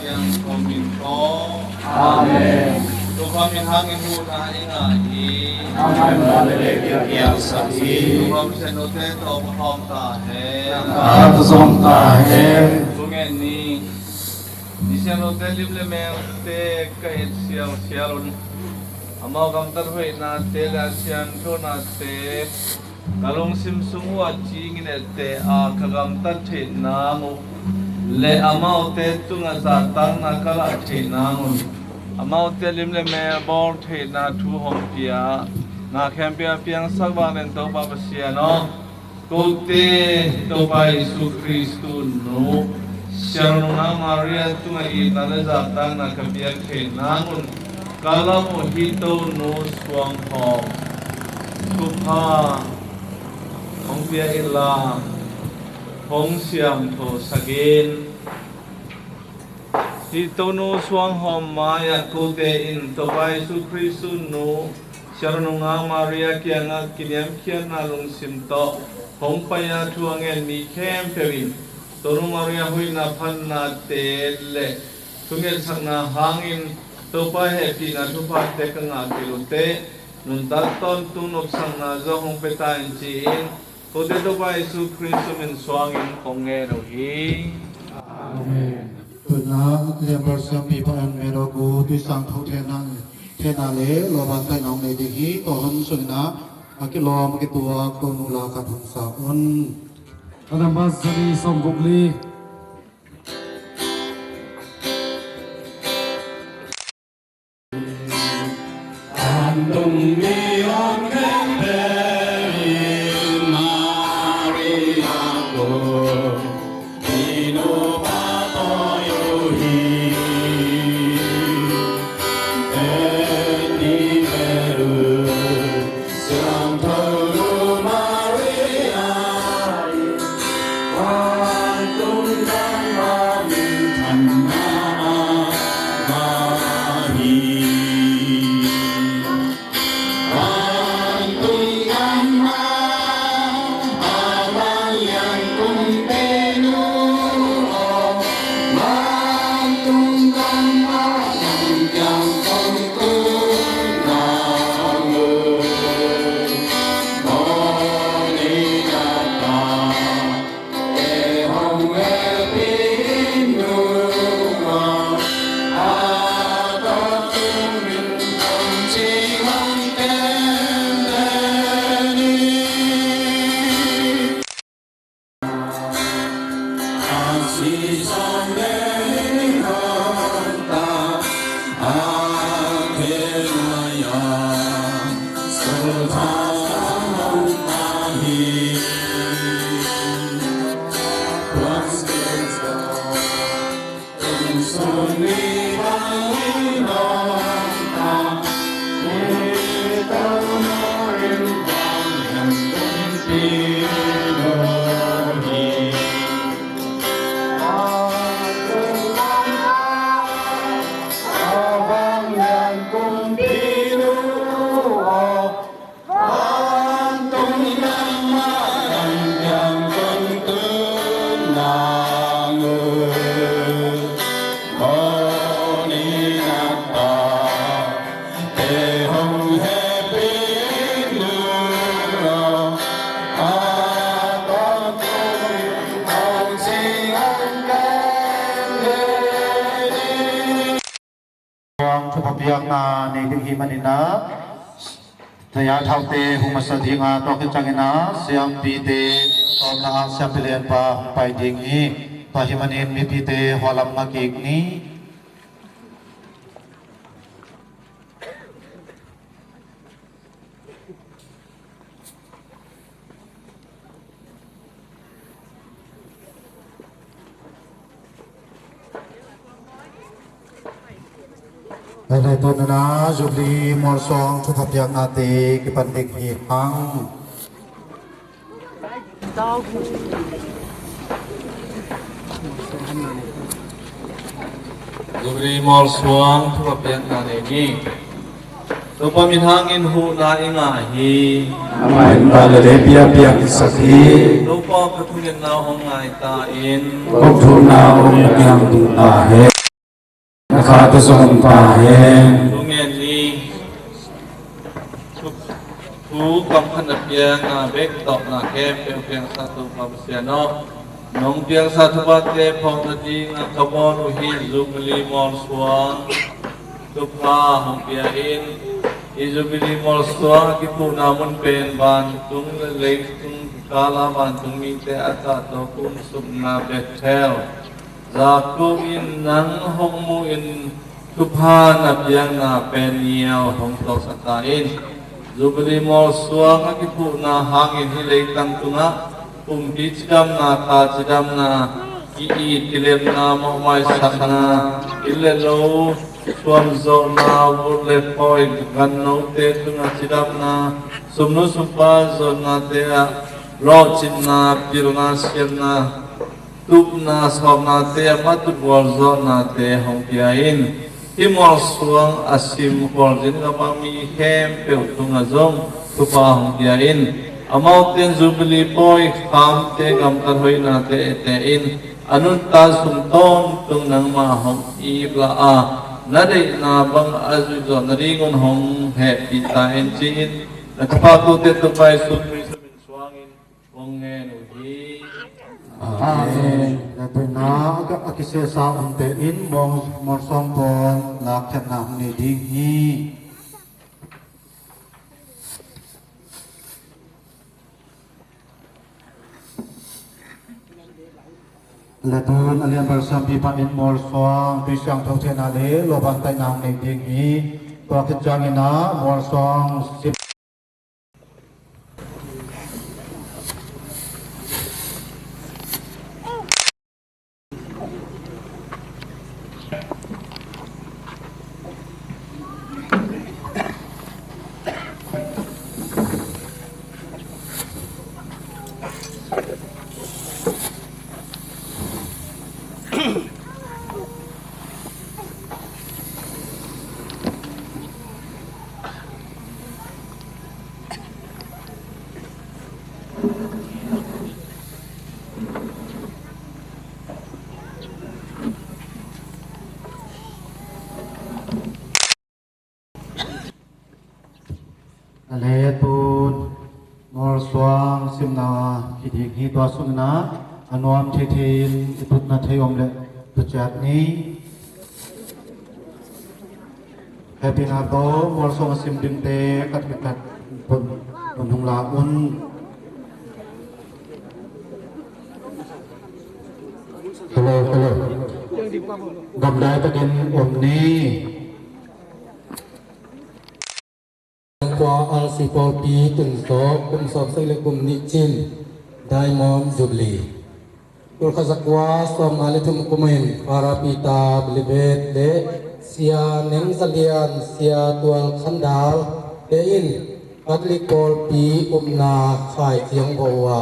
Yang kominfo, Amen. Tuhan hangin muna ingai, Amen. Balik yang sakit. Tuhan senote to mahom tahe, At som tahe. Tungen ni, di senote lible melte kahit sialon, amaw kamtar hoy na te la sian to na te, kalong simsungu achi nginete a kagamtar te namu. Le amau te tunga sa tang na kala the na ngun amau te lim le me bor the na thu hom pia na khem pia piang sak ba nen to ba sia no ko te to ba Yesu Kristo no Shalom na Maria tunga I na le sa tang na khem pia the na ngun kala mo hito no swang ho ku pa hom pia ila Hong siam to sagin Hito no swang hom maya kote in to by Yesu Kristo no Sharonunga Maria kianga kinyam kian nalong simto Hong paya tuangen mi kem pewin Tono Maria hui na pan na tele Tungel sang na hangin to pa happy na tupa teka nga kilute Nun dalton tunop sang na zohong petain chiin Kote to ba Yesu Kristo min swangin kongero hi. Amen. Tuna kaya bersa pipan mero ku tu sang thau thena le lo ban tai nong le di hi to hom sunna akilo ma ki tua ko nu la ka thang sa on. Adam basari som gugli. Andong mi on Maria, ชุบเบียงนาในดึงหิมันนะทยาเท่าเตหุมสถิงาตอกจังนะเสียงปีเตตอมนาเสียงเปลี่ยนปะไปดิ่งนี้ต่อหิมันมีปีเตหัวลำมากิกนี้ในต้นนะจุลีมอลซองชุบเบียงนาเตกิปันเด็กหีพังจุบรีมอลสวงทุกเปียกนาเนกีตุปมิทางอินหูนาอิงาฮี Amai balale pia pia kisati ตุปกระทุเงินนาหงไงตาอิน Oktuna om yang tu ahe Nakata som pahe ตุเงินนี้ทุกกำพันเปียงนาเบกตอกนาแคมเปียงเปียงสาธุมาเสียนอนงเปียงสาธุบัตเตพองตะจีงขบวนอุหิจุบรีมอลสวงตุพาหงเปียอินIzubili mol swa kitu namun pen ban tung lek tung kala ban tung minte ata to kum sumna betel zaku in nang hong mu in tupha na biang na pen niao hong to sata in Zubili mol swa kitu na hangin hilek tang tunga bichidam na ta chidam na i tilem na mo mai sakna illelo Suam zo na wule poi gan no te tunga chidam na sumnu sumpa zo na te a ro chin na pil na siam na tup na som na te a matut wal zo na te hong pia in himol suang asim wal jin ka pa mi hem pe tunga zong tupa hong pia in amau ten zubili poi kham te gam ka hoi na te in anun ta sum tom tung nang ma hong i bla a Nadi na bang azuzo nadi ngon hong he pita encin nakapatu te tupai sutri samin suangin wongen uhi Amen. Natin na akise sa unte in mong song pong lakchat na ni dingi. Ladun alian bersam pipa in mol song pisang thau chen ale loban tai nang nei dingi. Tua kijang ina mol song sip Aletun mol swang simna kidik hi tua sungna anuam thetin itut na thayom le tuchat ni happy na to mol swang sim dim te kat pun hung la un Hello Gầm đại ta đến ổn ni qua al-sipol pi tun so kum som sai le kum ni chin diamond jubilee ul khazakwa som ale thum kumen para pita bilibet le sia neng zalian sia tual khandal le in atlikol pi umna khai chiang bowa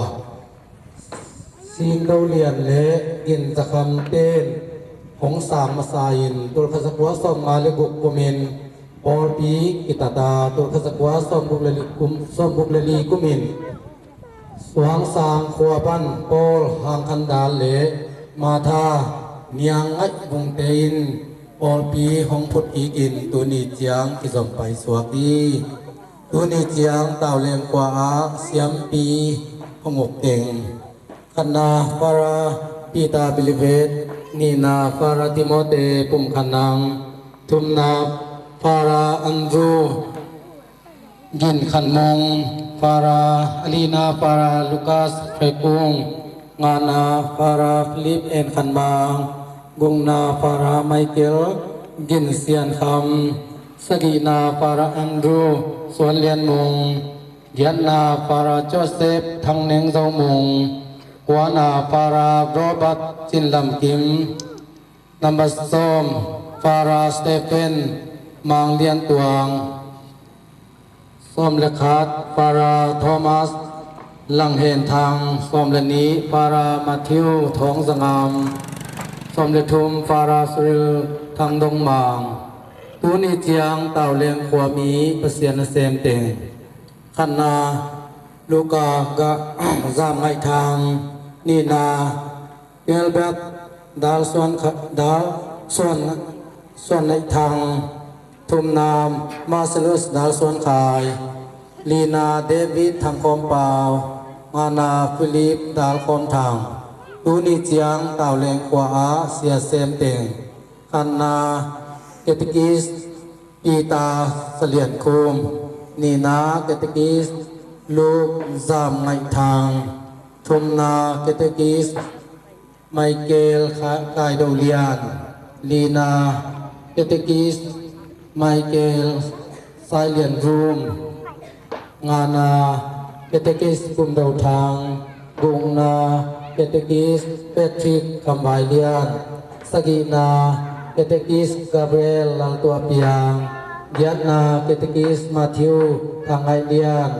sin do lian le in zakham ten hong sam masain ul khazakwa som ale guk kumen Paul P. Kitata tu khazakwa som buklali kumin suang sang khuapan Paul hang khandal le matha niang ai bung tein Paul P. hong phut ikin tu ni chiang ki som pai suaki tu ni chiang taw lem kwa a siam pi hongok teng khana para pita bilivet nina para timote pum khanang thumna para Andrew Gin Khanmong para Alina para Lucas Prekung Ngana para Philip and Khanmang Gungna para Michael Gin Sian Kham Sagina para Andrew Suan Lian Mong Gianna para Joseph Thang Neng Zau Mong Kwana para Robert Chin Lam Kim Number Som para Stephen Mang Lian Tuang Som Lekhat para Thomas Lang Hen Thang Som Lani para Matthew Thong Zangam Som Letum para Sril Thang Dong Mang Tu Ni Chiang Tao Leng Khwa Mi Pasian Sem Teng Khana Luka Ga Zam Ngai Thang Nina Albert Dal Suan Ngai Thang Thum Nam Marcellus Dal Suan Khai Lina David Thang Khom Pao Ngana Philip Dal Khom Thang Tu Ni Chiang Tao Leng Kwa A Sia Sem Teng Khana Ketikis Pita Salian Kum Nina Ketikis Luk Zam Ngai Thang Thum Na Ketikis Michael Khai Dau Lian Lina Ketikis Michael Silent Room Ngana Ketekis Kum Dau Thang Gungna Ketekis Patrick Kambay Lian Sagina Ketekis Gabriel Lang Tua Piang Giatna Ketekis Matthew Thangai Lian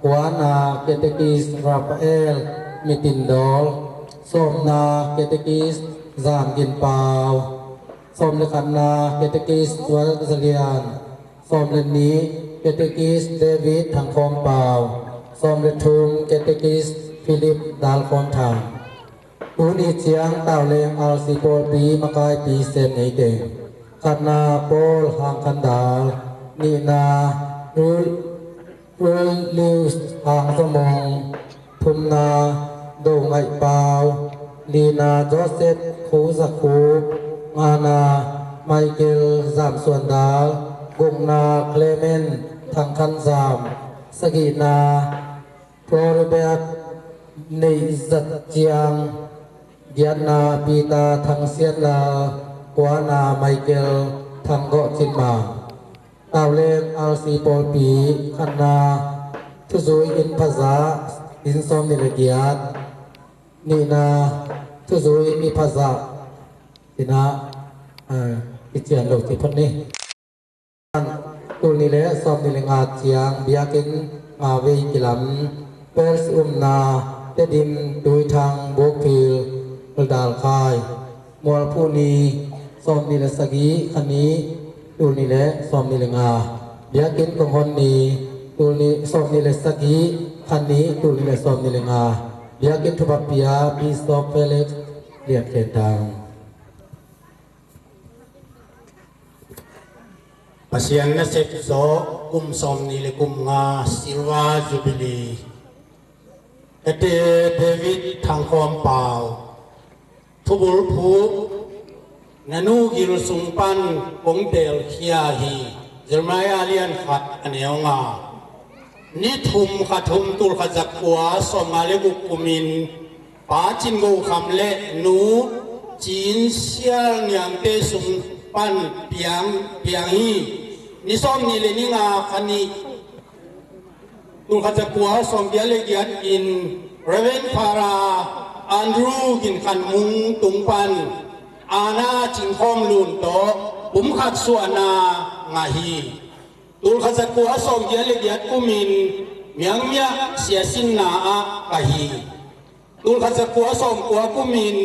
Kwana Ketekis Rafael Mitindol Somna Ketekis Zam Gin Pao Som Lekhanna Ketekis Tual Zalian Som Leni Ketekis David Thang Khom Pao Som Letum Ketekis Philip Dal Khom Thang Tu Ni Chiang Tao Leng al-sipol pi makai pi sem nei teng Khana Paul Hang Khandal Nina Rul Lius Hang Samong Thumna Do Ngai Pao Lina Joseph Khu Zakhu Ngana Michael Zam Suan Dal Gungna Clement Thang Khan Zam Sagina Floribert Nei Zat Chiang Gianna Pita Thang Sian La Kwana Michael Thang Go Chin Ma Tao Leng al-sipol pi Khana Thu Zui In Phaza In Som Nilegiat Nina Thu Zui Mi Phaza Tina Ichian Lo Ti Phot Ni Tu Ni Le Som Ni Le Nga Chiang Biakin Nga Vei Kilam Pels Na Te Dim Dui Thang Bok Phil Dal Khai Mual Phu Ni Som Ni Le Sagi Khani Tu Ni Le Som Ni Le Nga Biakin Kong Hon Ni Tu Ni Som Ni Le Sagi Khani Tu Ni Le Som Ni Le Nga Biakin Thupapia Bishop Felix Liat Ken Tang Pasian na sep so kum som ni le kum nga silwa jubilee ete David Thang Khom Pao Thubul Phu Nanu Gil Sungpan Kong Del Khia Hi Jeremiah Lian Khat Aneo Nga Ni Thum Khathum Tul Khazak Kwa Somale Kukumin Pa Chin Go Kham Le Nu จีนเสียเนียงเตสุงปันเปียงฮีนิสอมนี่เลยนี่งาคันนี้ตุงขัดจะกลัวสมเดียเลยเกียรอินเรเวนพาราอันรูกินขันมุงตุงปันอาณาจิงคอมลุนโตปุมขัดส่วนนางาฮีตุงขัดจะกลัวสมเดียเลยเกียรกุมินเมียงเมียเสียสินนาอากาฮีตุงขัดจะกลัวสมกลัวกุมิน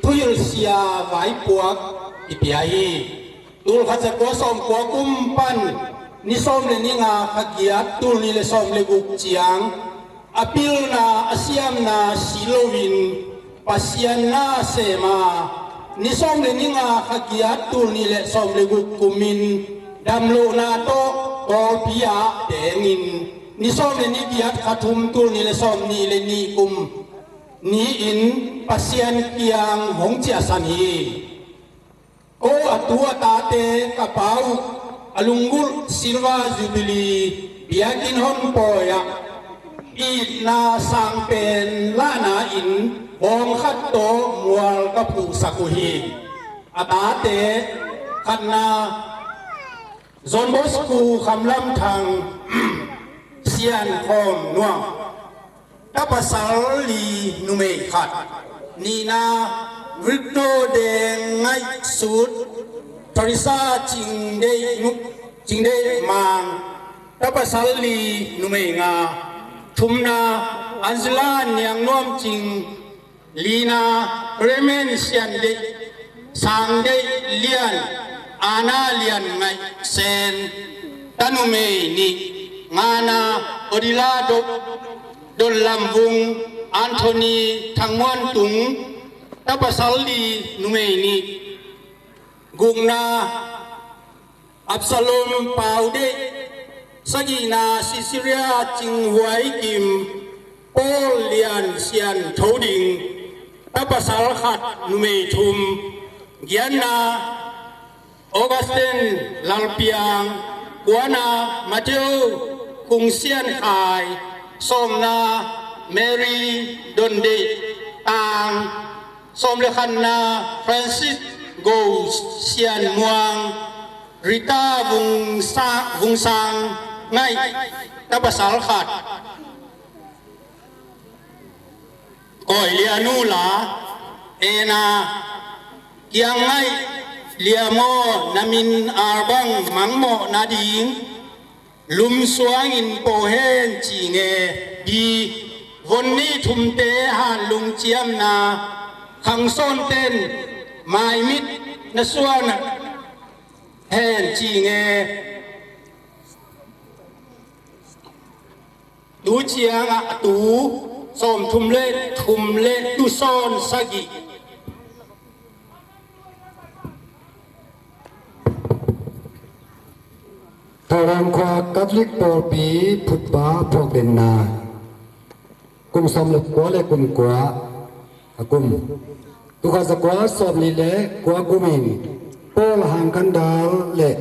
ทุยเสียไว้ปวกอิปยาฮีตุลขัดจะกลัวสมกลัวกุมปันนิสอมเลนิงาขกียตุลนิเลสอมเลกุกจียงอพิลนาอาเซียมนาซิโลวินปัสยันนาเซมานิสอมเลนิงาขกียตุลนิเลสอมเลกุกกุมินดัมโลนาโตกอลปิยาเดงินนิสอมเลนิกียขัดทุมตุลนิเลสอมนิเลนิกุมนี่อินปัสยันเกียงหงเจียสันฮีโออัตัวตาเตกระเป๋าอลุงกุลซิลวาจูบิลีเบียกินฮอนปอยะอีนาสังเป็นลานาอินบองขัดโตมัวลกับผู้สักุฮีอาตาเตขัดนาซอนบอสกูคำลำทางเซียนคอมนัวถ้าภาษาลีนุเมขัดนีนาริโตเดงไงสุดทริซาจิงเดนุจิงเดมังถ้าภาษาลีนุเมงาทุมนาอันซลานยังน้อมจิงลีนาเรเมนเซียนเดสังเดเลียนอานาเลียนไงเซนตานุเมนีงานาอดิลาดลลำวุงอันโทนีทางมวนตุงถ้าภาษาลีนุเมนีกุงนาอับซาโลมเปาเดสกีนาซิซิเรียจิงไวกิมโปเลียนเซียนโทดิงถ้าภาษาขัดนุเมทุมเกียนนาออกัสเตนลาลเปียงกัวนามาเทโอกุงเซียนไอสมนาเมรีดอนเดตางสมเลขันนาฟรานซิสโกเซียนมวงริตาวุงซังไงนับภาษาขัดก่อยเลียนูลาเอนาเกียงไงเลียโมนามินอาบังมังโมนาดิงลุมสวงอินโปเฮนจีเงดีวันนี้ทุมเตหันลุงเจียมนาขังซ่อนเต้นไม้มิดนสวนเฮนจีเงดูเจียงอะตูส้มทุมเล่ดูซ่อนสกิทารังควากัตลิกปอปีพุทธาพวกเป็นนากุมสมเล็กกว่าเล็กกุมกว่ากุมตุกาสกว่าสมลีเล็กกว่ากุมินปอลหังกันดาลเล็ก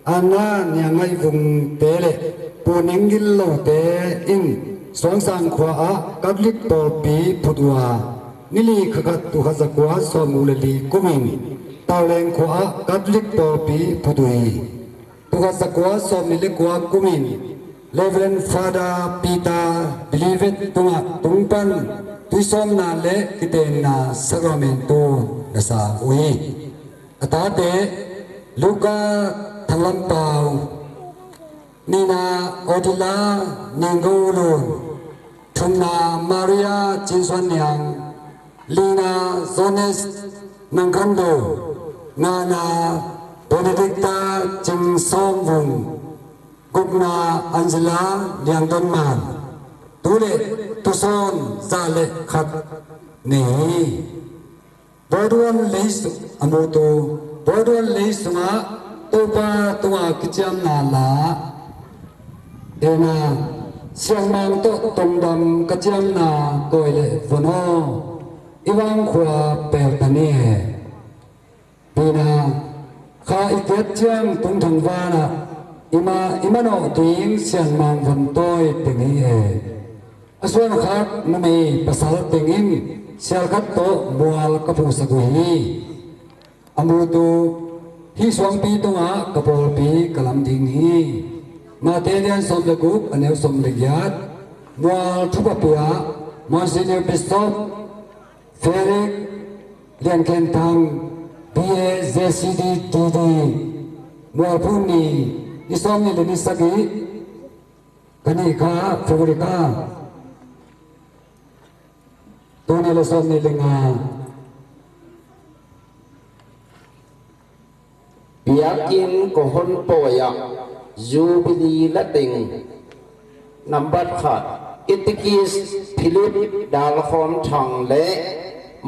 อานาเนี่ยไงวุงเตเล็กปูนิงกิลโลเตอิงสองสังขวากัตลิกปอปีพุทธวานิลีขกัดตุกาสกว่าสมุลลีกุมินตาเลงขวากัตลิกปอปีพุทธวีตุกาสกว่าสมิลิกว่ากุมินเลเวนฟาดาปีตาบิลิเวตตุงปันตุสมนาเลกิเตนาสกราเมนโตนาซาอุยอาตาเตลูกาทังลัมเปานีนาโอติลานิงโกลูทุมนามาริยาจินสวนยังลีนาโซเนสนังคันโดนานาBenedicta Jing Song Wung Gugna Angela Liang Don Man Tule Tuson Zale Khat Ni Boduan Leis Amoto Boduan Leis Ma Topa Tua Kicham Nala Ena Siang Mang To Tong Dam Kicham Na Koile Vono Iwang Khua Pertani Pinaข้าอีกเจียงตรงทางว่านะอิมาโนดิ้งเสียงมังวันต้อยเป็นนี้ส่วนครับมันมีภาษาเป็นอิง เสียขัดโตบัวกระปูสกุยอมูตูฮิสวงปีตงากระโปปีกลัมดิงฮีมาเตเลียนสมเลกุกอันเอวสมเลกยัดบัวทุบปียมอนซิเนอร์ปิสโตเฟริกเลียนเคนทังบีเอเจซีดีดีดีบัวพูนีนิสอมนี่เลนิสกีกันนี่ข้าเฟบริกาตัวนี้เราสอนในเรื่องเปียกินก็หนป่วยยูบิลีละติงนับบัดขาดอิตกิสพิลิปดาลฟอมทังเละ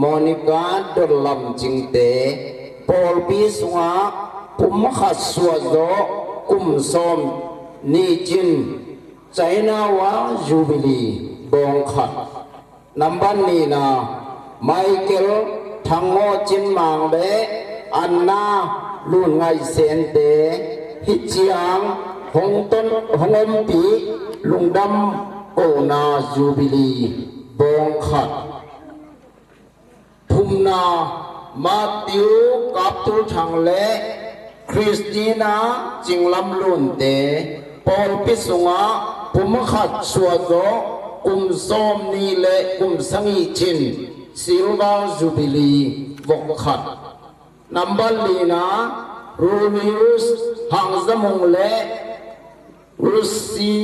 มอนิกาดลลัมจิงเตปอลปีสวาปุมขัดสวดโดกุมซอมนีจินใจนาวายูบิลีบองขัดนับบันนีนาไมเคิลทังโงจินมังเละอันนาลุ่นไงเซนเตฮิจิยังหงต้นหงอมปีลุงดำโอนาจูบิลีบองขัดทุมนามาติวกับตุลทังเลคริสตินาจิงลำลุนเตปอลปิสุงะปุมขัดสวดโดกุมซอมนีเลกุมสังอีจินซิลวาจูบิลีบองขัดนัมบัลลีนารูมิอุสฮังซามุงเลรุสี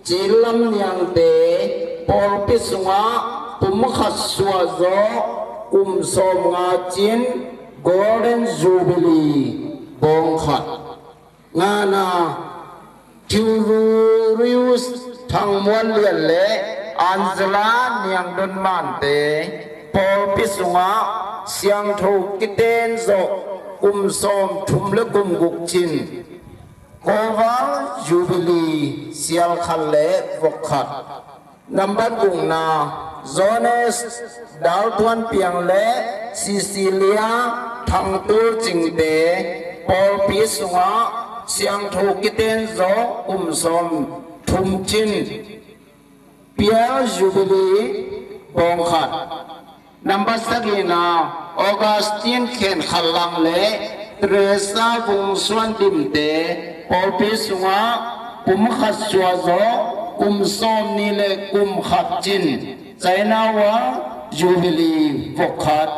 จิลัมยังเตปอลปิสุงะปุมขัดสวดโดกุมสมงาจินโกลเด้นจูบิลีบองขัดงานาทิวรูริอุสทางมวลเลียนเลอันซลาเนียงดนมันเตปอลปิสุงะเสียงถูกกิเตนโซกุมสมทุมและกุมกุกจินโกวาจูบิลีเสียลคันเลวกขัดนับบันกุงนาโซเนสดาวทวนเปียงเลซิซิเลียทางตูจิงเตปอลปิสุงะเสียงถูกกิเตนโซกุมสมทุมจินเปียจูบิลีบองขัดนับบัสกีนาออกัสตินเข็นขลังเลเทเรซาฟุงสวนดิมเตปอลปิสุงะปุมขัดชัวโซกุมซอมนีเลกุมขัดจินใจนาวาจูบิลีวกขัด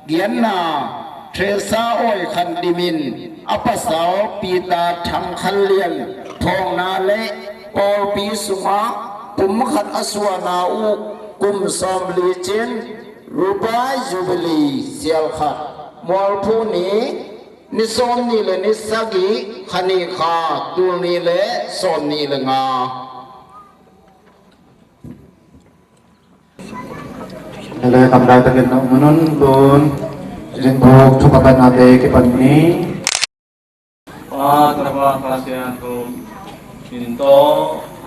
เกียนนาเทเรซาโอยขันดิมินอัปสาวปีตาทังคันเลียนทองนาเลปอลปิสุงะปุมขัดอสวานาอุกุมซอมลีจินรูปายจูบิลีเสียลขัดมอลผู้นี้นิสอมนี่เลยนิสกิขณีขาตูนี่เลยสอมนี่เลยงา เลยทำได้ตะเกียบมนุนโดนจึงบอกทุกประการเดกิปันนี้ Terima kasih aku Minto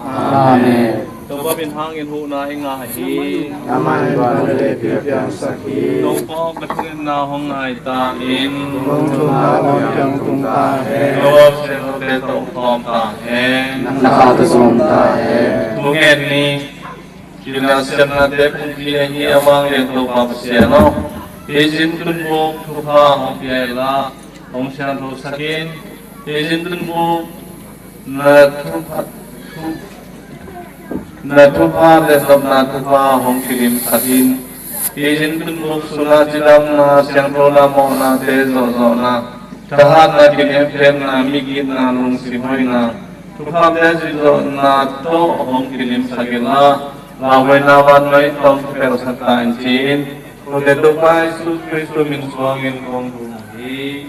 Amin. Coba bintang inhu na inga hi Namai balale piang sakhi. Tongpo katrin na hong ai ta in Tung tung na ong tung ta he. Lo se ho te tong thom ta he Nakata som ta he. Tungen ni Kinasian na te kung kiya hi amang yang to papasya no Izin tun po tuha hong piyala Hong siya to sakin Izin tun po na tuha lesab na tuha hong kilim sakin Izin tun po sula jilam na siyang rola mo na te zozo na Tahat na kinefem na migit na nung sihoy na Tuha te zizo na to hong kilim sakin na Laway naman may itong pero sa taansin Kundi tupa Isus Kristo minsuangin kong buhay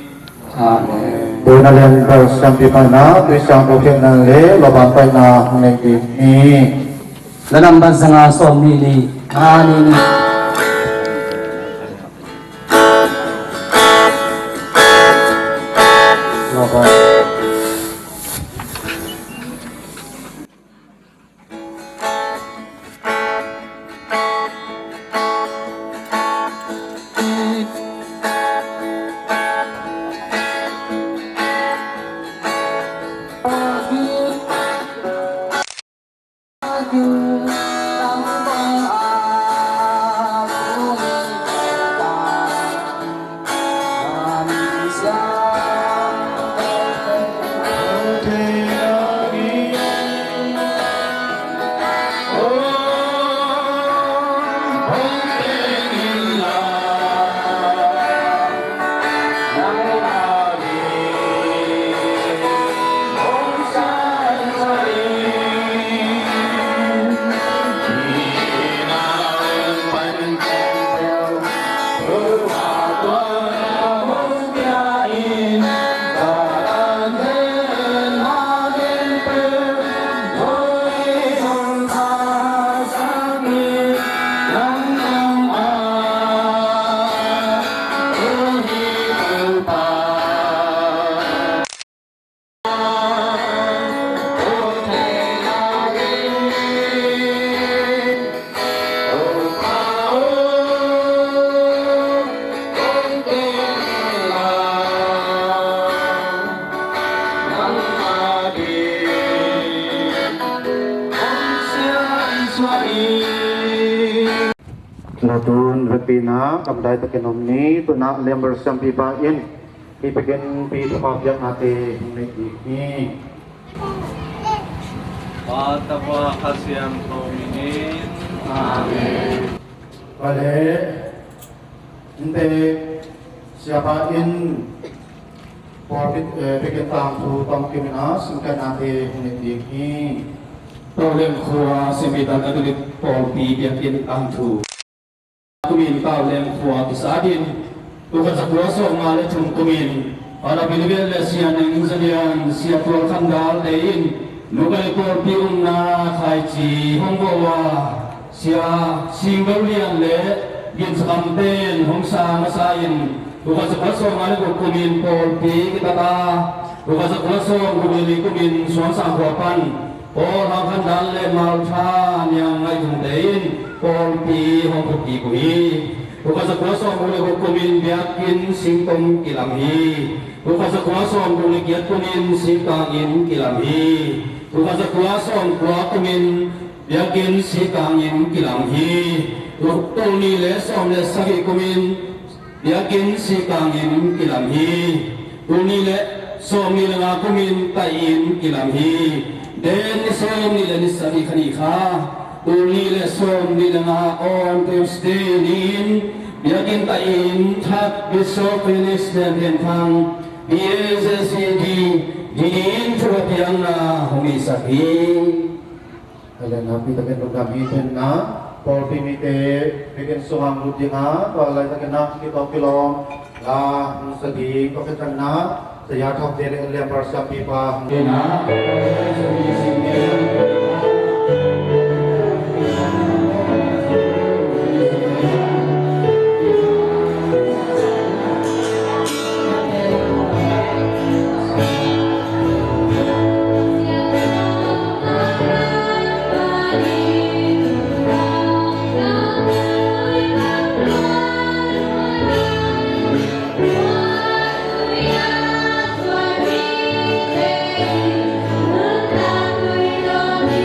Amen. Bunalan ba siyang pipana, siyang bukit ng le, labantay na ang nagtip ni. Lanamban sa nga som nili, anini. กำไดตะเกนมนี้ตุนะเลียมเบอร์ซัมปีปาอินที่เป็นปีทอบยังอาเตในอีกนี้ Patapa kasihan Dominin. Amin. Balik, ente siapain porbit bikin tamu tamu kiminas mungkin nanti mendidik ini. เราเล่นครัวสิมีตันอดุลิตปอปีเบียงกินอังทูกุมินเก้าเล่นครัวกิสาดินตุกสักรัวส่งมาเลชุมกุมินอาราบิลเวลเลเซียนอิงเซเนียนเสียตัวขันดาลเตอินลูกไอ้ปอปีอุนนาไคจีฮงโกวาเสียสิงเบลเลียนเล่ยินสกัมเตนฮงซามาซาอินตุกสักรัวส่งมาเลกุมินปอปีกิตาตาตุกสักรัวส่งกุมินสวนสามหัวปันโอทางขันดันเลมาลชายังไงถึงเดินปอลปีห้องกุกีกุยบุคคลสกุลสมบุญกุมินเบียกินสิงตงกิลังฮีบุคคลสกุลสมบุญเกียรติกุมินสิงกังอินกิลังฮีบุคคลสกุลสมกุมินเบียกินสิงกังอินกิลังฮีบุคคลนี้เลสมเลสกิกุมินเบียกินสิงกังอินกิลังฮีบุคคลนี้เลสมนิลงากุมินตาอินกิลังฮีเดนนิสอมนิเลนิสามีขณีข้าตูนิเลสอมนิลงาออนเตสเดนินเบียกินตาอินทักบิสโอฟินิสเดนเดนทังเบียเซซีดีดินทุกอย่างนาหงอิสักฮี Kalian nabi tapi program itu na, polpi mite bikin suam rujina, kalau lagi kena kita pilom lah sedih kau kita na, saya thap dari liam bersam pipa. Dena, Hãy subscribe cho kênh Ghiền Mì Gõ để không bỏ lỡ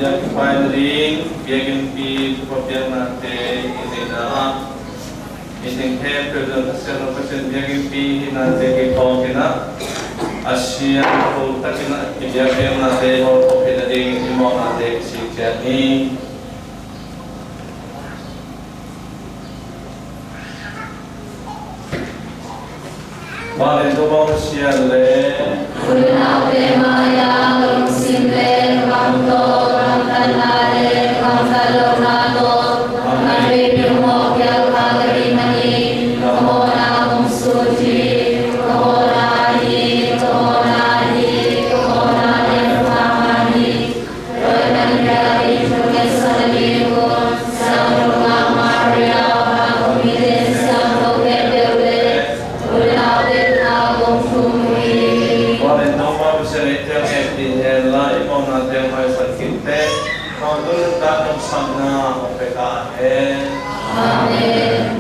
yang paling biakin pi kepapian nanti ini dah ini hem kerja pasien biakin pi nanti kita kena Asia tu tak kena biakin nanti mau kopi nanti mau nanti si jadi Balik tu bawa sial le. Punau temaya simple kamto kamtanale kamtalonado kamari bimo kyal kagri mani kamona mumsuji kamona lemamani roinangari kesalimu samruga maria kumide samroke deule punau Balik tu bawa sial itu yang dihelai mau nanti mai sakit teh. Kau tu tak bersama PKN. Amen.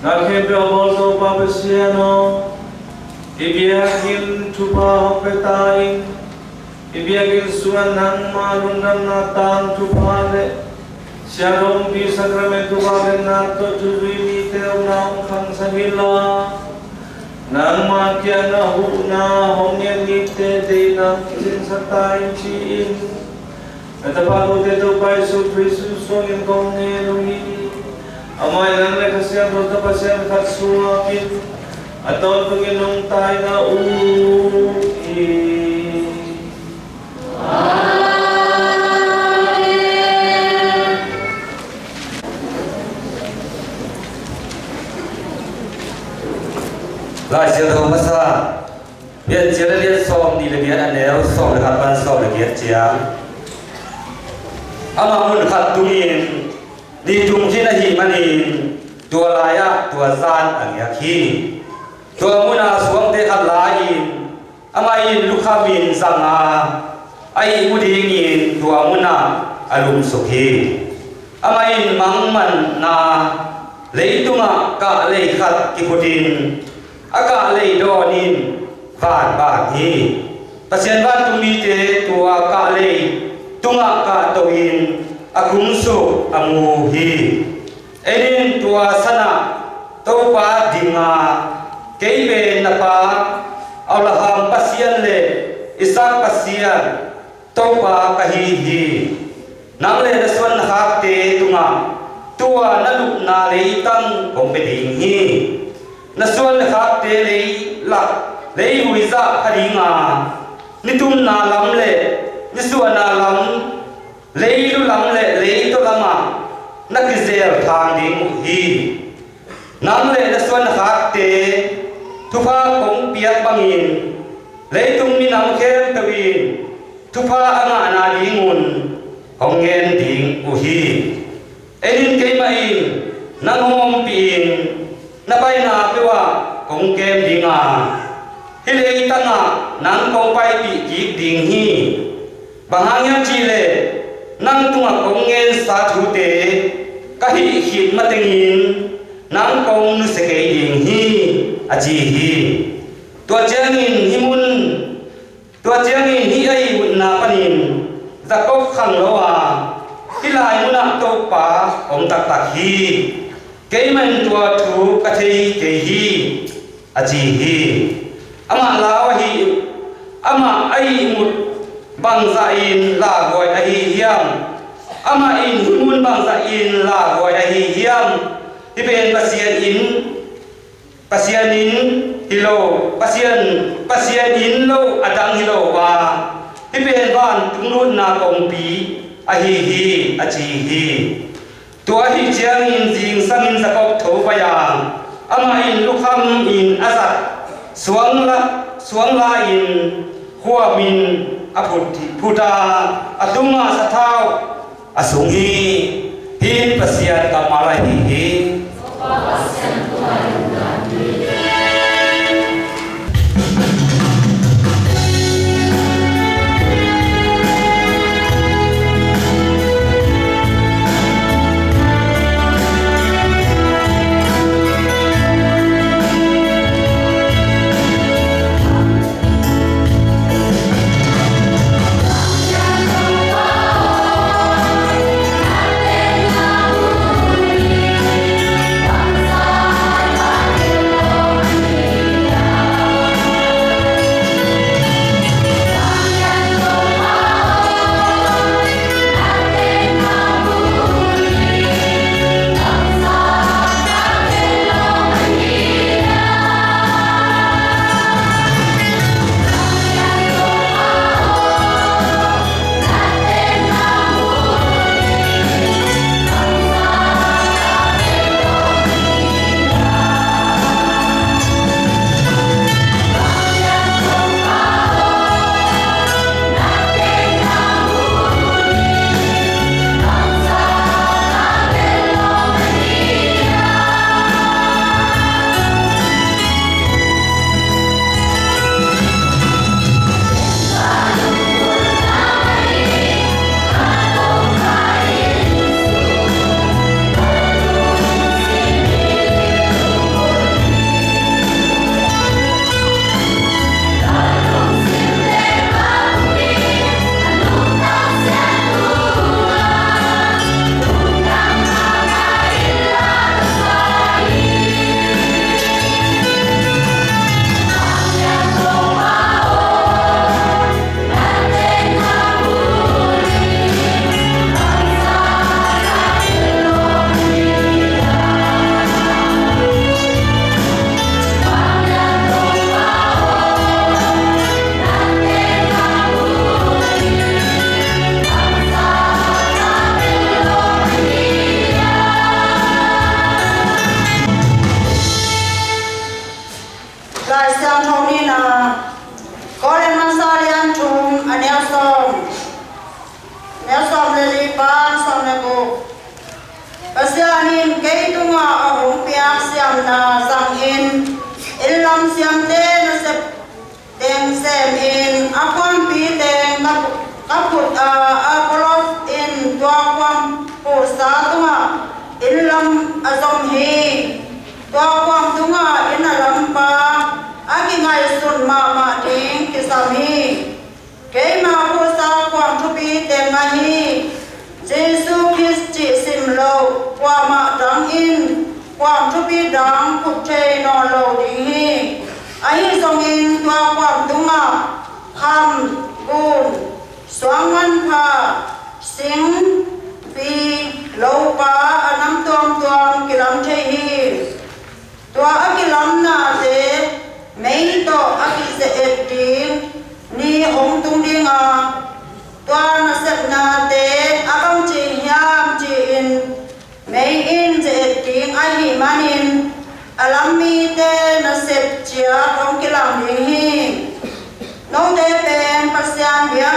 Nakhe bolso papasiano ibiakin tupa petain ibiakin suanang malunam natang tupale shalom bi sacramento nato tujui teu nang khang sabila nang makia na huna hongyen nite de nang kisin satain chin natapago de to pai su prisu songin kongin lungi amay nang lekasya berta pasya katsuakin atau penginung tayo na uwi. Lai siêu thầu mất xa Biết chế đã liên xóm đi là biết anh nếu xóm được hạt văn xóm được biết chế Ama mun khát tu min Di chung khi na hi manin Tua laya tua zan ang yakhi Tua muna suam te khat lain Ama in lukha min zanga Ai uding in tua muna alum sukhi Ama in mangman na Leitunga ka lei khat kiputin Aka lei donin van bang hi Pasien van tumi te tua ka lei tunga ka toin akumsu amu hi Enin tua sana topa dinga keibe napa aulaham pasien le isak pasien topa kahi hi Nangle naswan hak te tunga tua naluk na leitang kompeding hi Naswan hak te lei lak lei huiza haringa nitum na lam le niswa na lam lei lu lam le lei to lama nakizel thang ding hi nam le naswan hak te thupa kong piak bangin lei tung mi nam khem tawin thupa anga na dingun hongen ding u hi enin keima in nangom pin na pai na pewa kong tung kem dinga hi le tanga nang kong pai pi ki ding hi bahang chi le nang tunga kong ngen sa thu te ka hi hit ma tengin nang kong nu se ke ding hi aji hi tua changin himun tua changin hi ai mun na panin zakok khang lo wa hilai muna to pa om tak tak hi keiman tua thu ka thei ke hi aji hi ama lawa hi ama ai mut bang za in la goi a hi hiam ama in himun bang za in la goi a hi hiam ti ben pasian in hilo pasian in lo adang hilo wa ti ben ban tungun na kong pi a hi hi a chi hi tua hi chiang in jing sang in zakok tho pa yang ama in lukham in azat suang la in huwa min aputi puta atunga sathau asungi hin pasian kamala hi Nông tế bền, pasian biếng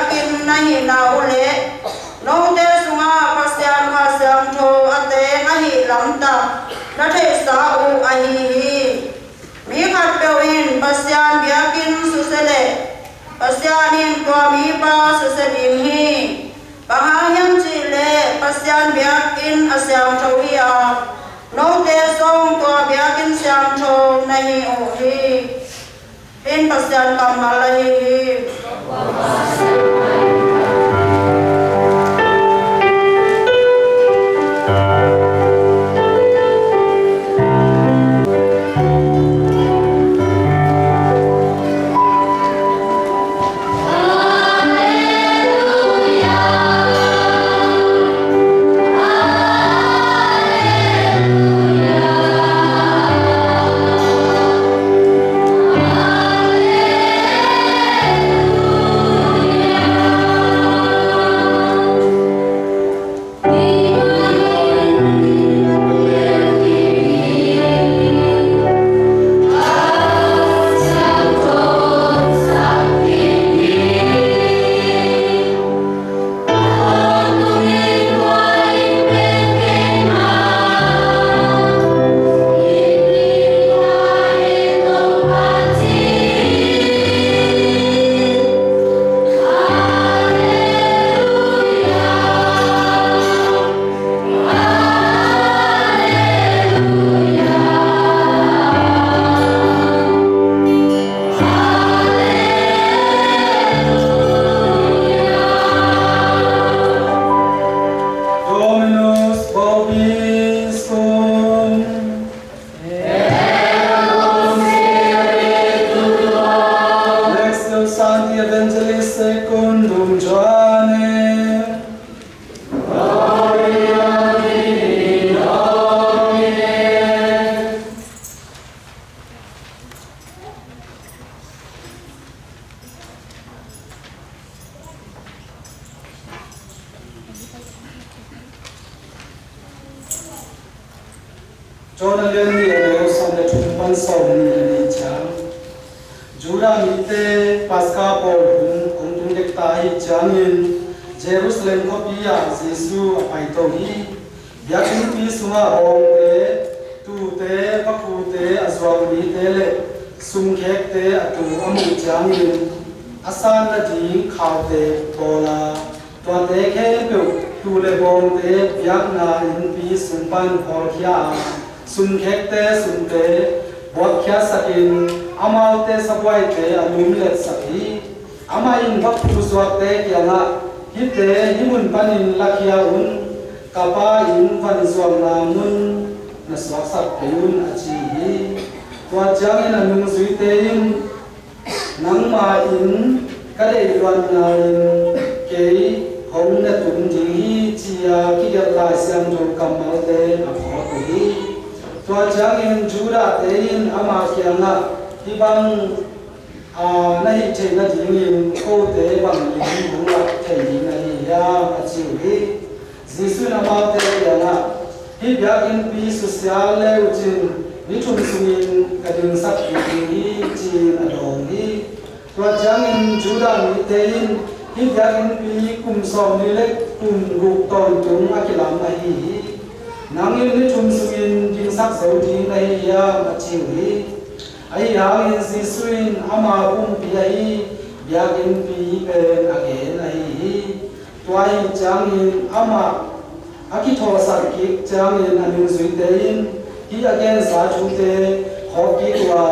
Pasianin tua bipa sesedinghi Bahayam cile pasian biakin asyam chawia No te song tua biakin syam chaw nahi ohi In pasian kamalahi John Leon Leo Sunday Tumpan Song Chang Jura Mite Pasca Paul Kung Dektai Changin Jerusalem Kopia Jesu Apaitohi Yakin Pisuma Ongte Tute Pakute Azwami Tele Sumkekte Atu Amu Changin Asan Ding Kaute Tola Tuate Kepu Tule Bongte Yakna In Pis Sumpan Korkia Sun khekte sunte bokhya sakin amalte sabwaite alumlet saki amain baktu swate kyanga hite himun panin lakhia un kapa in van zwangna mun na swaksak peun achi hi twa jangin anung suite in nangma in kale wan na in kei hong na tum ji chia ki la siam jo kamalte apho hi Tua jangin jura tein ama kianga ibang nahi chena dingin ko te bang yin bunga tein nahi ya achiwi Jisu nama te kianga hi biakin pi sosiale ujin nichum sungin kading sak hi jin adongi Tua jangin jura ni tein hi biakin pi kum som nilek kum guk ton tung akilam nahi Nangin ni chum sungin jin sak sau ding nahi ya machiwi ai hangin si suin ama kum pi ai biakin pi pen again nahi tuai changin ama aki tho sak ki changin anin sui tein hi again sa chu te hoki tua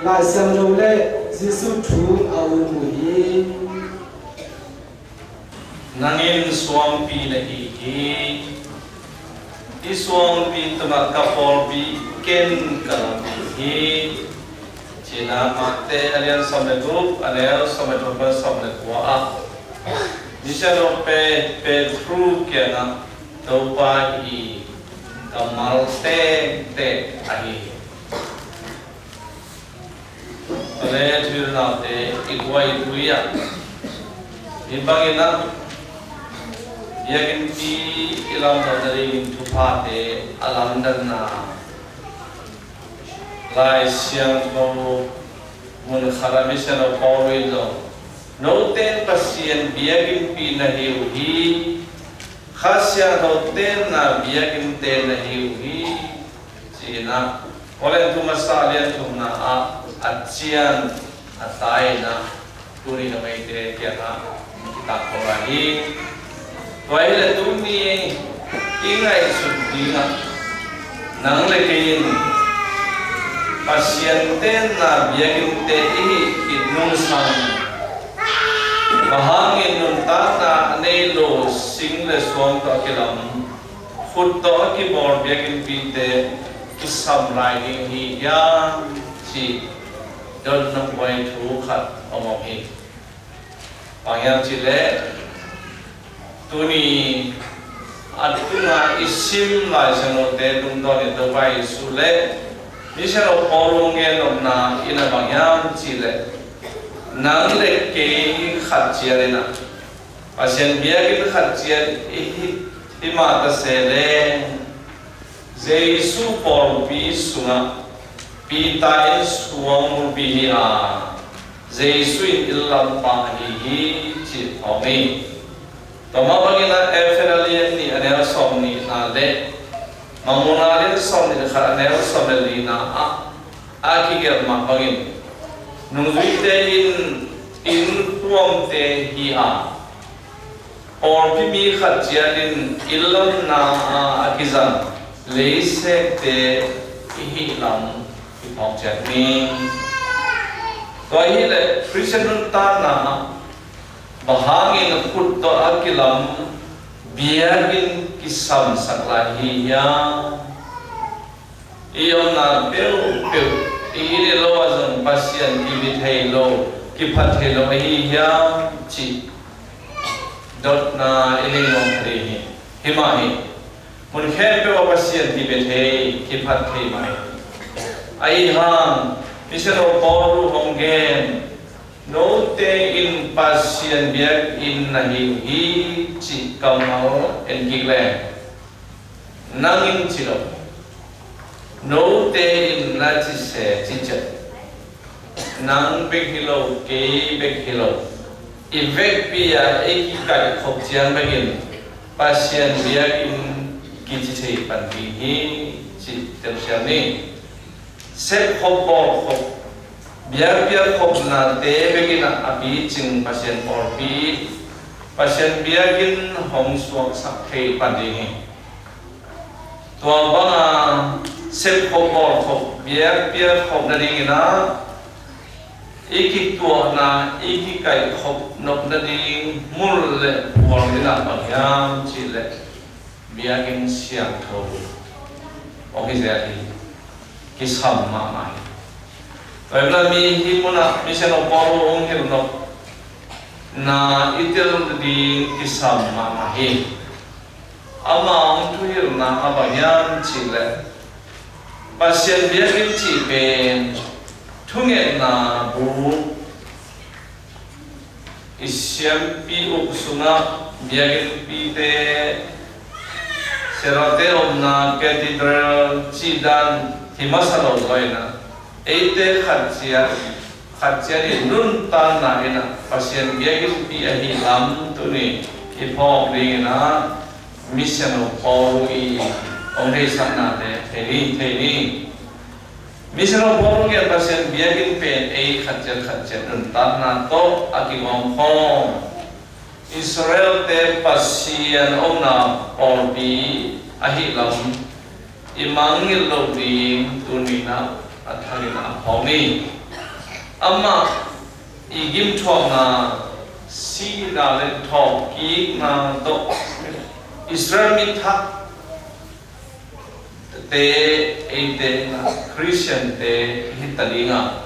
lai siam jo le jisu thu au muhi Nangin suam pi nahi hi Iswang pi tama kapol pi ken kalabi China mate alian samne group alian samne topa samne kwa Nisano pe through kiana topa I kamal te ahi Ale thirna te igwa ituya Ibangina Yakin pi ilam dari tupate alam dana lai siang mo mun kharamishan o pawilo no ten pasien biagin pi na hiuhi khasya no ten na biagin ten na hiuhi sina olen tu masalian tu na a atsian atay na tuni na may te kaya na kita korahi vậy là tuni ingay sudi nga nang lekin pasyente na biyagin te inung sang bahangin nun tata nelo sing le suang to kilam khut to ki bor biyagin pite kisam rai hi ya chi don nam way thu khat omong hi pangyam chi le tuni atunga isim lai sano te dum do ni to bai su le ni sano polong nge nom na ina pangyam chi le nang le ke khat chia le na pasien bia ki khat chia hi ma ta se le Jesu por pi sunga pi ta in suang pi a Jesu in ilam pa hi chi omi to ma bagina efenalien ni anel som ni na le mamunalin som ni kha anel som ni na a ki ger ma bagin nung te in tuam te hi a or pi mi khat jianin ilam na akizan leise te hi lam ipong chat ni to hi le Christian ta na bahangin put to akilam biagin kisam sakla hi ya iyon na peu ini lo azang pasien ki bithai lo ki phathai lo hi ya chi dot na ini long thri hima hi mun khe pe pasien ki bithai ki phathai mai ai hang misero paulu honggen no te in pasien biak in nahi hi chi kamau en gigle nangin chilo no te in na chi se chi che nang big hilo ke big hilo evek pia eki kai khop chiang begin pasien biak in ki chi sei pan bi hi chi tem siam ni se khop bor khop biar khop na te begin abi ching pasien por pi pasien biagin hong suak sak thei pan di hi to banga se khop bor khop biar khop na ding na iki to na iki kai khop nok na ding mul le por ni na bangyam chi le biagin siang tho okay zai ki sam ma mai vậy là mi muna mi sẽ nói bao ông hiểu nó na itil di kisam mà hi ama ông thu hiểu na abayan chỉ là pasien biết cái chỉ về thu nghe na bu isiam pi uksunga biagin pi te serate omna cathedral chidan himasalo rồi na ete khatsia ni nun ta na ina pasien biagin pi ahi lam tu ni ki phok ring na mission of i ông đây sang na te thei mission of all ke pasien biagin pe ei khatsia nun ta na to akimom khom Israel te pasien omna or bi ahi lam imangil lo di tu ni na athalina phawni amma igim thong na si na le thok ki na do Israel mi thak te ete na Christian te hitalinga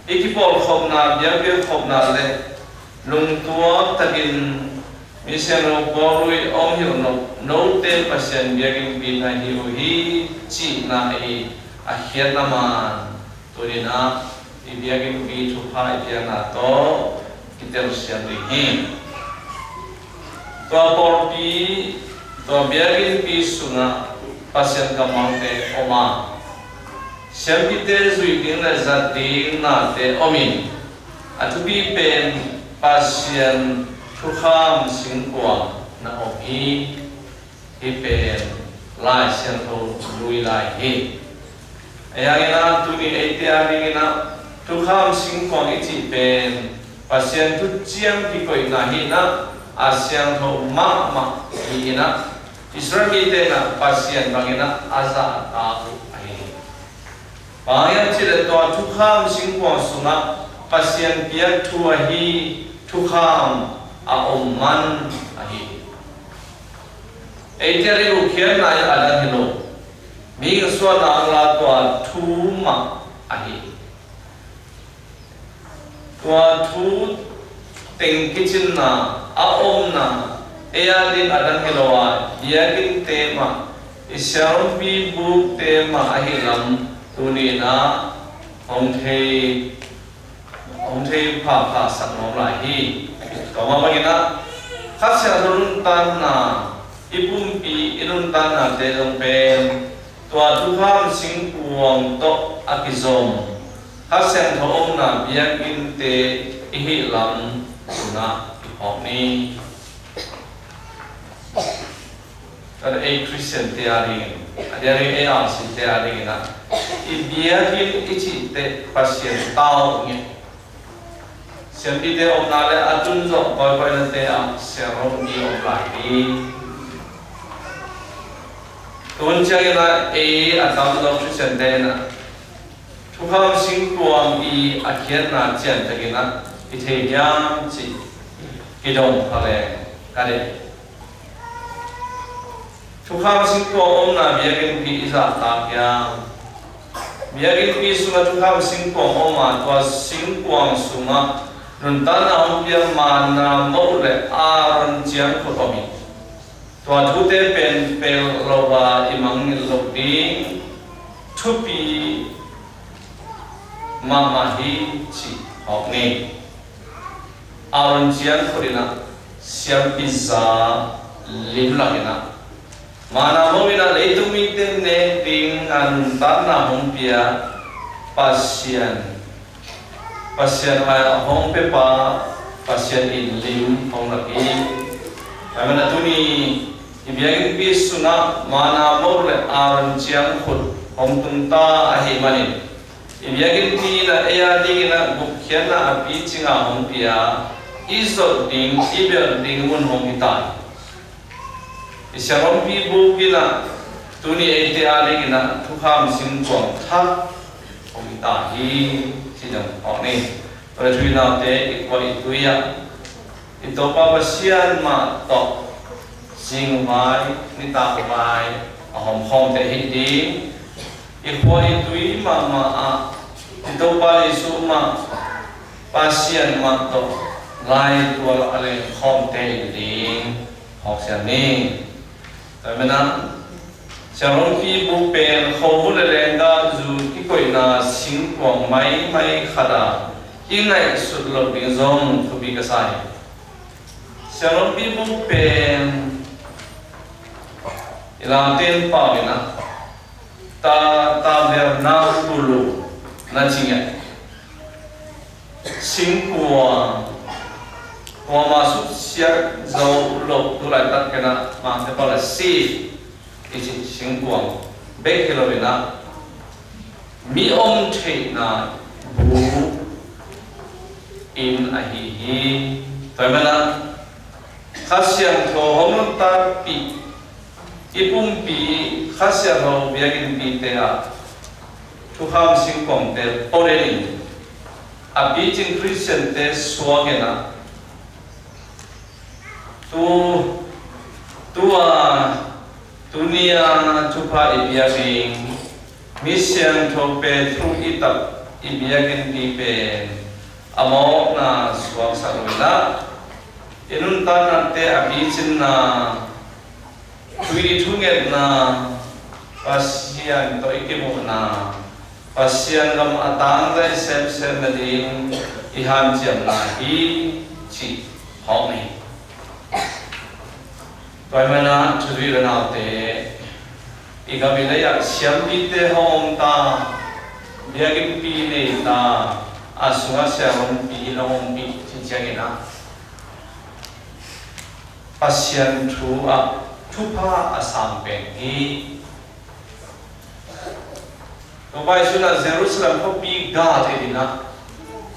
ikipol khom na biabe khom na le lung tua takin mission borui om hiu no te pasien biagin bi na hi chi na e akhir nama turina ibiagin bi thupa ipiana to kita rusian ringi to porti to biagin bi sunga pasien kamang te oma syambite zui ding la zati na te omin atubi pen pasien thukham singkwa na omi ipen lai sian tho lui lai hi ayangina tuni ete arigina tukham singkong iti pen pasien tu chiang pi koi na hi na asyang tho ma hi na Israel ki te na pasien bangina aza ta ai Bayan chile to tukham singkwang sunga pasien pia tu hi tukham a omman ahi Eiteri ukhian na ya adan hilo mi swa na la to thuma ahi to thu teng kitchen na a om na eya din adan hilo wa yakin tema isyam pi buk tema ahi lam tuni na hong thei pha sak nom lai hi to ma bagina khasya run tan na ipum pi inun tan na te long pen tua tu ham sing puang to akizom khasya thom na biakin te ihi lam suna hok ni ada Christian te ari adari sin te ari na ibiakin ichi te pasien tao nge Siampi te om nale atun zo koi na te a serom ni om lai ni Tuan chagi na atam zo Christian te na Tukham sing kuang I akhian na jian tagi na ite gyam chi hidong kale kare Tukham sing kuang om na biakin pi isa ta gyam biakin pi sunga tukham sing kuang om ma tua sing kuang sunga Nun tanah umpia mana mau le aran jian kotomi. Tua tute pen pel loba imang lobing tupi mamahi ci hokni. Aran jian korina siam pizza limlakina. Mana mau ina leitu miten ne dengan tanah umpia pasien. Pasien ay hong pepa pasien in lim hong lagi mana tu ni ibiagin pis suna mana morle aran jiang khut hong tungta ahi manin ibiagin pi na eya ding na bukhian na api chinga hong pia iso ding ibel ding mun hong ita isyarom pi bukina tu ni ete aling na tukham sing kwang thak hong ita hi sidang ni pada tujuan nate ikut itu ya itu apa sian ma to sing mai ni tak mai hom te hindi ikut itu ma itu apa isu ma pasien ma to lai tua ale hom te hindi hok sian ni tapi mana Siaron pi bupen kau lenga zu ikoi na sing kuang mai khada ingai sud lo bingzong kubi kasai Siaron pi bupen ilang ten pa ina ta ber na pulu na chinga sing kuang masuk siar zau lo tu lai tak kena ma te pala si isi singkuang baik kilomena mi om thei na bu in ahihi tamana khasiang tho hom ta pi ipum pi khasiang tho biagin pi te a tukham singkuang te poreni abi jing Christian te swagena tua dunia cuba ibiagin mission tope through itap ibiagin dipen amok na suang saruna inun tanate abicin na tuiri tunget na pasian to ikimu na pasian lam atang dai sem na din ihan jam na hi chi homi Bagaimana curi renate, ika bilaya siam pite hong ta, biagin pile ta, asunga siam pi long pi cincangina. Pasien tupa asam pengi. Kepai sudah Jerusalem kopi gad edina,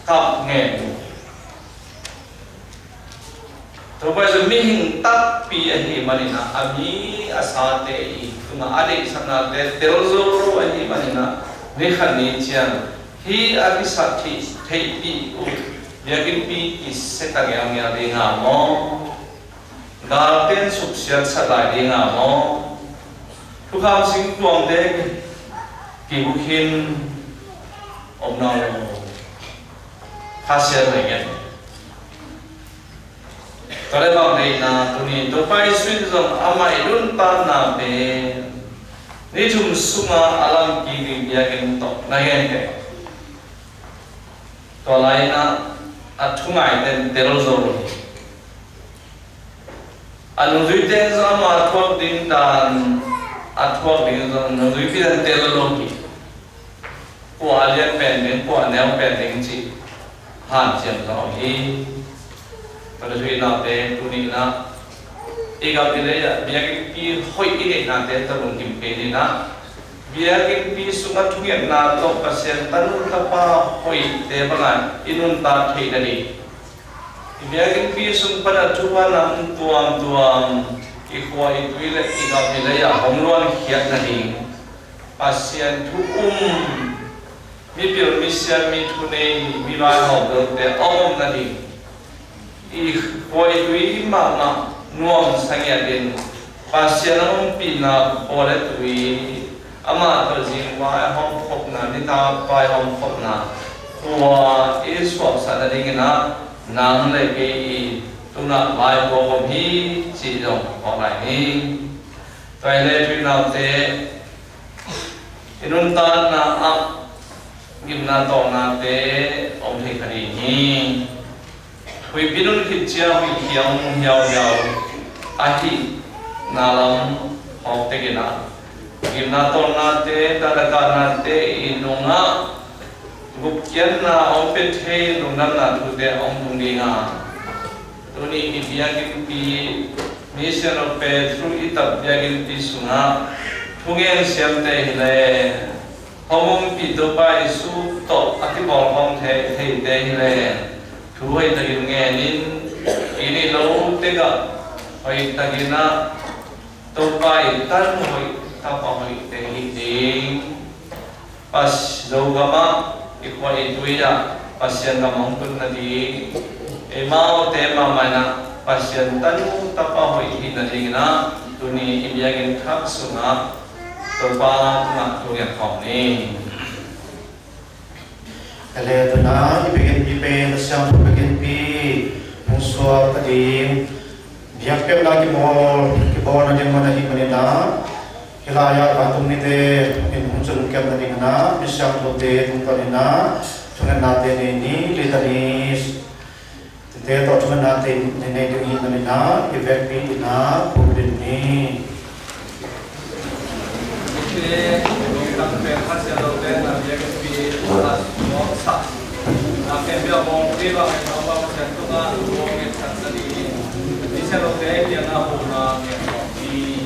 kap ngem. to ba zo mi hing tak pi a hi manina ami asa te I tuma ade sana te terozo ro a hi manina ne khani chian hi abi sathi thei pi u yakin pi ki seta yang ya de nga mo dal ten suk siat sa dai de nga mo thu kham sing tuang de ki bu khin om nau khasiat le gen Kalau bang ni na tuni to pai swin zong amai lun ta na be ni chum sunga alam ki ni biakin to na yen ke to lai na athungai ten terol zoro anu zui ten zong ma thok din dan athok din zong nu zui pi ten terol lo ki ko alian pen din ko anel pen din chi han chen zo hi pada sui na te tuni na ega bile ya biakin pi hoi ini na te tabung kim pe ni na biakin pi sunga thungya na to pasien tanu tapa hoi te banga inun ta thei dani biakin pi sung pada tuwa na tuam ikwa ituile ega bile ya homluan hiat nani pasien thu mi pil misian mi thune mi vai hom te om nani I koi tui mama nuam sangya din pasien pi na pole tui ama terjing wai hom khop na dita pai hom khop na tua iswap sa ding na nang le ke tuna wai ko hom hi chi dong ko lai ni tai le tui na te inun ta na a gim na to na te om thei khari ni Hui binun kitsia hui hiang hiao ahi nalam hok te gina gimna to na te talaka na te inunga gupkian na om pe the nungan na thu te om thungi nga tuni ibia kin pi mission of pe through itap bia kin pi sunga thungen siam te hile homong pi to pa isu to atibol hom the te hile Thu hay tagin nghe nin ini lo tega hay tagina to pai tan hoy ta pa hoy te hiting pas lo gama ikwa ituya pasien gamong kun na di emao te mamana pasien tan ta pa hoy hinading na tuni ibiyagin khak sunga to pa na tuya khom ni Kale tu na ibigin ipe na siyang ibigin pi muswa kadim biak pe lagi mo kibo na ding mana hi manina kilaya batum ni te in hunsul kem na ding na bisyang bote tungkalina tungan natin ini litanis te to tungan natin ni ding hi manina ibek pi na pudin ni Sampai hasil lautnya nanti akan dibuat mosak. Akan dia mau tiba apa macam tu kan, orang yang tadi di sana dia nak orang yang di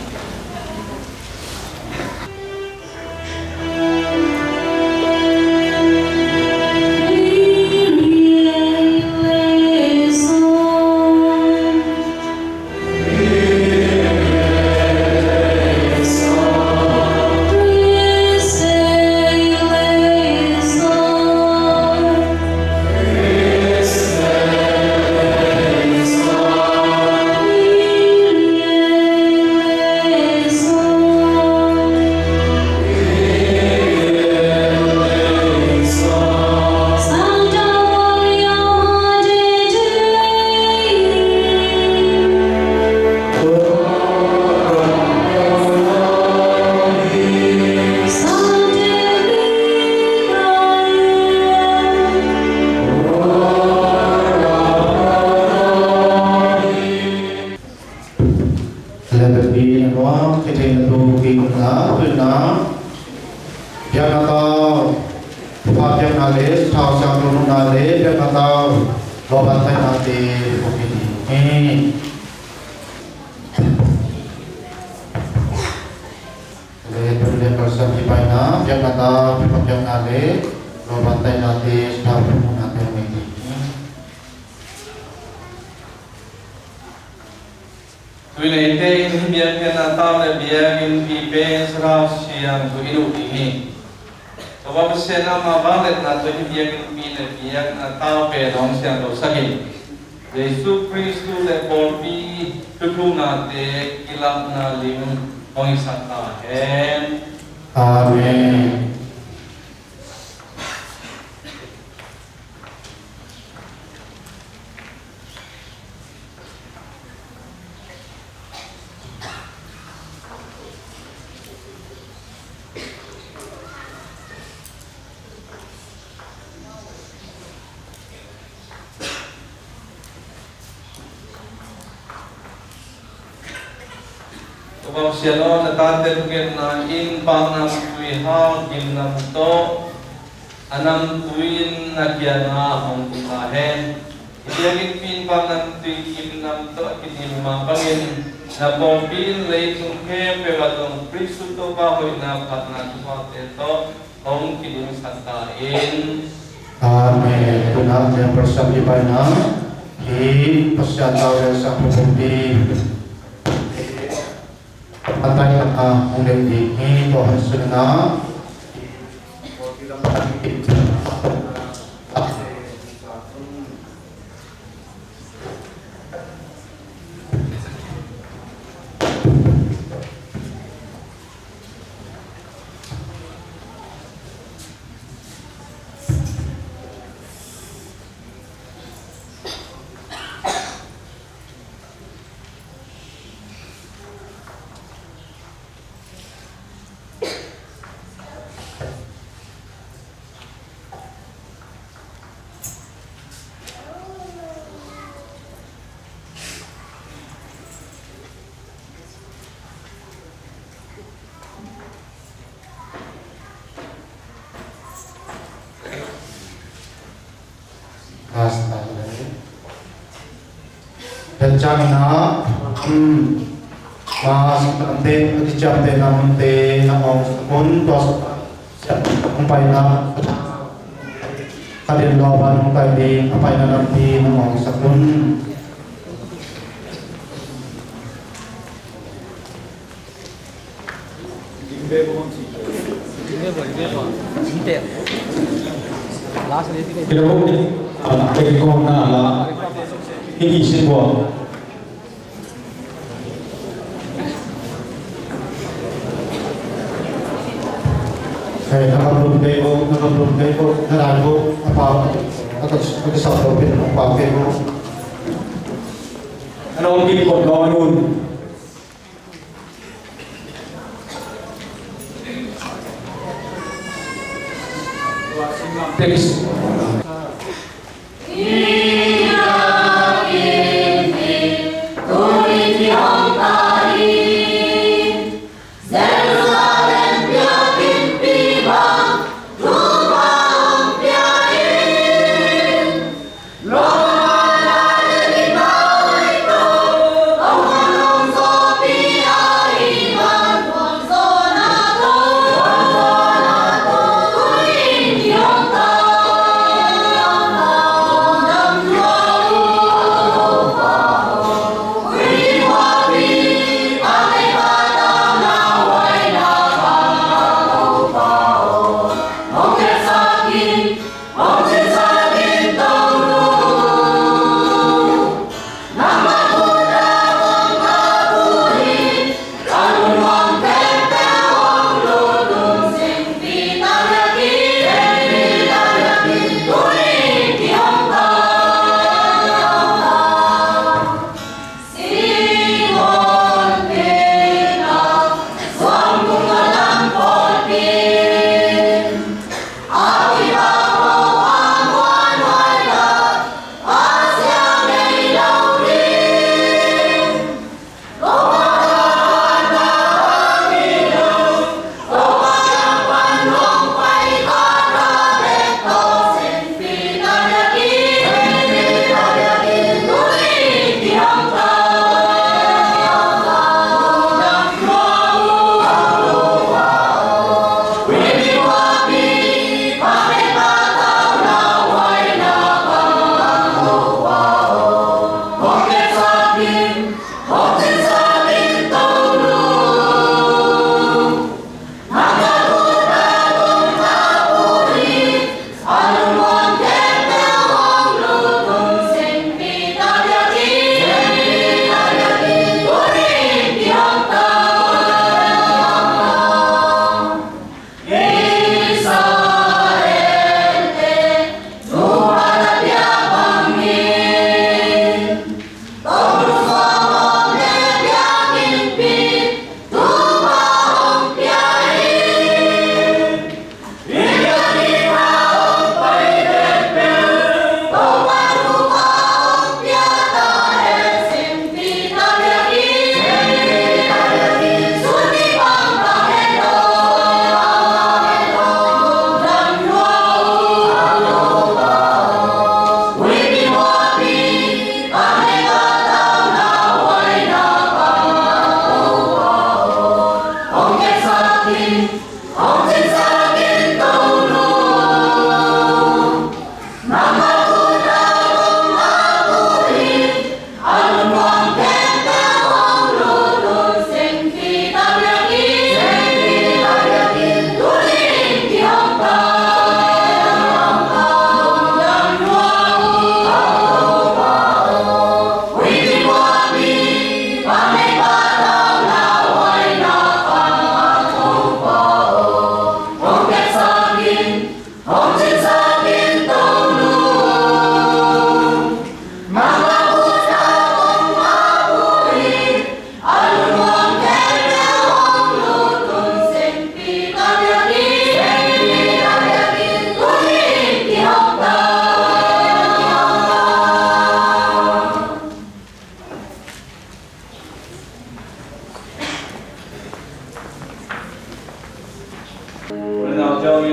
Tuilei te in biakin atau le biakin pipe serau siang tu hidup ini. Sebab sena mabalet na tu biakin pile biak atau pe dong siang do sakit. Yesus Kristus le polpi tutu na te kilap na lim ong isata hen. Amen. Sebab sialo na tante tukin na in pang nam tui hao kim nam to anam tuin na kiana hong kumahen. Iyakin pin pang nam tui kim nam to kinim mapangin na pompin lay tungke pegatong prisu to kahoy na patna tumate to hong kinim santain. Amen. Benar yang bersama na di pasyataw sa pupumpi. Patay na ang hindi Tuhan sunna. Dan jangan mas ante dijam te namunte namong pun tos umpai na kadin lawan umpai di umpai na nanti namong sakun nakabulong ko, nalago, apa, at sa lobin ng pake mo. Ano ang kinikot gawa nun? Text.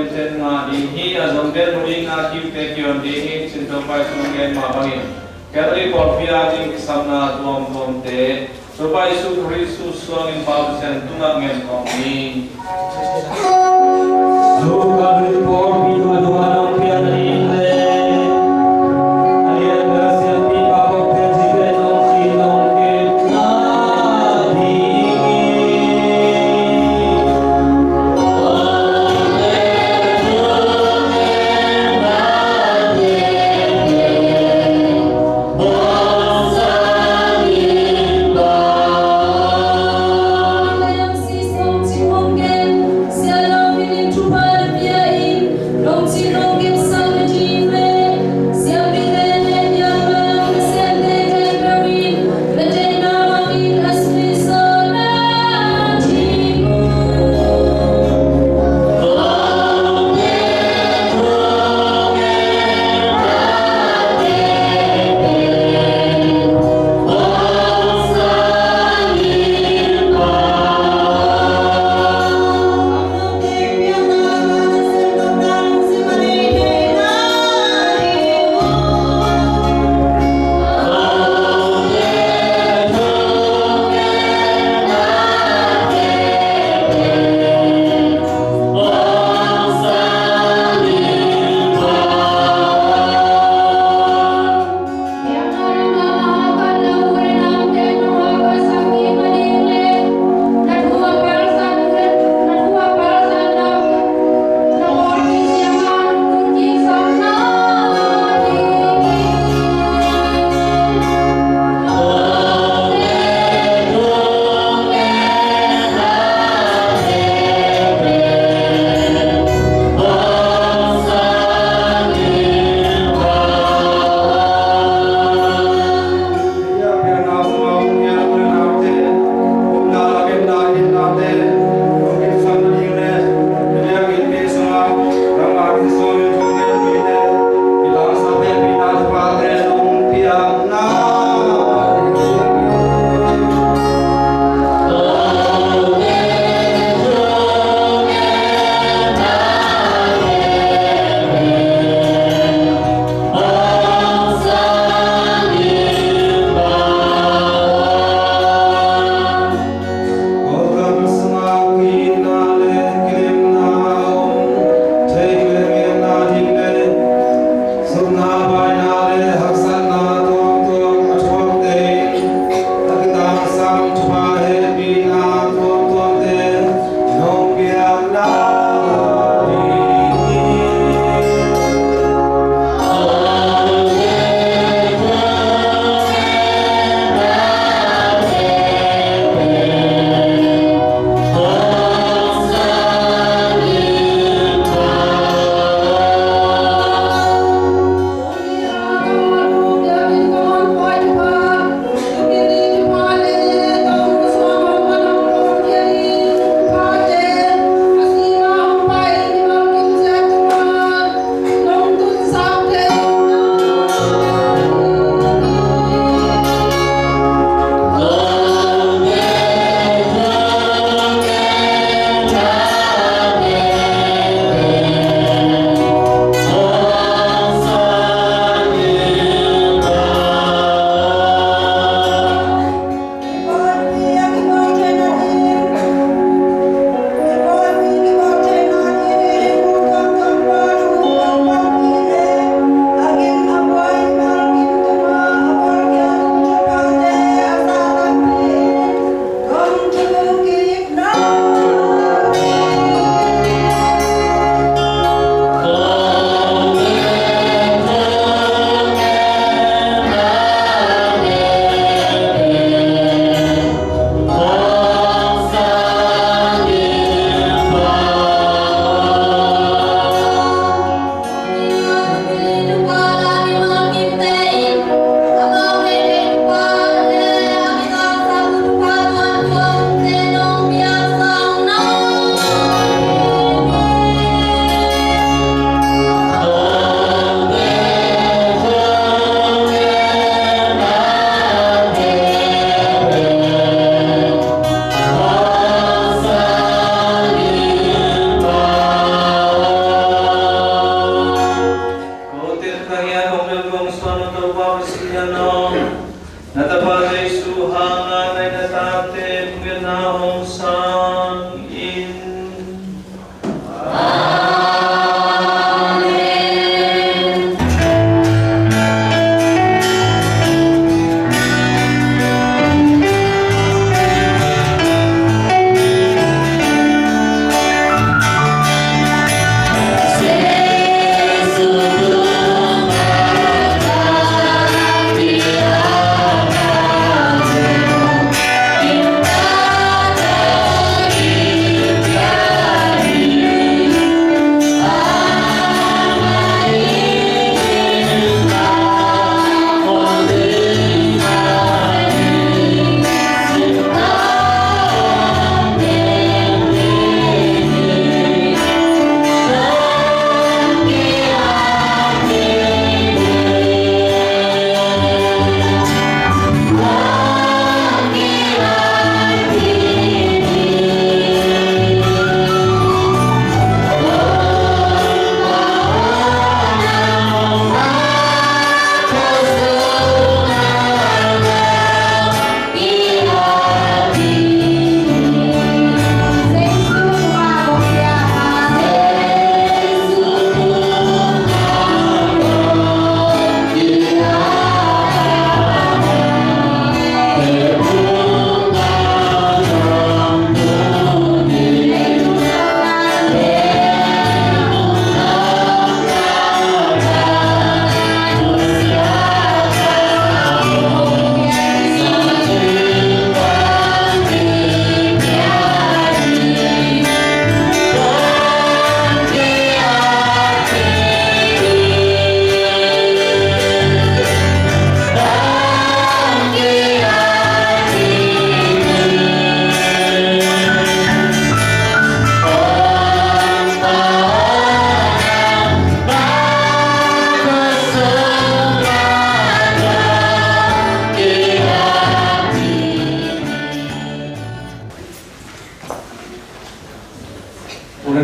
chen nga di hi azom ben muri nga ki te kyon di hi chin to pai sung gen ma bangin kari por pia ding samna tuam tuam te so pai su kristu suang in pau chen tunga ngen kong ni Luka por pia duanong pia ni le Lo na tate pagyanahong sang in.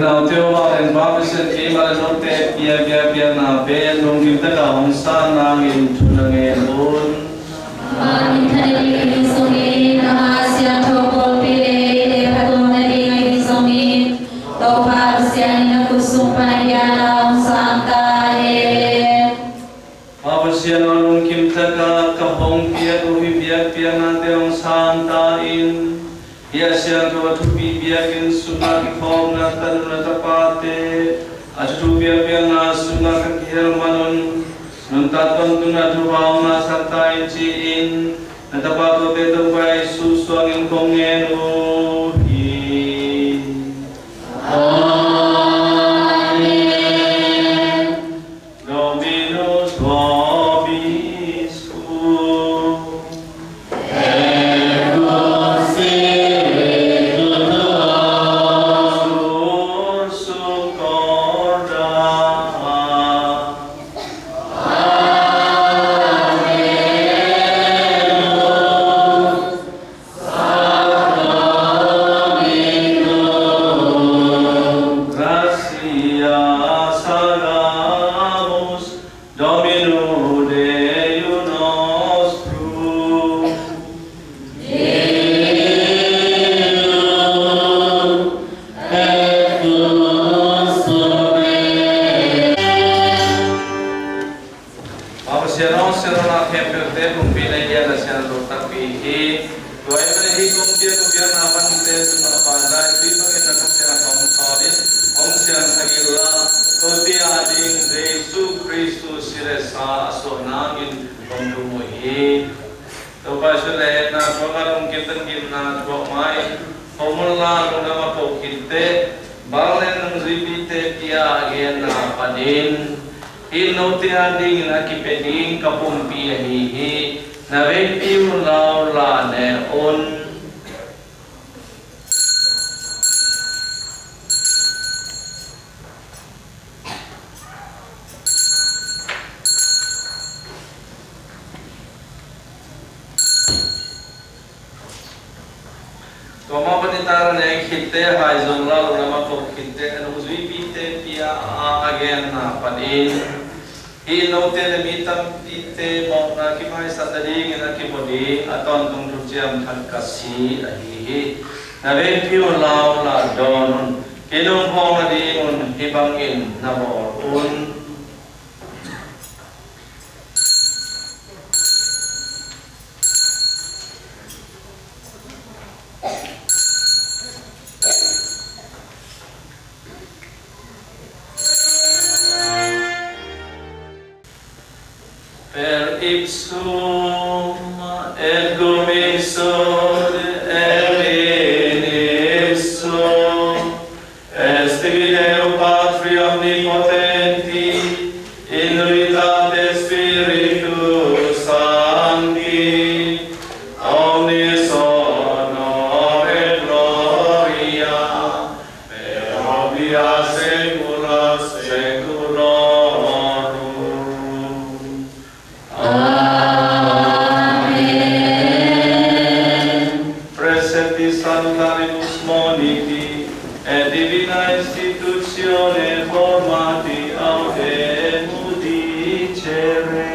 Now, Tewa and Barbison came out of Note, Pia na Ben, Long Gimtaka, Hong San, Nang in Tunangayon. Siya nung kimtaka kapong pia uhi pia na deong santa in iya siya ko tupi biyakin sunat kong na tanu na tapate at tupi na sunat kakihal manon nung tatong tunatuhaw na santa in na tapato teto pa Isus ang kongenu He noted the mitam ite mo na kimai sandali na kibodi aton tung tujiam tan kasi ahi na ben piu lao la don kinung hong adi un hibangin na mo un per ipsum et comissum et in ipsum est Deo Patri omnipotenti in unitate Spiritus Sancti omnis honor et gloria per omnia saecula saeculorum. Precepti salutaribus moniti et divina institutione formati aude mudicere.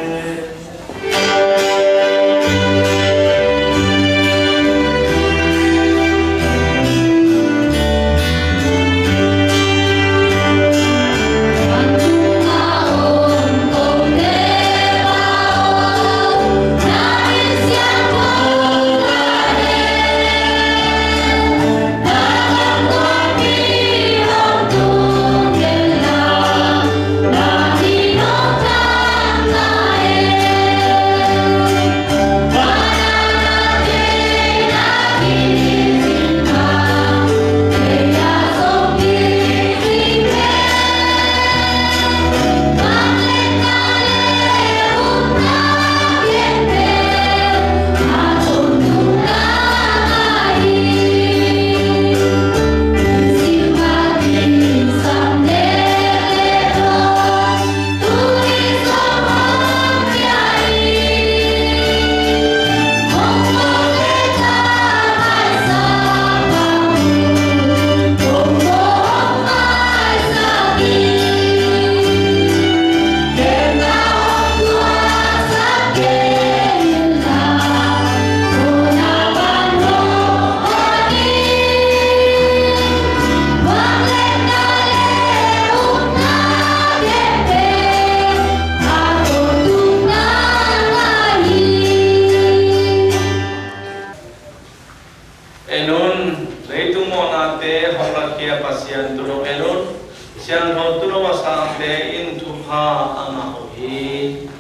Enun leitung monate hongla kia pasian tulung enun siang ho tulung asante in tuha amahi.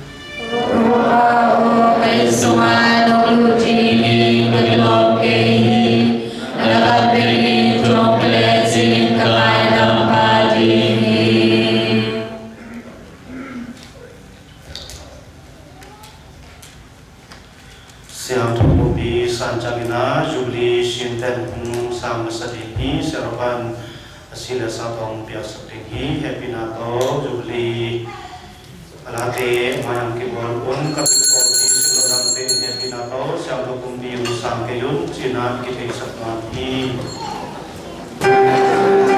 Siang tububi sancamina jubli shinten sam sadihi serapan sila satong biasa tinggi happy nato jubli alate mayang kibon pun kapipol di seluruh tim happy nato siang tububi usang kayun cina kita isapmati. Amen.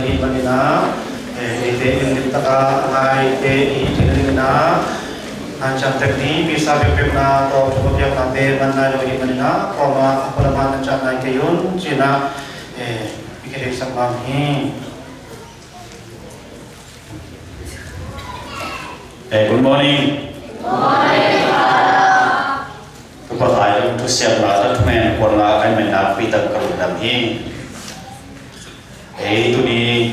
hi manina ite in taka ngai te I tinina Ancam tekni bisa bebekna atau kemudian nanti mana lagi mana koma pelaman ancam naik kayun cina pikir sama ni. Good morning. Morning. Kepada ayam tu siap lah tu men korla kan menak pita kalau dami. Itu ni.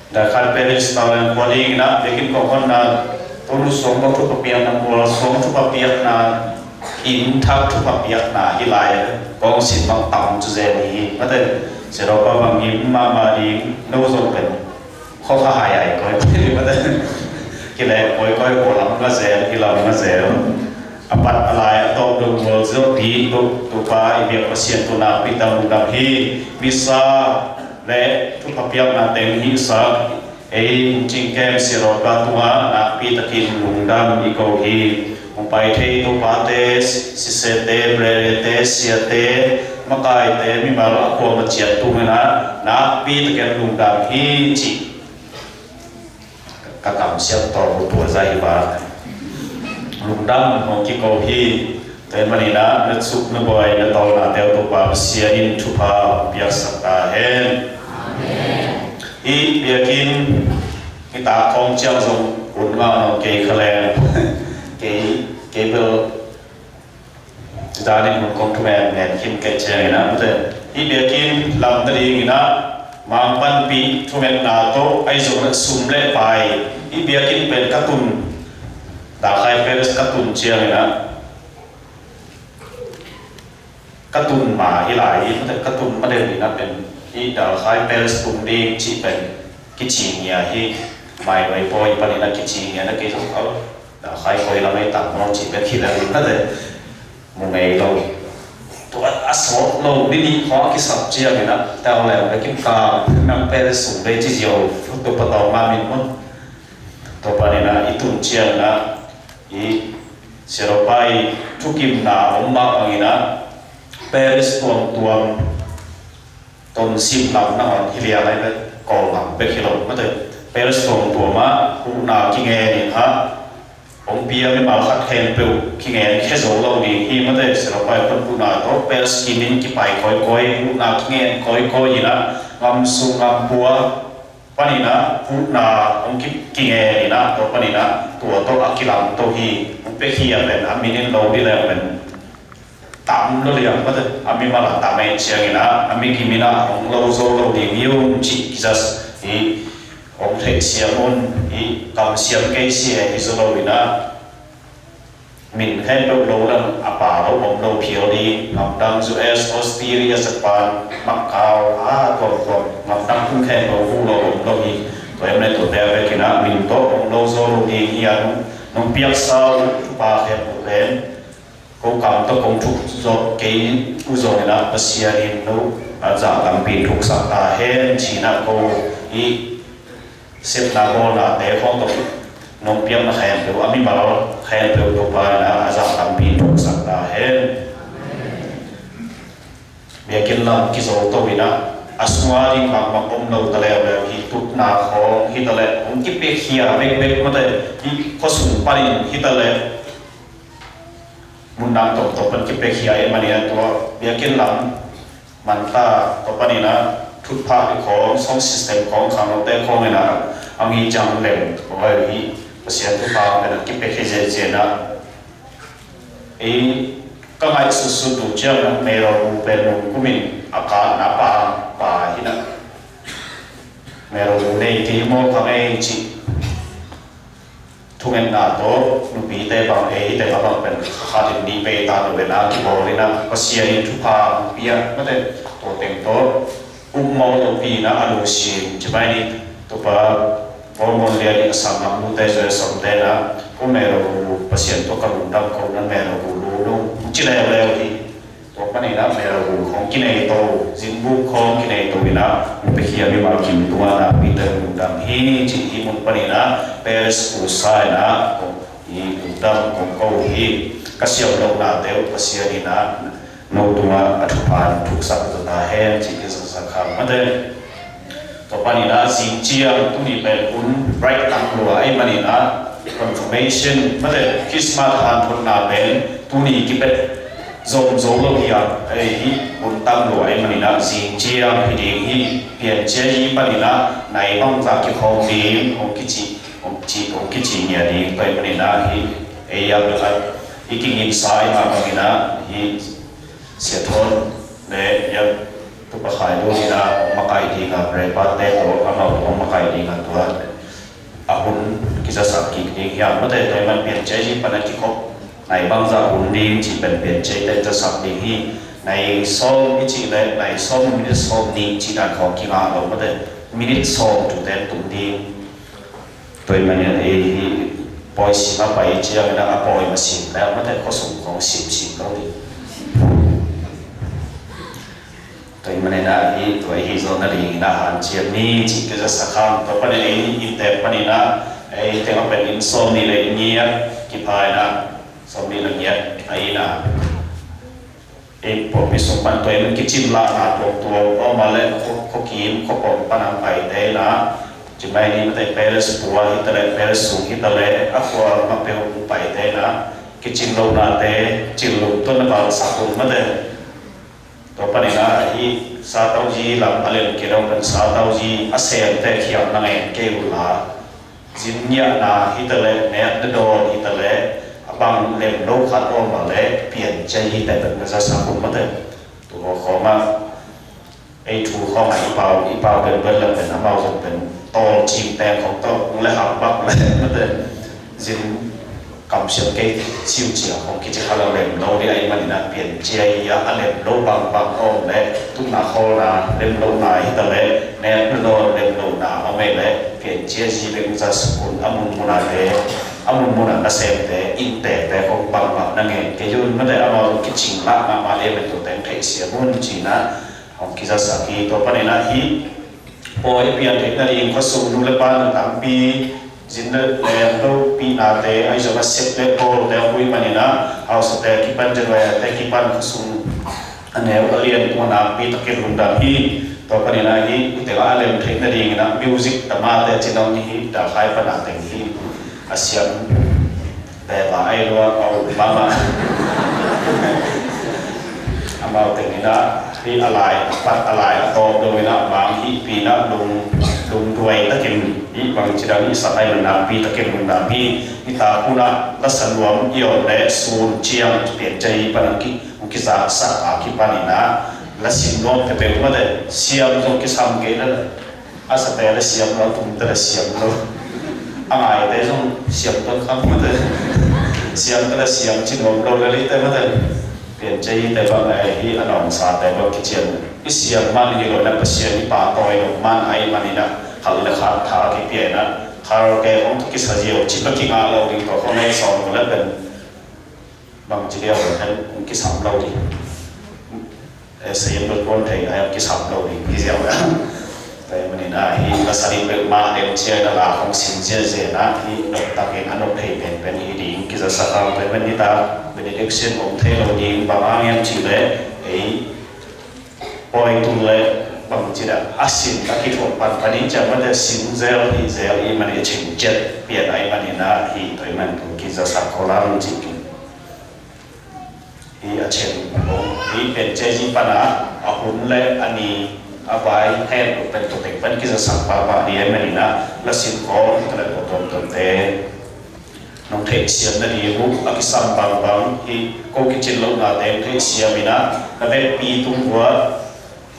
Dapat peris tahun kuali nak bikin kokon nak tulus sombo tu papiak nak mula sombo tu papiak nak intak tu papiak nak hilai kong simbang tam tu jadi macam seropa bangim mama di nuzul pen kau kahayai kau itu macam kita kau kolam ngazel hilam ngazel apat alai atau dong bolzil di tu pa ibiak pasien tu nak pita mudam hi bisa le tu papiak na teng hi sa jing kem siroka tunga na pi takin lungdam iko hi umpai thei tu pate sisete brete siate makai te mi mal ko ma chiat tu na pi takin lungdam hi chi kakam siap tor tu zai ba lungdam hong ki ko hi te manina na sup na boy na tol na tel tu pa sia in tu pa biasa ka hen I biakin kita kong chiang song unga no ke khalen ke bel jadi mun kong tumen nen kim ke cheng na mute I biakin lam tadi ina mampan pi tumen na to ai zo na sumle pai I biakin pen katun da khai peres katun chiang na katun ma hilai mute katun ma den ina pen I da khai peres tum di chi pen kichi nya hi mai mai poi pani na kichi nya na ke so da khai koi la mai tak mon chi pen khila ni ta de mu nei lo to aso lo ni ni kho ki sap chia ni na ta le na kim ka nam peres sum de chi yo to pa to ma min mon to pani na itun chia na I seropai tukim na umma angina peres tuam ton sim lam na on hilia lai be ko lam be khilo ma de peres tong to ma ku na ki nge ni ha ong pia me mal khat khen pe ki nge khe zo lo ni hi ma de sero pai kon ku na to peres ki nin ki pai koi koi ku na ki nge koi koi ina ngam su ngam bua pani na ku na ong ki nge ni na to pani na to akilam to hi ong pe hi ya ben aminin lo di la ben tam lo liang ma de ami mala tamai chiang ina ami kimina ong lo zo lo di miu chi kisas I ong thei siam I kam siam ke sia I zo lo ina min khen lo lang apa lo ong lo phio di ngam dang US Australia Japan Macau to ngam dang kun khen lo hu lo ong lo hi to em ne to te ve kina min to ong lo zo lo di hian nong piak sao pa khen lo len ko kam to kong thuk zo ke u zo na pasia in no aja kam pi thuk sa ta hen china ko I sep na ko na te khong to nong piam na khayan do ami balo khayan do to pa na aja kam pi thuk sa ta hen biakin lam ki zo to wina aswari kam ma om no tale le hi tut na khong hi tale ong ki pe khia bek ma te hi khosum parin hi tale mundang to pan ki pe khia mania to biakin lam manta to panina thut pha ko song system ko khang te ko na angi jang le ko ai pasian tu pa na ki pe khije je na ka mai su su tu cha na me ro bu pe no kumin aka na pa hina me ro nei ti mo ka ai chi Tungen na to nupi te bang te bang pen khatin ni pe ta do na ki bo na pasia in tu pa pia ma te to teng to mo to pi na alu si chibai ni to pa hormon le ni sam na mu te so som te na ko me ro pasien to ka lung dam ko na me ro lu chi le le ti to pa ni na me ro khong ki nei to jin bu khong ki nei to na pe khia mi ma kim tu na pi te lung dam hi chi hi mun pa ni na peres usai na ko I dam ko hi kasiam lo na te pasia ni na no tuma athupan thuk sa to na hen chi ki sa sakam mate to panina singchiang tuni pel un bright tanglo ai manina confirmation mate kismat han thun na pel tuni kipet zom lo hiya ai un tanglo ai manina singchiang hiding hi pian che hi panina nai bang za ki khom dim ong kichi nya di pai manina hi ai ya ba iking inside ma manina hi se thon le ya tu pa khai lo ni na makai di nga pre pa te to ama ko makai di nga to ahun kisa sa ki ni ya ma te te man pian che ji pa na ki ko nai bang za hun ni chi pen pian che te ta sa ni hi nai so mi chi le nai so mi so ni chi da ko ki nga lo ma te minute so tu te tu ni toi man ya e hi poi si ma pai chi ya na poi ma si la ma te ko sum ko si lo ni tôi mình đã đi tôi hy vọng là đi na hàng chiêm ni chỉ cái sắc kham tôi phải đi in đẹp phải na ấy thì họ phải in som ni lấy nhia kịp thời na som ni là nhia ấy na ấy bộ phim som ban tôi mình cái chim la na tôi mà lại có kim có bom pan hàng phải thế na chỉ mấy ni mình phải là sủa hít lại phải là sung hít lại aqua mà phải không phải thế na cái chim lâu na thế chim lâu tôi nó vào sát tuần mà thế to panina hi sa tau ji lam alen ke dong kan sa tau ji asem te khiam na nge ke bula jin nya na hi tale ne de do hi tale abang lem lo khat on ma le pian chai hi te ta sa sa kum ma te to kho ma ai thu kho mai pau ben ben la ben amao jong ben to chim te khong to le ha bak le ma te jin cầm sườn cây siêu chiều không kia chỉ khá là lem lâu đi anh mà đi nát biển chơi ya anh lem lâu bằng ôm đấy tung na kho là lem lâu này ta lấy nè lâu lem lâu nào mà mày lấy biển chơi gì bên ra school amun muna na xem thế in thế không bằng năng nghe cái yun mà để amo cái chính là mà em mình tụi em thấy xia muốn chỉ na không kia ra saki to pa nena hi oi pian thế na in có sung nu le pan tam pi jinda le lo pi na te ai zo sep le ko te hui manina au so te ki pan je wa te ki pan khusum ane alien ko na pi ta ke runda hi to panina hi te ga lem thei na ding na music tama te chinong ni hi ta khai pa na te hi asiam te ba ai lo au mama amau te ni na hi alai pat alai to do na bang hi pi na lung duai ta kem hi bang chirang hi satai na pi ta kem na pi hi ta kuna la sanwam yo le sun chiang pian chai panaki ki za sa a ki panina la sim no te pe ma de siam zo ki sam ke la asa te la siam no tum te la siam no angai te zo siam to kham ma de siam te la siam chin no lo le te ma de pian chai te ba ai hi anong sa te ba ki chen ki siam man hi lo na pa siam ni pa toi lo man ai manina hal le kha tha ki pian na khar ke ong ki sa ji o chi pa ki nga lo ding to ko nei som ko la ben bang chi dia ho han ki sam lo di sayem con thầy ai cái sập đầu thì cái dẻo đó tại mình là hi là sa đi về mà em chơi là không xin chơi gì đó hi đọc ta cái anh đọc thầy bên hi đi cái giờ sa tao tại bên đi ta bên election ông thầy đầu đi bảo anh em chỉ lệ ấy point tu lệ bằng chỉ là asin các cái thuộc bản bản đi chẳng vấn đề xin zero thì zero ý mà để chỉnh chết biển ai mà đi na hi tại mình cái giờ sa khó làm chỉ hi a chen hi pen che ji pana a hun le ani a vai hen pen to tek pen ki za sang pa ba di em ni na la sin ko ta le ko tom te nong the siam na di hu a ki sam bang hi ko ki chin lo na te the siam ina na be pi tum wa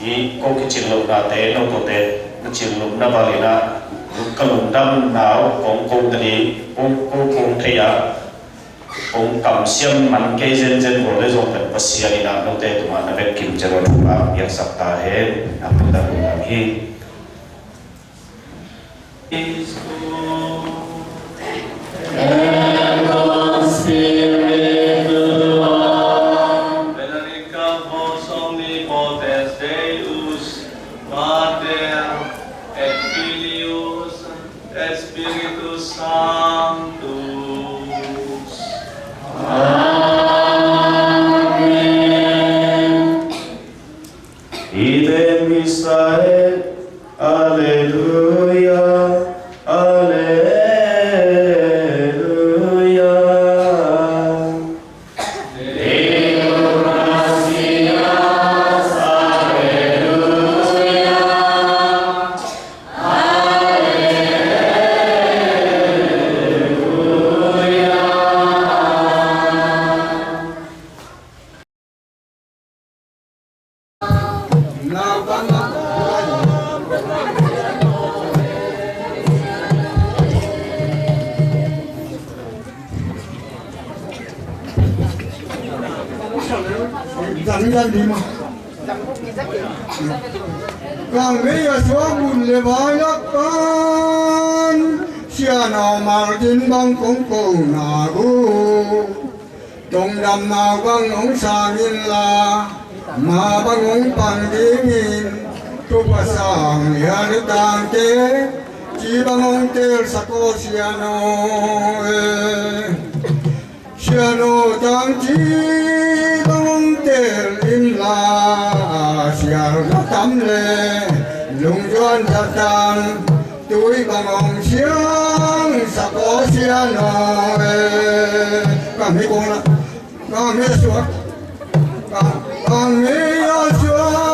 hi ko ki chin lo na te no to te na chin lo na ba le na ka lum dam nao kong ta di kong the ya ông cầm xiêm mặn cây dân dân của lấy dùng phần bát xia đi làm nông tê tụi nó về kiểm tra rồi thủ bảo việc sắp ta hết làm chúng ta cùng làm hi Amen. Idem Israel ra đi mà càng mấy giờ xuống buồn lệ vai lắc con xia nào mà tin băng cũng cùng nà gu trong đầm nào băng ông sa nghìn la mà băng ông bằng đi nghìn chúc bà sang nhà nước tàng tế chỉ băng ông tê sa cô xia nô tàng chỉ băng ông tê in la xia nó tắm lệ lùng doan thật tàng tuổi bằng ông xiang sa cô xia nô cảm thấy con là cảm thấy suốt cảm thấy suốt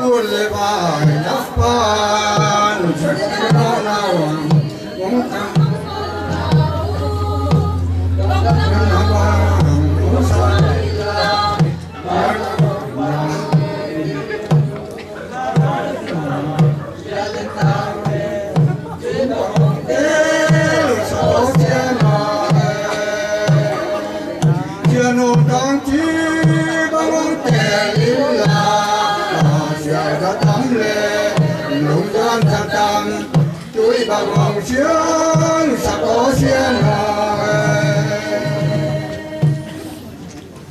buồn lệ bài nắp bàn chắc nó nào cũng tuổi bằng ông xiang sa có xiên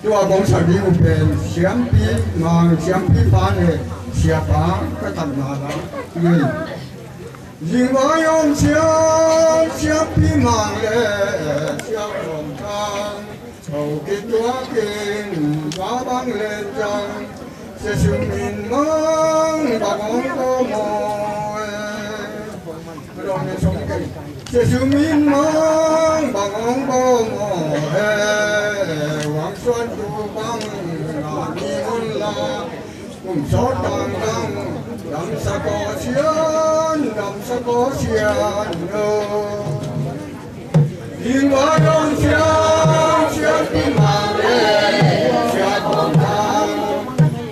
ตัวบงสามีอุเบนเสียมปีมังเสียมปีฟ้าเนี่ยเสียฟ้าก็ตัดมาแล้วยิงว่ายองเสียมปีมังเลยเสียลมทางเขากินตัวกินฟ้าบังเล่นจังเสียชุมินมังบังองโกโมเสียมินมังบังองโกโมหวังส่วนดูบังนามีมุนลากุมสอดตังดังดำสะกอเชียนโนยิงว่าดงเชียนปีมังเล่เชียนของทาง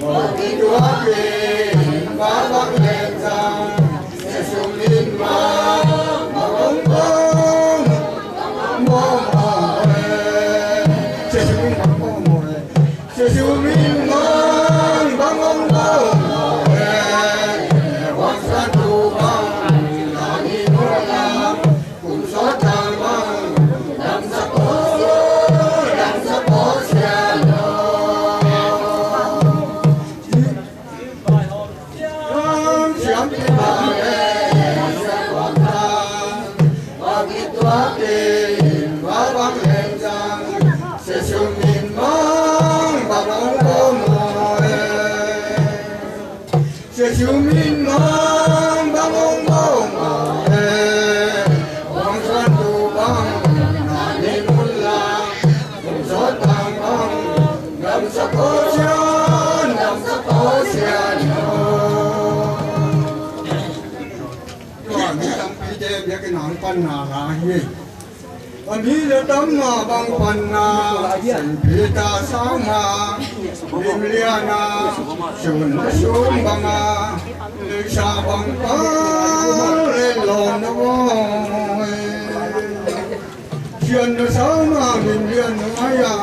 บอกกินตัวกินบ้าบังเล่นจังเสียมินมังChú min mang băng ông bông Hoàng xuân tu băng Nà đi muôn la Cùng gió tàng băng Ngầm sắc cô chân Ngầm sắc cô chân Rồi mình tâm phí chế biết cái nón phân nà là gì Anh đi là tấm mà băng phân nà Sẵn phí ta sao mà Lim lia nà Xuân xuống băng à Lưu xa băng có lên lồn nó bôi Chuyện nó sao mà mình liên nó ai à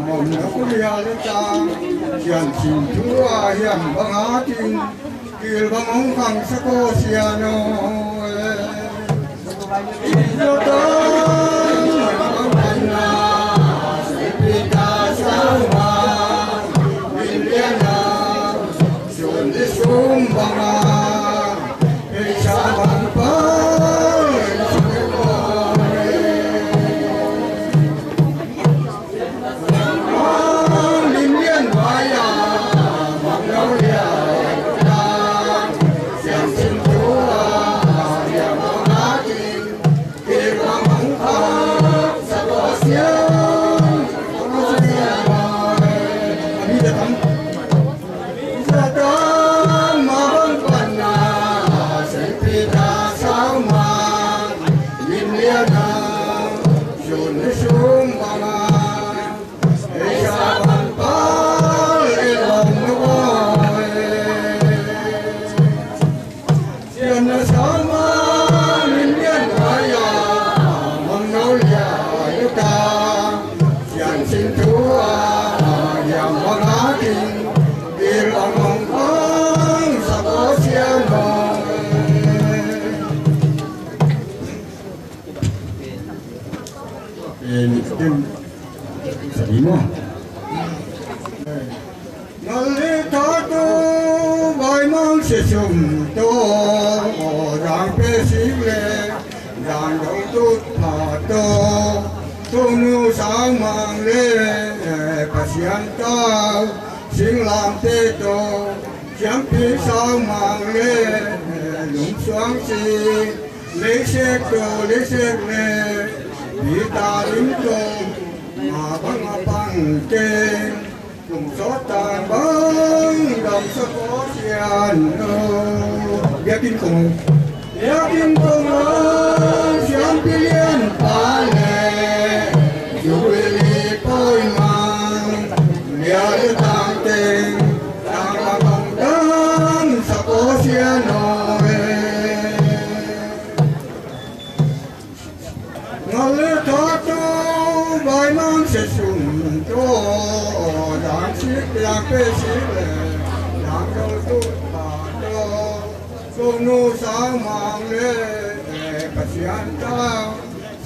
Mồm nó cũng lia lên ta Chuyện xin chúa hiểm băng á tin Kiều băng ông khẳng sắc cô xìa nô Yêu tớ băng băng à Sẽ bị ta sao mà Mình liên à Xuân đi xuống băng à Hãy subscribe cho kênh Ghiền Mì Gõ để không bỏ lỡ din sabi mo. Nalita to bay mang se sum to rang pe si le rang dong tu tha to tu nu sang mang le pasian ta sing lam te to chẳng biết sao mang le lung xoáng si lấy xe lệ bị ta đứng trôn mà băng trên cùng gió tàn băng đồng sắc có xiên biết tin cùng chẳng biết liên ta lệ dù lì tôi mang nhớ đến tàng tên tàng bằng đồng đơn sắc có xiên ngồi thọ tu bài mang sẽ sung cho đàn chiếc đàn pe chiếc lệ đàn đầu tu bà cho sung nu sáng mang lệ bát xian ta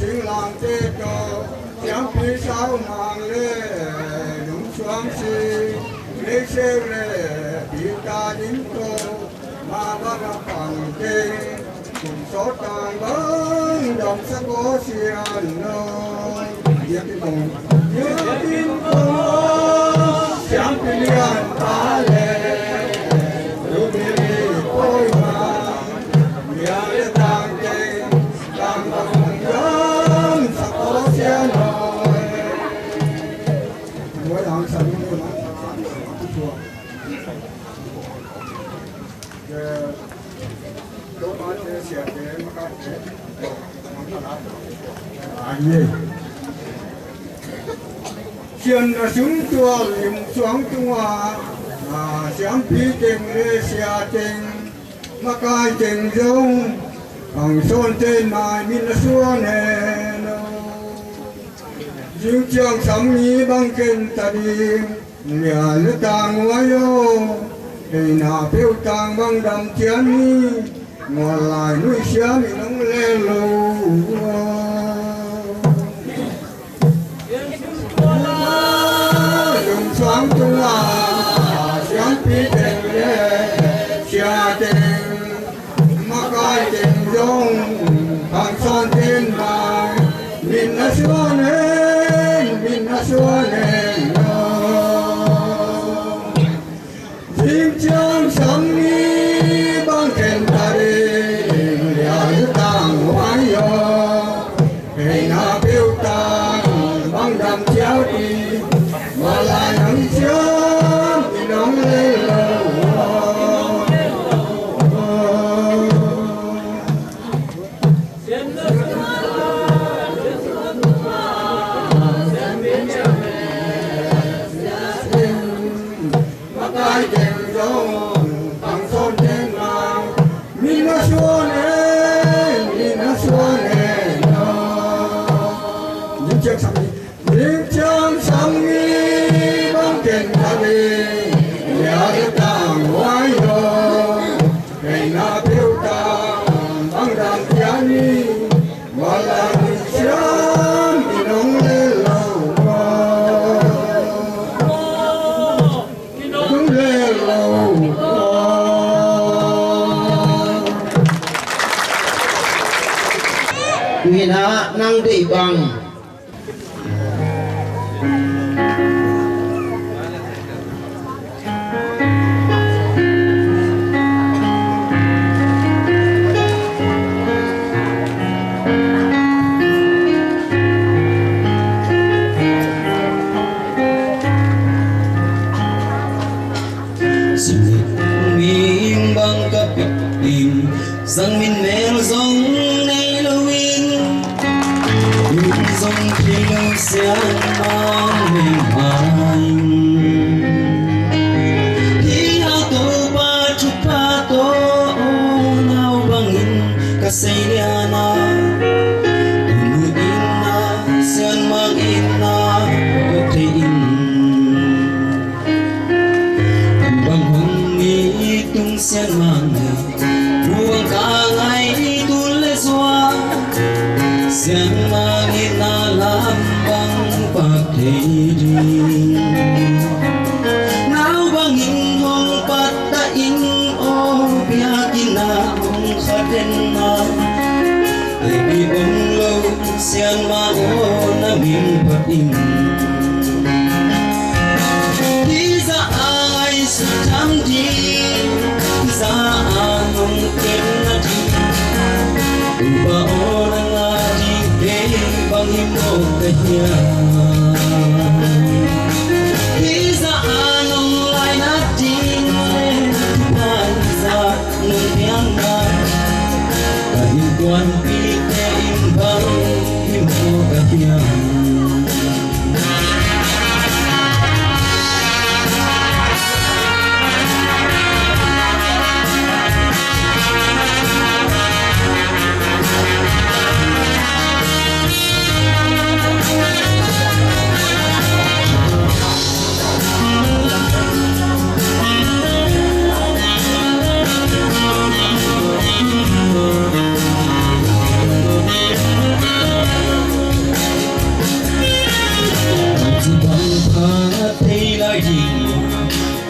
chính làm tê cho chẳng biết sao mang lệ đúng xoáng si lấy xe lệ bị ta dính tô mà bắt bằng tê cùng gió tàn băng đồng sắc có xiên nhớ tin cùng chẳng biết liên ta lệ dù biết tôi mà nhớ đến tàng tên tàng bằng đồng sắc có xiên mỗi lần sẵn như mà xiên xuống tua liềm xuống tua xiêm phi tình lê xia tình mà cai tình dâu bằng son tên mai min xuân nè dương trường sắm nhí băng kinh ta đi nhà nước tàng ngoài ô hình nào phiêu tàng băng đầm chiến mi ngồi lại núi xía mi nóng lên lâu dùng xoáng tung xiêm phi tình lê xia tình mà cai tình dông bằng son tên mai min xuân nè chim chang sắm ni băng kèn ta đi liao tang hoài yo hình na phiêu tang băng đầm chéo đi mà lại nắng chiếu thì nóng lên lâu vì nó năng đi bằng mình bằng cấp tình rằng mình nêu giống này lâu in mình giống khi lâu sẽ mang mình hoài khi hao tô ba chục ba tô nào bangin kasayana tunu ina sian mang ina kotein tung sian mang buông cả ngày tu lê xoa sian mang ina lam thấy đi nào băng in hong pat ta in o bia kina hong khaten na ai bi bom lo sian ma o na min pat in đi ra ai sự tham đi ra anong ken na di uba o na nga di ke bang himo kanya đi ra anong lai na di na ra nung piang na kahin kuan pi ke in bang himo kanya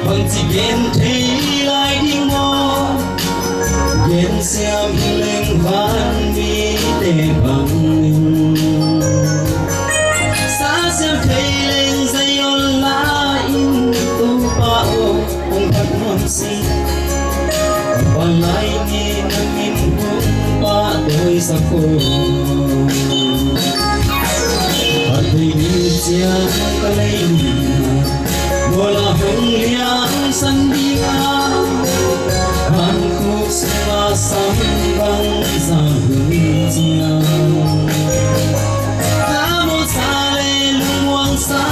bằng chỉ ghen thấy lại đi ngó ghen xem lên van mi để bằng mình xa xem thấy lên dây online tôi bao cùng thật mong xin và lại nghe nâng in hôm ba đôi sắc khô và thấy như chiang ta lấy bola hong liang san dia han khúc sa sam bang sa hương chia ta mo sa le lung wang sa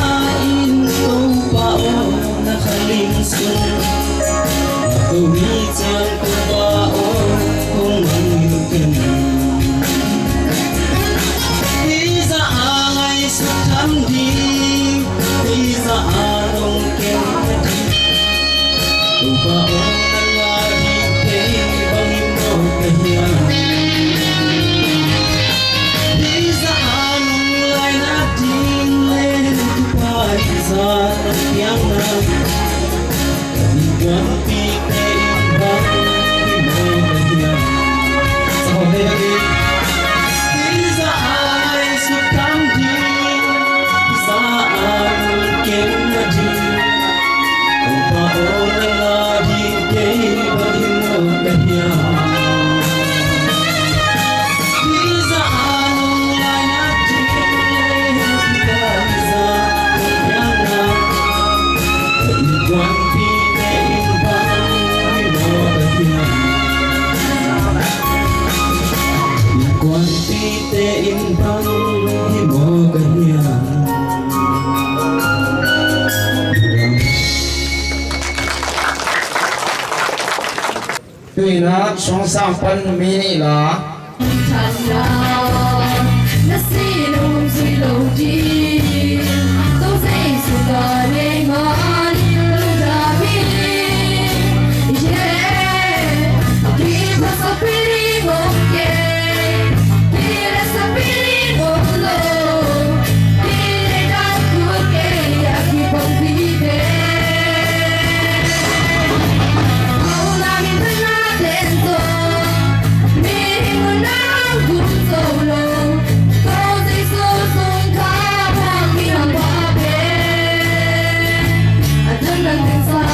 in câu bao na khalim sun câu mi chang câu bao không mang yêu ken đi ra ngày suốt thăm đi đi ra anong ken upa o na nga di ke bang himo kanya đi ra anong lai na tin lên tu pa sa piang na di quan pi ke bang himo kanya sa ho le đi ra ai suốt tham đi sa anong ken na di upa o na nga di ke bang himo kanya di sa anong lai na tin lên tu pa sa piang na di quan pi ke bang himo kanya di quan pi te in bang himo kanya tuy nó song sang phân mini là Thành ra nó xin ôm suy lâu đi tôi dây sự cả đêm ngon lúc ra đi yeah khi mà sao đi một kề khi là sao đi một lô khi để đang cuối kề khi không đi về mau làm mình thân là đến rồi mình muốn đang cùng solo có gì sâu sông khá hoang khi hàng qua bên chân đang tình xa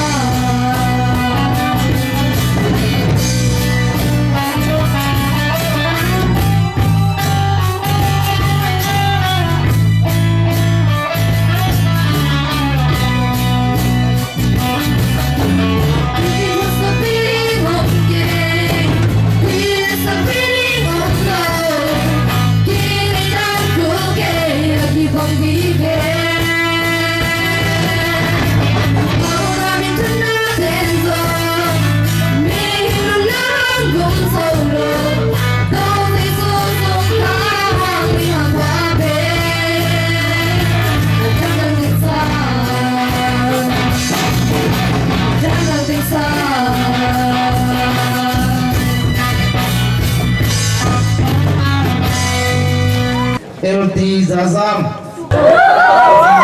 LT Zazam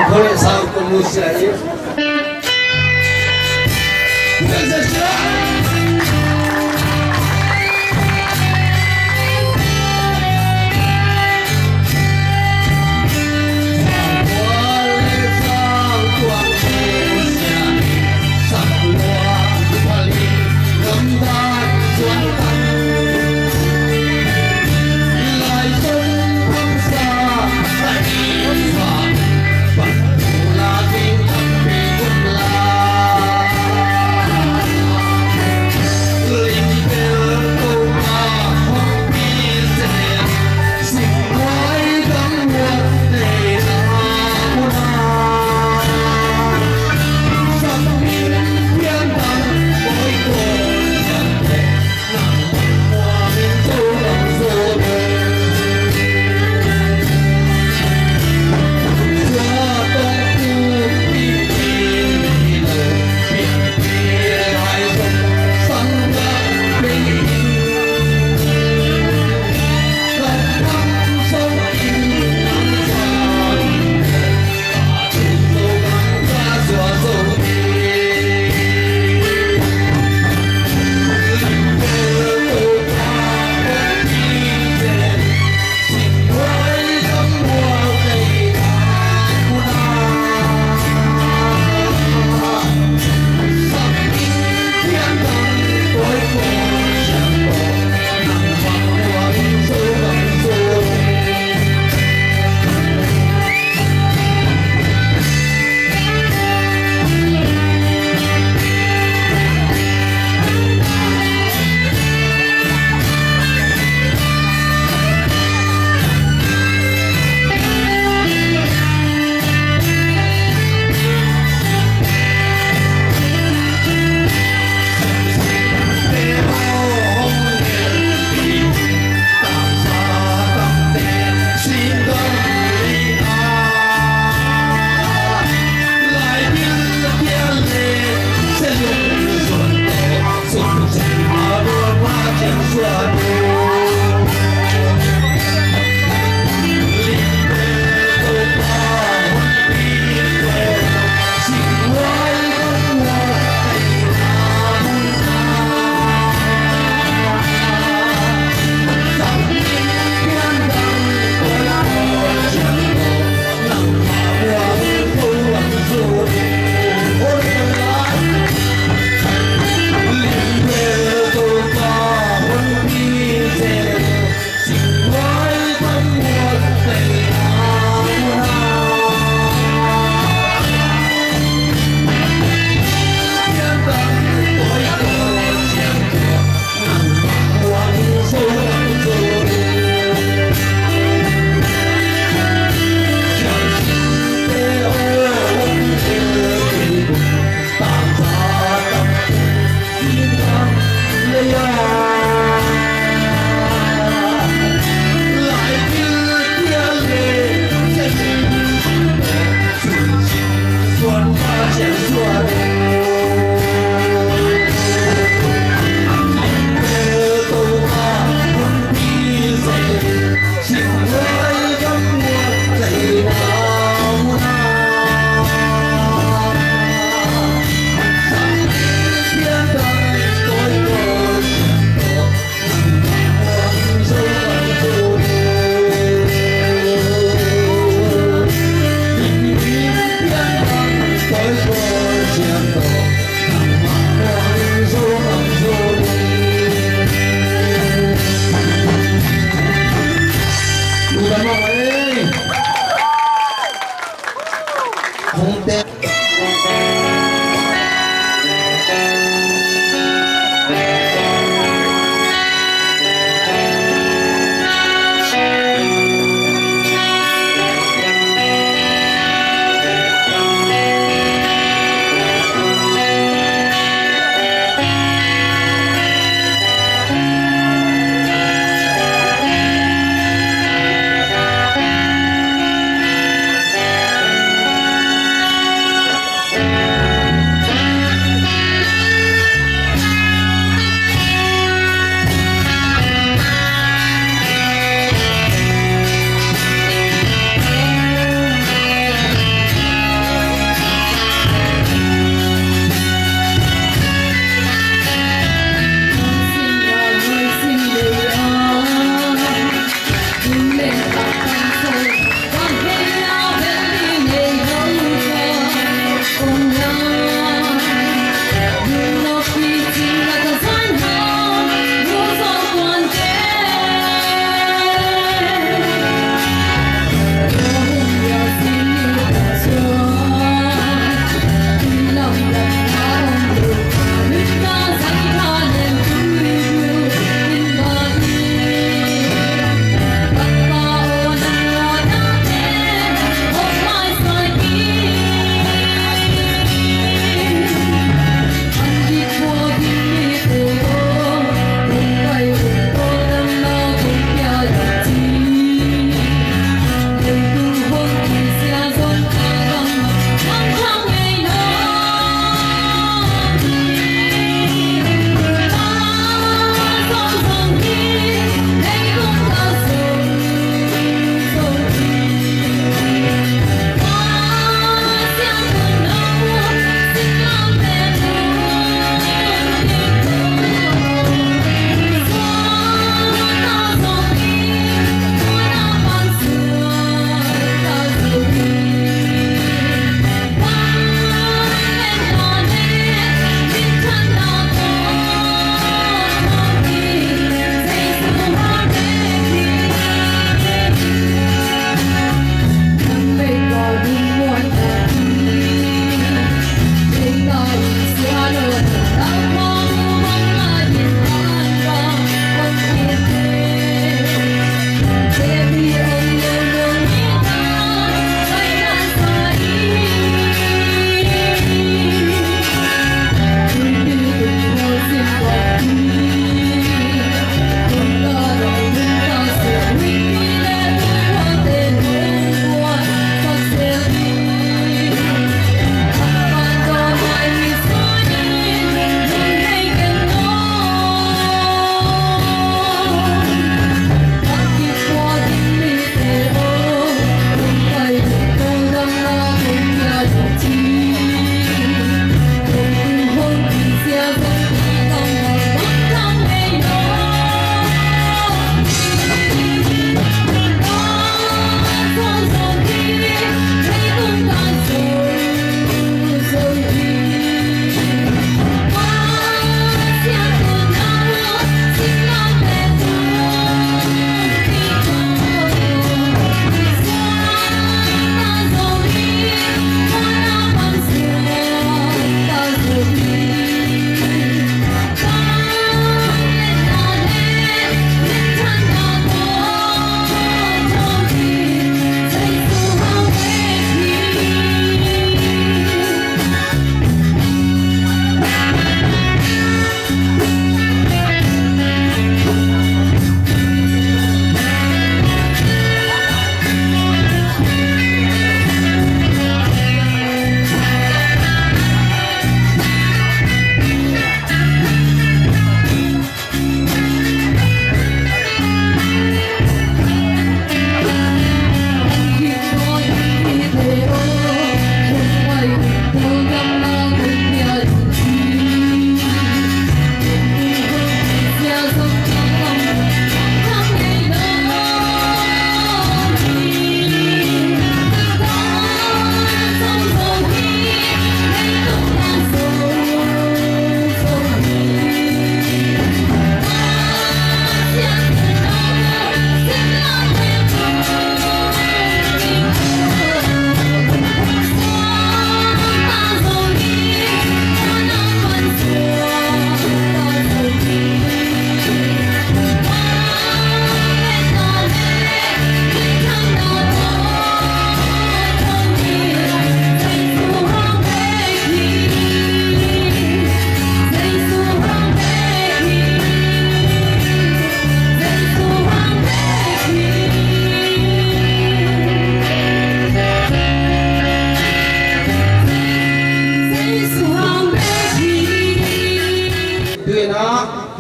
khole sang komusia ye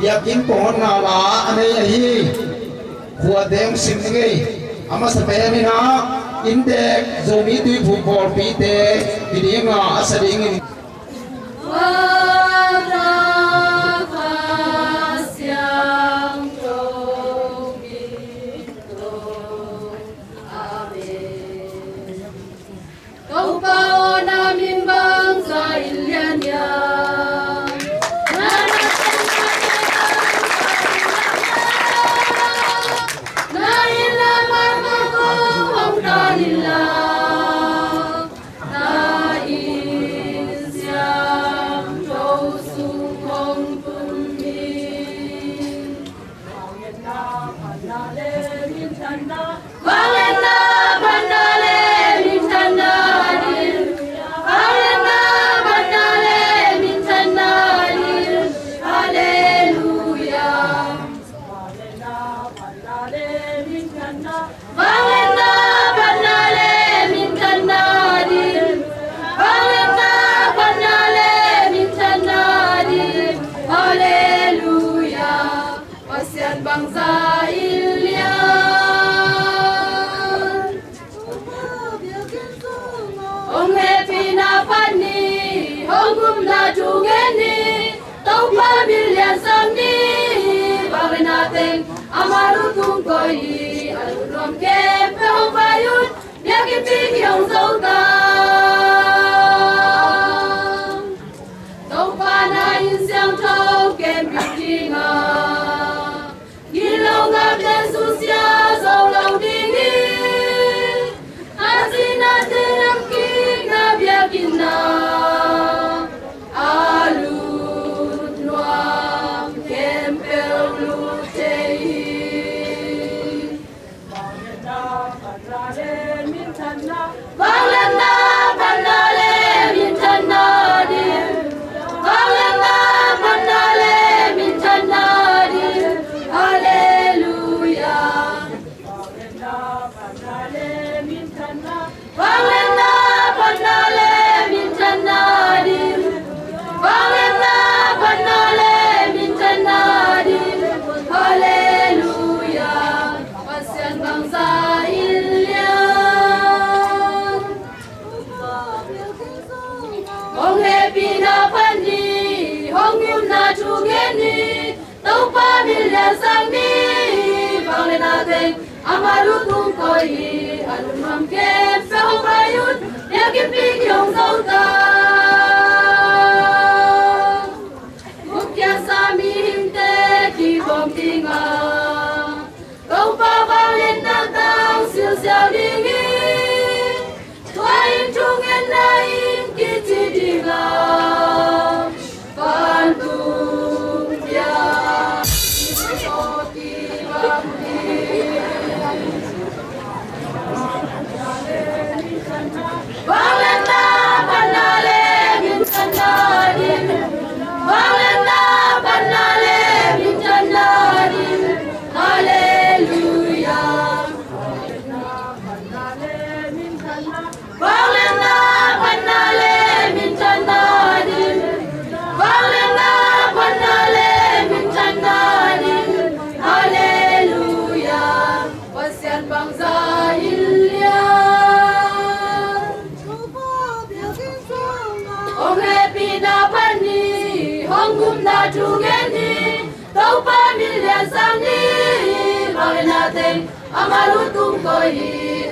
yakin pohon nala ane yahi khuadeng simngi ama sapayami na indek zomi tui phupor pite bidinga asading Hãy subscribe cho kênh Ghiền Mì Gõ để không bỏ lỡ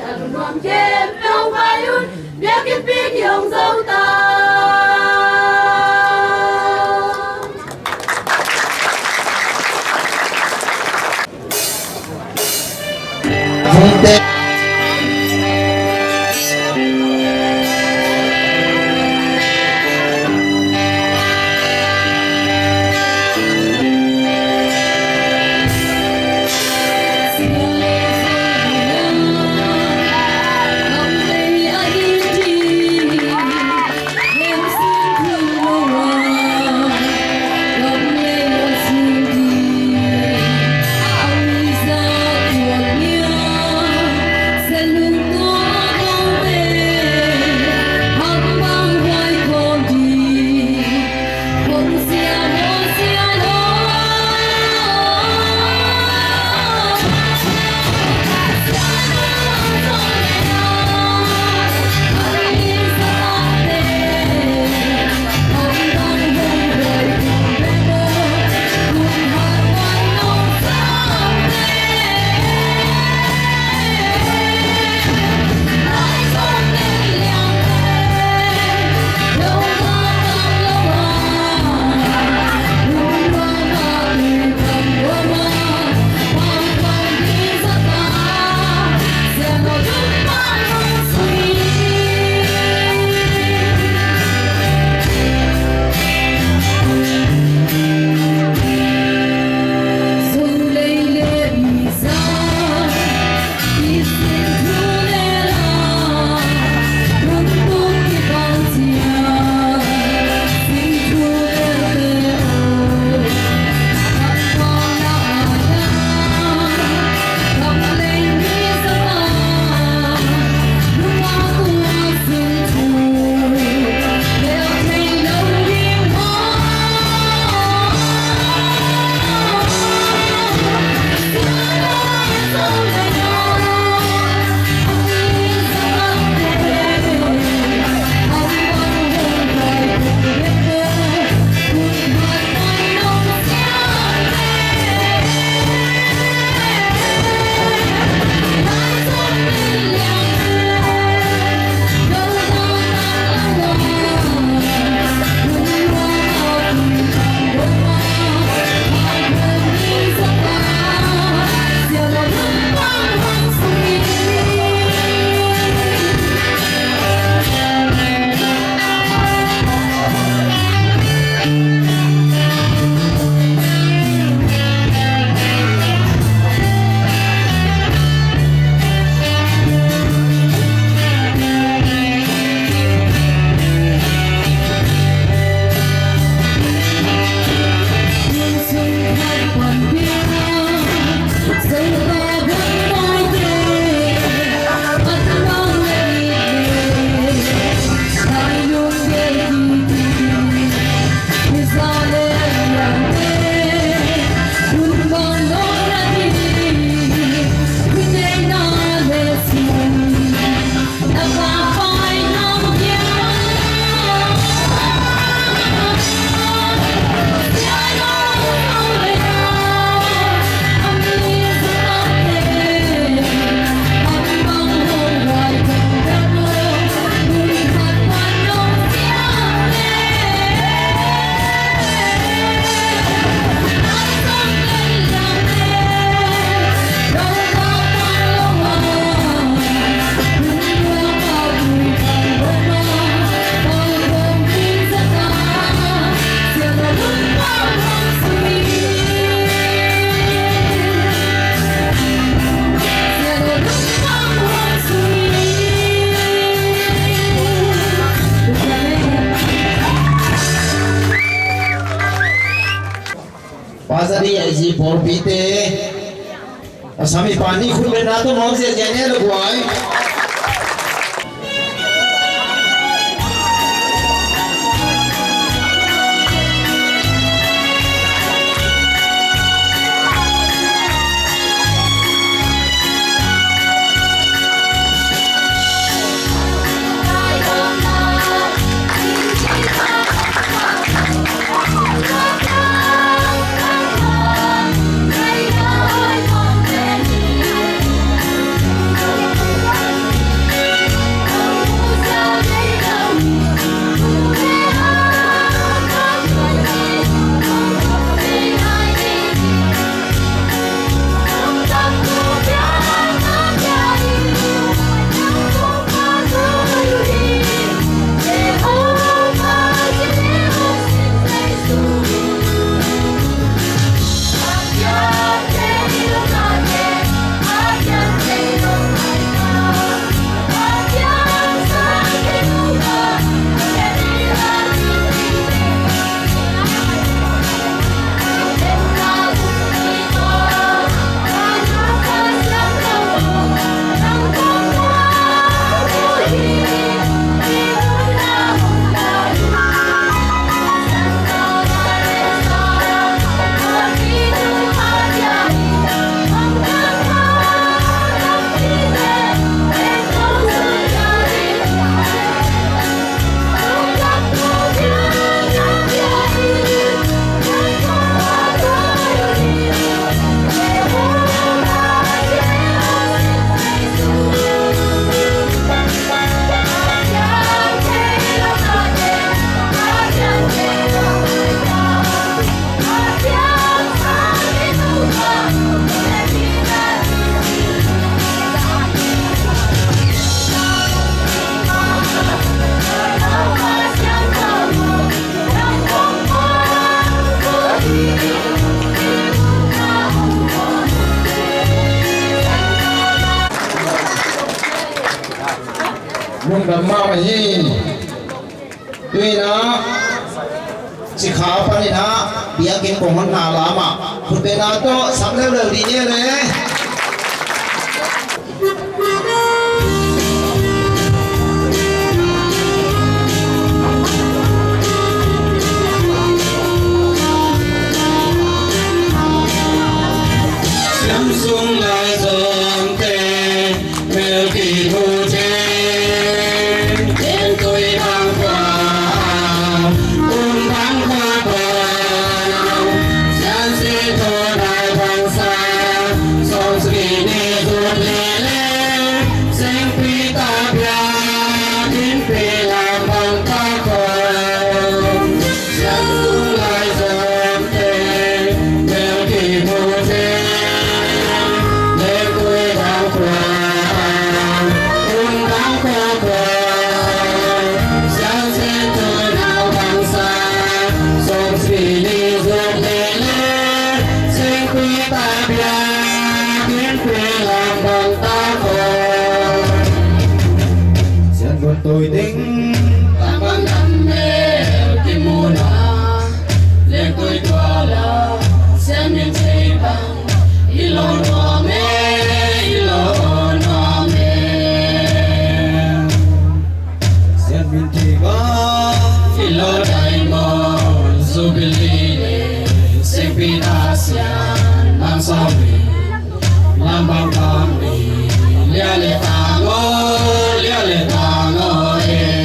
gì bỏ bị tê sao mi pani khun bên đó tôi nói gì nhé được rồi Mung đầm ma mà hi tuy nó chỉ khảo phần này nó bia kiếm của con nào là mà một bên nào to sắm theo đầu đi nhé đấy Samsung lại dòng tê mèo kỳ thu chê đến tôi đang qua tháng qua bờ gian si thô đại bằng xa song sri ni ruột lê lê sinh quy ta bia kín phi làm bằng ta khôn Samsung lại dòng tê mèo kỳ thu chê tôi tính ta bằng đam mê kim mùa na lên tôi tua là xem những chế bằng ilo no me xem mình chỉ có ilo diamond jubilee sempre asian mang sao mi làm bằng cam mi lia le tango e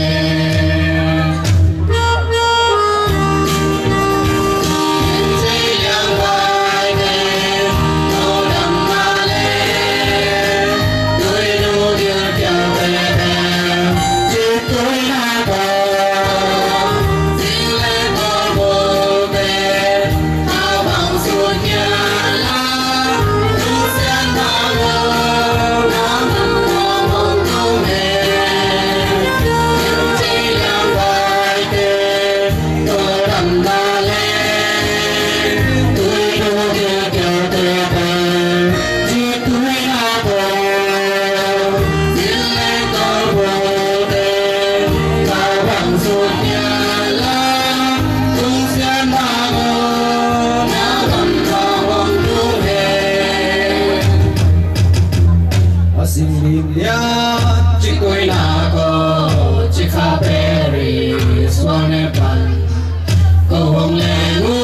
ya chikoi na ko chikha peri swane pan ko hong le ngu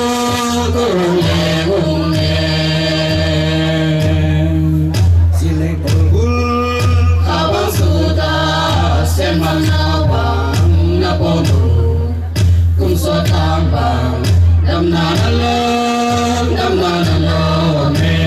ko hong le ngu ne sile bulbul kawang suda seman na bang na bomu kum so tam bang dam na lo me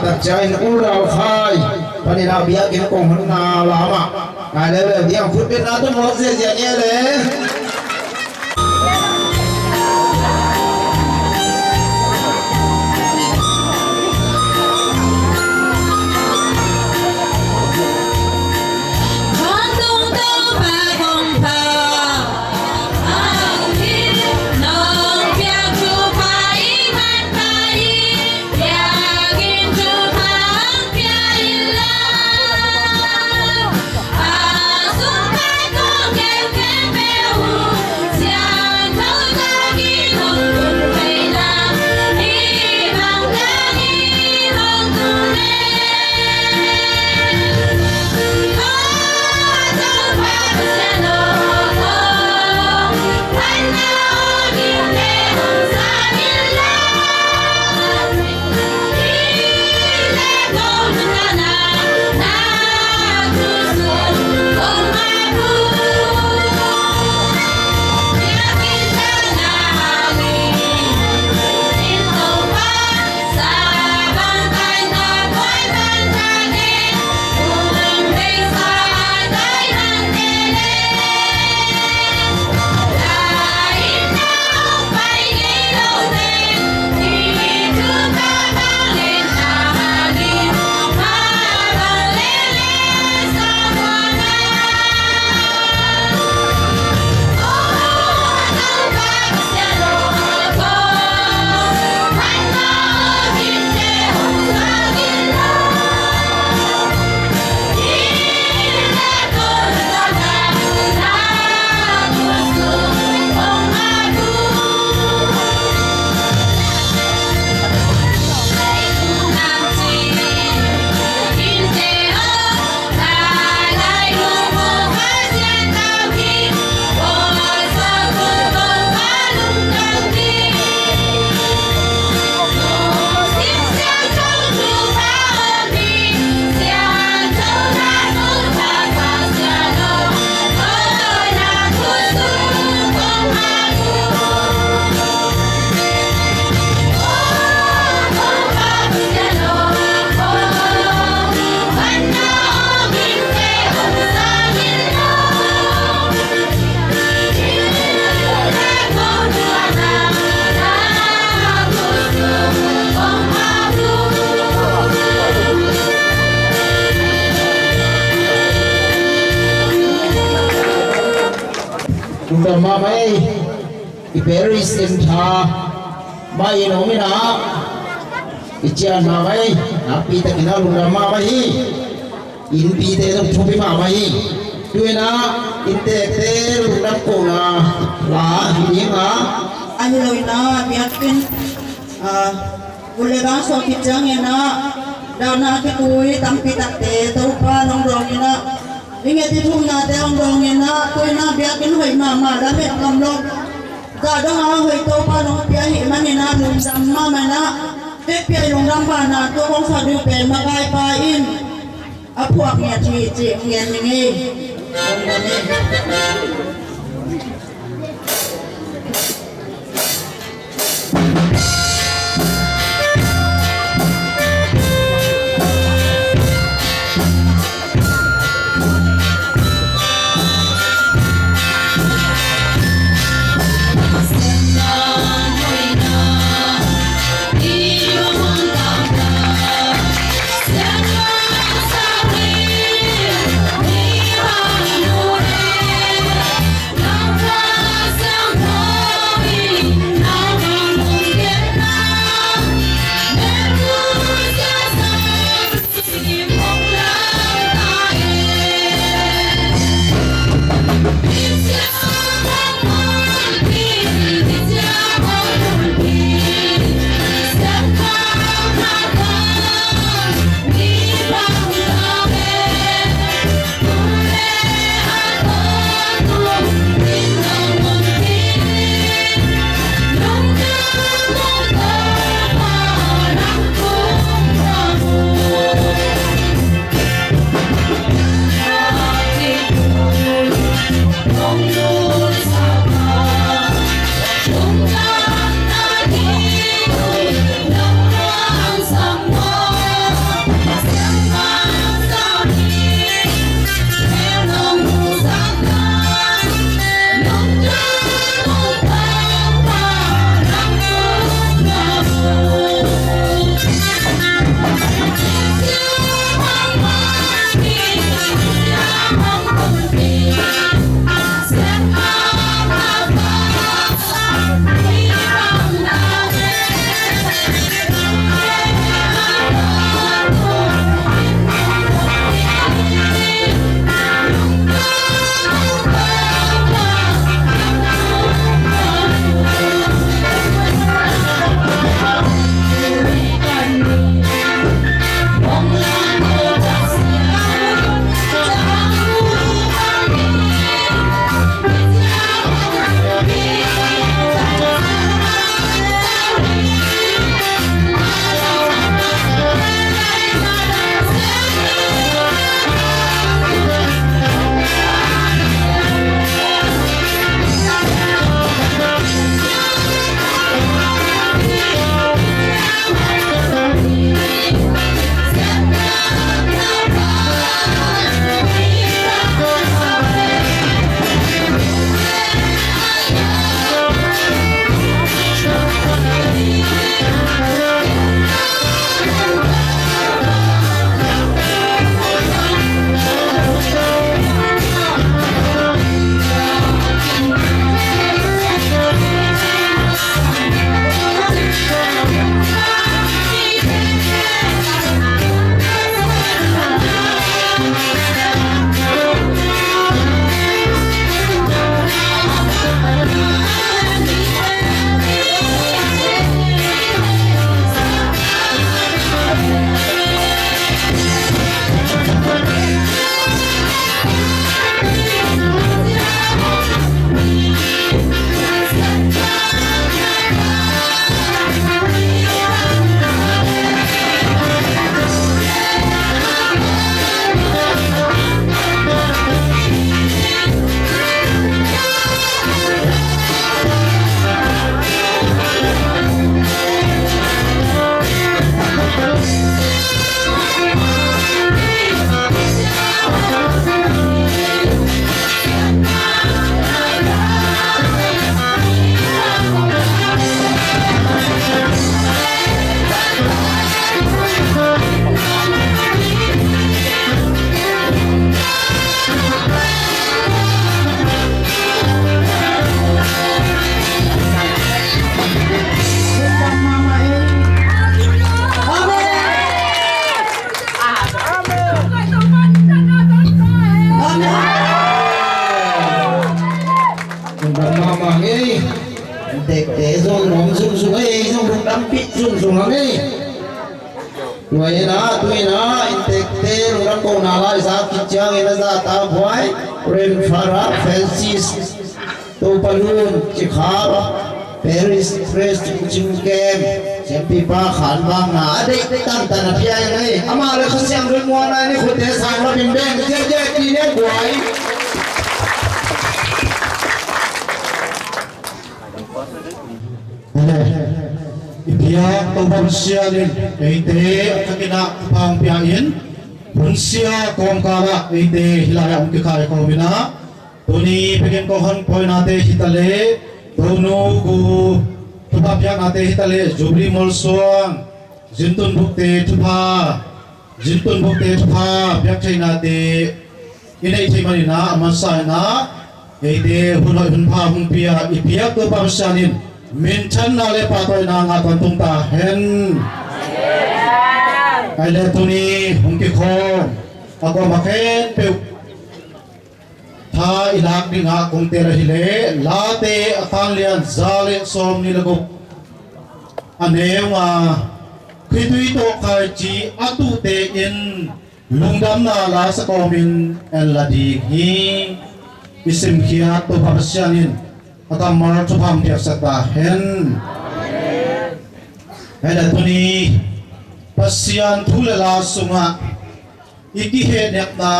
tập chơi nó cũng đâu khai và để nào biết cái cùng nó nào lắm à ngày đây là tiếng phút biết nó tôi muốn gì nhé đấy Tờ mà mấy Paris in tha mai nó mới na ichian mà mấy na pi ta kina lung mà mấy in pi te trong chupi mà mấy đuôi na in te lung nam ko na la hi ma anh lôi na biat pin ulega so kitang na daw na ki tuwi tampi takte to pa nong rong na ingat itu na te ang rong na tuwi na biakin hoy mama damit kam lo ga dong ang hoy to pa nong pia hi man na lum sam mama na เด็กเปียลงรำบานาตัวของสาดูเป็นมาไกปลาอินอ่ะพวกเนี่ยที่เจียงเงียนอย่างงี้เด็กเตะส่งหลงสุ่มสุ่มไอ้ส่งดำปิดสุ่มสุ่มอะไรด้วยนะเด็กเตะลงรักโกนาลายสักกิจยังเอ็นซาตาบวยเรนฟาราเฟนซิสตัวปลูนจิคาร์เปริสเฟสจิงเกม เสียงปีป้าขานบางหนาเด็กตั้งแต่นาทียังไงอามาเลยเขาเสียงเรื่องมัวนะนี่คนเทสางเราเป็นแบงค์เจ๊ๆทีนี้หวยอิเดียตัวบนเสียลินเอเตทักินะพังพิอาอินบนเสียกองกาละเอเตฮิลายองกิคายกองวินะตัวนี้เป็นกองหันพอยนาเตฮิตาเลตัวนู้กูทุบพิอานาเตฮิตาเลจูบลีมอลสวงจินตุนบุกเตทุบาจินตุนบุกเตทุบาพิอาเชนาเตอินไอเชมันนะอามาสายนะเอเตหุ่นหอยหุ่นพาหุ่นพิอาอิเพียตัวบนเสียลินmin chan na le pa toy na nga ton tung ta hen ai le tu ni hung ki kho ako ma khen pe tha ilak ding ha kung te la hi le la te athan lian za le som ni lagu ane wa khi tui to khai chi atu te in lungdam na la sa ko min el la di hi isim khia to pa sianin atam mar chu pham pia sata hen heda tuni pasian thulela sunga iki he nek na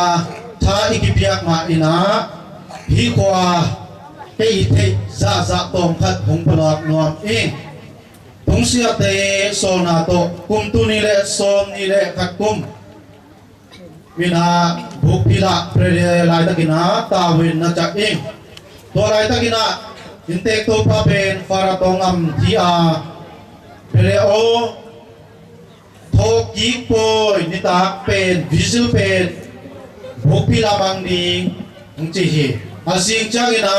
tha iki piak ma ina hi kwa te the za za tom khat hung palak nuam e tung sia te so na to kum tu ni le som ni le khat kum mina bhuk pila pre lai ta kina ta win na cha ing to lai ta kina intek to pa ben para tongam ti a pele o thok ki poi ni ta pen visual pen bokpi la bang ding ng chi hi asing changina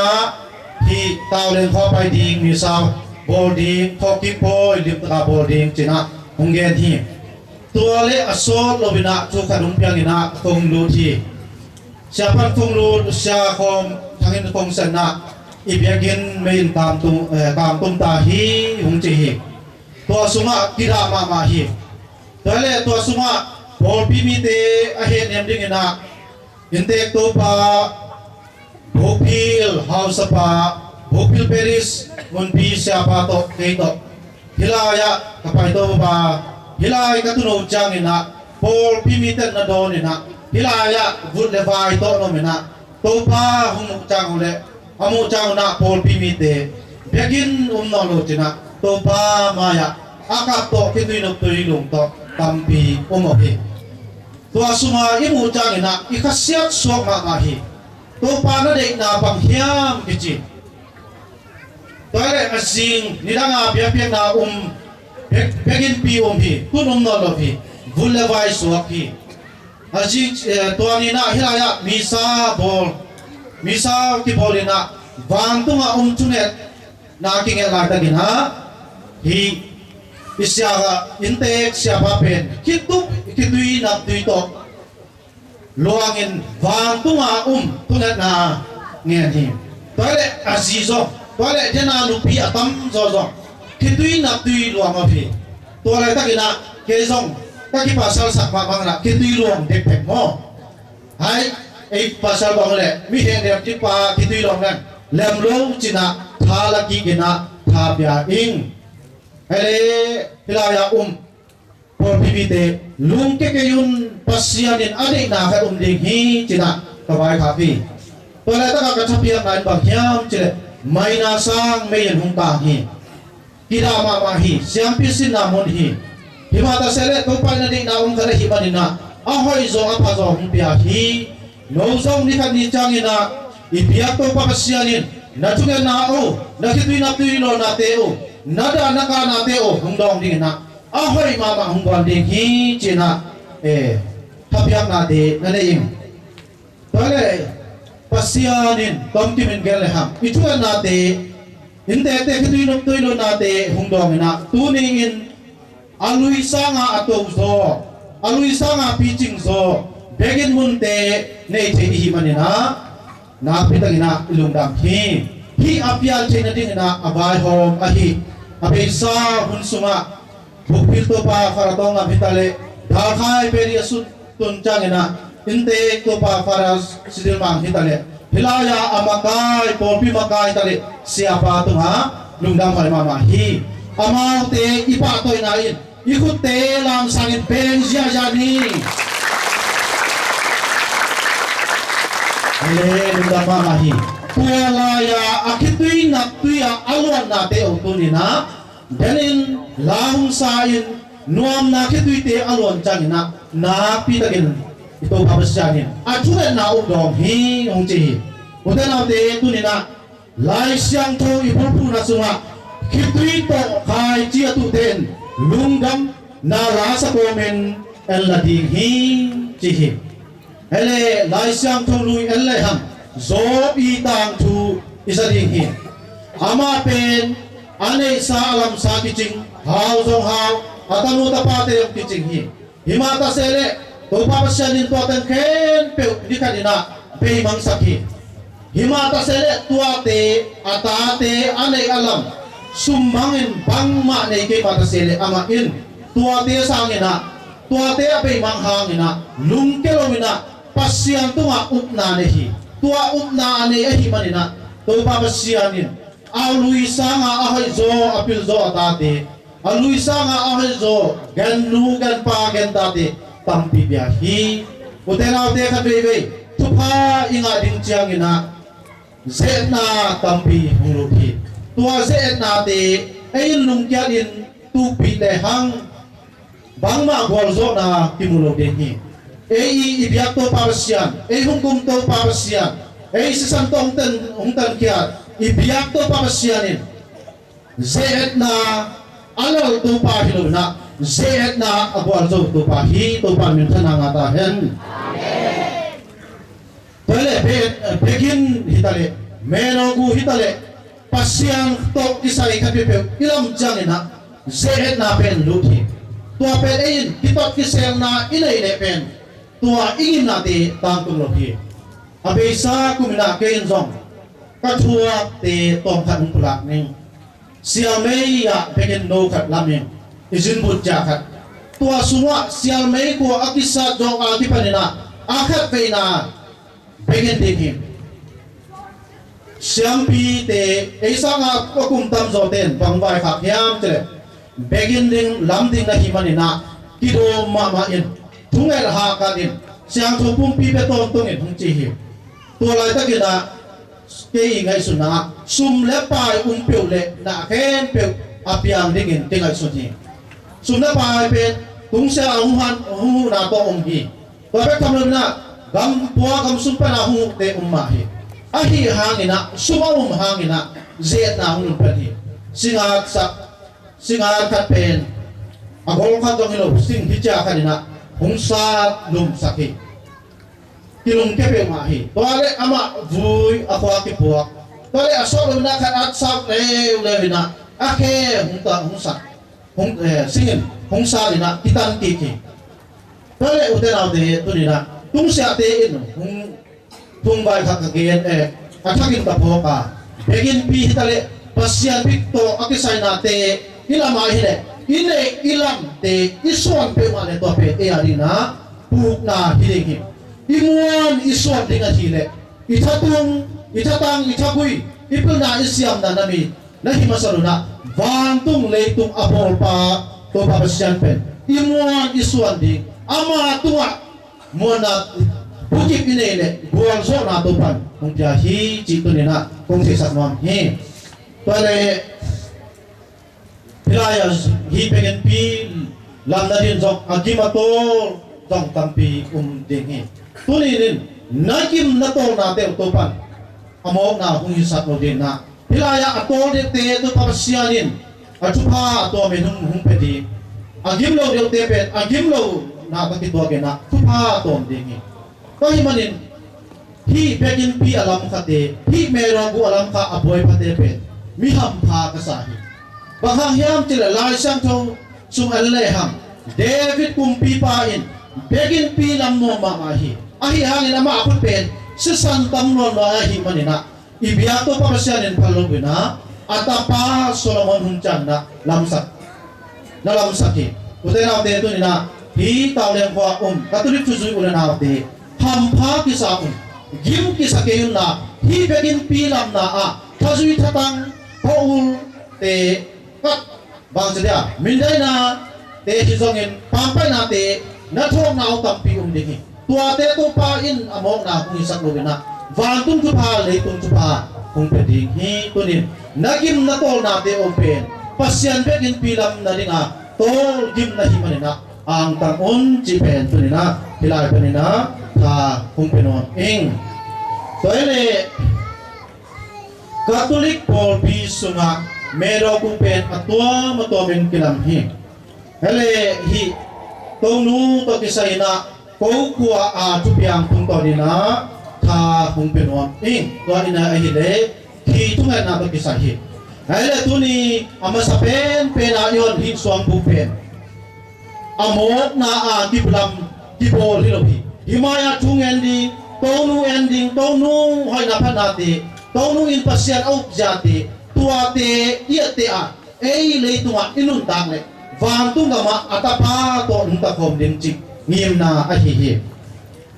hi taw len kho pai ding mi sao boarding thok ki poi lim ta boarding china hong gen hi tua le asol lobina chu khanum piangina tong lu thi siapan tong lu sia khom thangin tong san na ibiagin main kam tum ta hi hung chi hi to suma kira ma hi tole to suma bol pi mi te a he nem ding ina inte to pa bokil house pa bokil paris mon pi sia pa to ke to hilaya kapai to pa hilai ka tu no chang ina bol pi mi te na don ina hilaya vut le vai to no mina to pa hung chang le amu chang na pol pi mi te begin no lo china to pa maya akap to kitui no tui lung to tampi omo hi to asuma imu chang ina ikasiat suak ma hi to pa na de na bang hiam kichi to le asing nidanga bia bia na begin pi hi tunum no lo hi vulle vai suak hi asing to ni na hilaya misa bol misal ki bolina wang tunga chunet na kinge la ta gina hi isyaga intek siapa pen kitu kitui na tui to luangin wang tunga tunet na nge hi tole azizo tole jena lupi atam zo zo kitui na tui luang api tole ta gina kezong ta ki pasal sak ma bang na kitui luang dek pek mo hai ei pasal bang le mi he ne ti pa kitui long nan lem lo china thala ki gina tha bia ing ele hilaya por pibite lung ke yun pasianin ade na ka ding hi china kawai khapi to la ta ka thapia nan bang hiam chile mai na sang me yen hung ta hi kira ma hi siam pi sin na mon hi himata sele to pa na ding na khare hi banina ahoi zo apa zo hung pia hi no zong ni kan ni changina ipiak to pa pasianin na chunga na o na kitui na tui lo na te o na da na ka na te o hung dong ding na ahoi ma hung bon ding hi china thapyak na de na le im tole pasianin tom ti min gel ham ichua na te inte te kitui no tui lo na te hung dong na tu ni in alui sanga ato zo alui sanga pitching zo begin munte nei the hi manina na pitagina ilungdam hi apial chena dingna abai hom ahi abesa hunsuma bukpil to pa faratong abitale dalkhai peri asut tunchangena inte to pa faras sidil mang hitale hilaya amakai polpi makai tale siapa tunga lungdam mama hi amau te ipa toy na in ikut te lam sangin beng zia jani ale nda ma mahi tuala ya akitui na tuya alwan na te otuni na danin lahung sain nuam na kitui te alwan changina na pitagin ito babasyanin atune na udong hi ongchi udena te tunina lai siang tho ipupu na sunga kitui to khai chia tu ten lungam na rasa komen eladi hi chi hele lai siang tho lui elle ham zo i tang thu isading hi ama pen ane sa alam sa kiching hau zong hau atanu tapate yung kiching hi himata sele to babasyanin to ten ken pe dikadina pe mang sakhi himata sele tuate atate ane alam sumbangin bangma ne ke mata sele ama in tuate sangina tuate ape mang hangina lungkelomina pasyan tunga upna nehi tua upna ane ehi manina to babasyanin alui sanga ahai zo apil zo atate alui sanga ahai zo gan nu gan pa gan tate tampi biahi utena te kadwebe tupa inga ding chiangina zena tampi huluki tua zena te ayin lungkianin tupi le hang bangma golzo na timulo dengi ei ibiak to parasian ei hukum to parasian ei sisantong ten ungtan kia ibiak to parasianin zena alal to pahilo na zena abual zo to pahi to pamin tananga ta hen Tole begin hitale menogu hitale pasiang tok kisai kapipe ilam jangina zehet na pen luthi tua pen ein kitot kisel na inai le pen tua ingin na te tangtung lohi abesa kumina kein zong kathua te tong khat pulak ning siamei ya begin no khat lamin izin but jakat tua sunwa siamei ko akisa jong akipanina akhat veina begin dikim siampi te eisa nga kokum tam zoten bangbai khak hiam tere begin ding lam ding na himanina kido mama in thungel ha ka din siang thupum pi pe ton tung in hungchi hi to lai ta kina ke ngai suna sum le pai peu le na ken peu apiang ding in tingai suni sum le pai pe tung se hu han hu na to ong hi to pe kam na gam puwa gam sumpa na hu te umma hi ahi hangina suma hangina zet na hu pati singat kat pen agol khat dong hilo sing hicha kanina hungsa lum sakhi tilung kepe ma hi toale ama vui akwa ki puwa toale asol na khat at sak le hina akhe hungsa singin hungsa dina kitan ki toale utena de tunina tung sia te in tung bai khak gen athakin ta phoka begin pi hitale pasian pikto akisai na te ilama hile ine ilam te isuan pe ma le to pe e arina puk na hilingi imuan isuan dinga hile ithatang ithagui ipil na isyam na nami na himasaluna vantung leitung apol pa to pa pasian pen imuan isuan ding ama tunga mona bukit ini le buang so na topan kung jahi cito nina kung sisat nuam hi pare pilayas hi pengen pi lam na din jok agimatol jong tampi dingi tulinin nakim na tol na te topan amok na kung sisat no din na pilaya atol de te to papasyanin atupa ato men hung pedi agimlo de te pe agimlo na pakitwa na tupa atom dingi Kaya manin, hi begin pi alam ka te, hi meron ko alam ka aboy pa te pe, miham pa kasahi. Baka hiyam tila lai siyang to sung aleham, David kumpi pain, begin pi lam mo mamahi. Ahi hangin ama akut pen, sisantam no ahi manina, ibiyato pa kasyanin palubina, atapa Solomon hunchan na lamsaki. Utay na ako dito nina, hi tawleng kwa katulik tuzoy ulan na ako hampa kisaun gim kisakeyun na hi begin pilam na a thazui thatang paul te kat บางเสียมินได้นะเตะที่ส่งเงินปังไปนะเตะนัทวงนาตัมปีดิหิตัวเตะตัวปาอินอมองนาคุยสักลูกนะวันตุ้งจุพาเลยตุ้งจุพาคงเป็นดิ่งฮีตัวนี้นักกิมนักโตนาเตะโอเปนปัสยันเบกินปีลำนั่นเองอ่ะโตกิมนะฮิมันนะอังตังอุนจีเป็นตัวนี้นะฮิลายเป็นนะถ้าคงเป็นนอนเองตัวนี้คาทอลิกพอลปีสุงะเมโรคงเป็นอัตัวมาตัวเป็นกิลัมฮีเฮเลฮีตรงนู้นตัวที่ใส่นะกูกลัวอาจุบยังตุงตัวนี้นะถ้าคงเป็นนอนเองตัวนี้นะไอ้ฮิเลที่ทุกอย่างนะตัวที่ใส่ฮีเฮเลตัวนี้อามาสเปนเป็นอายุฮิสวงบุเป็นอามกนาอาที่พลัมที่โบลิโลพีฮิมายาทุ่งเอนดิ้งตรงนู้นเอนดิ้งตรงนู้นหอยนับพันนาทีตรงนู้นอินพัสยันเอาจาติตัวเตะเอียเตะเอ้ยเลยตัวอินุนตังเลยฟังตุ้งกมาอัตภาตัวนุตะคมดินจิเงียมนาอหิเฮ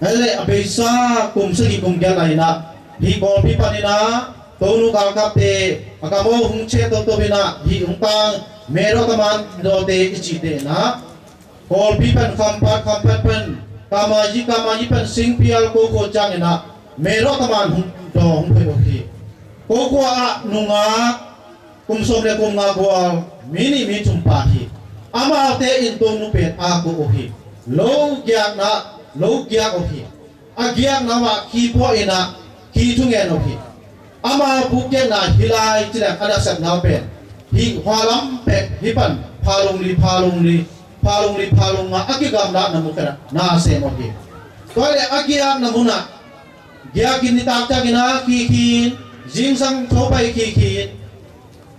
เฮ้ยอเบซ่ากุมสกิกุมแกไลนะฮีบอลพิปานินะตัวนู้นกากับเตะอากาโมหุงเชตตัวบินะฮีหุงตังเมโรตมันโดเตอิจิเตนะบอลพิปันคำพัดเป็นกามายิเป็นสิงพิอัลโกโกจังนะเมโรตมันหุงโดหุงเพโอทีโกโกะนุงากุมสมเดกุมงากัวมินิมิจุมปาฮีอามาเตอินตนุเป็ดอากูโอฮีโลกยากนะโลกยากโอฮีอาเกียกนะว่าคีโปอินะคีทุงเงินโอฮีอามาบุกเกนะฮิลายจิเลอันดับสักนาเป็นฮีฮวาลัมเป็ดฮิปันพาลงลีงาอากิกามนะนามุกนะนาเซมโอฮีตัวเลอาเกียกนามุนะเกียกินนิตากจากินะคีจิงสังโชไปคี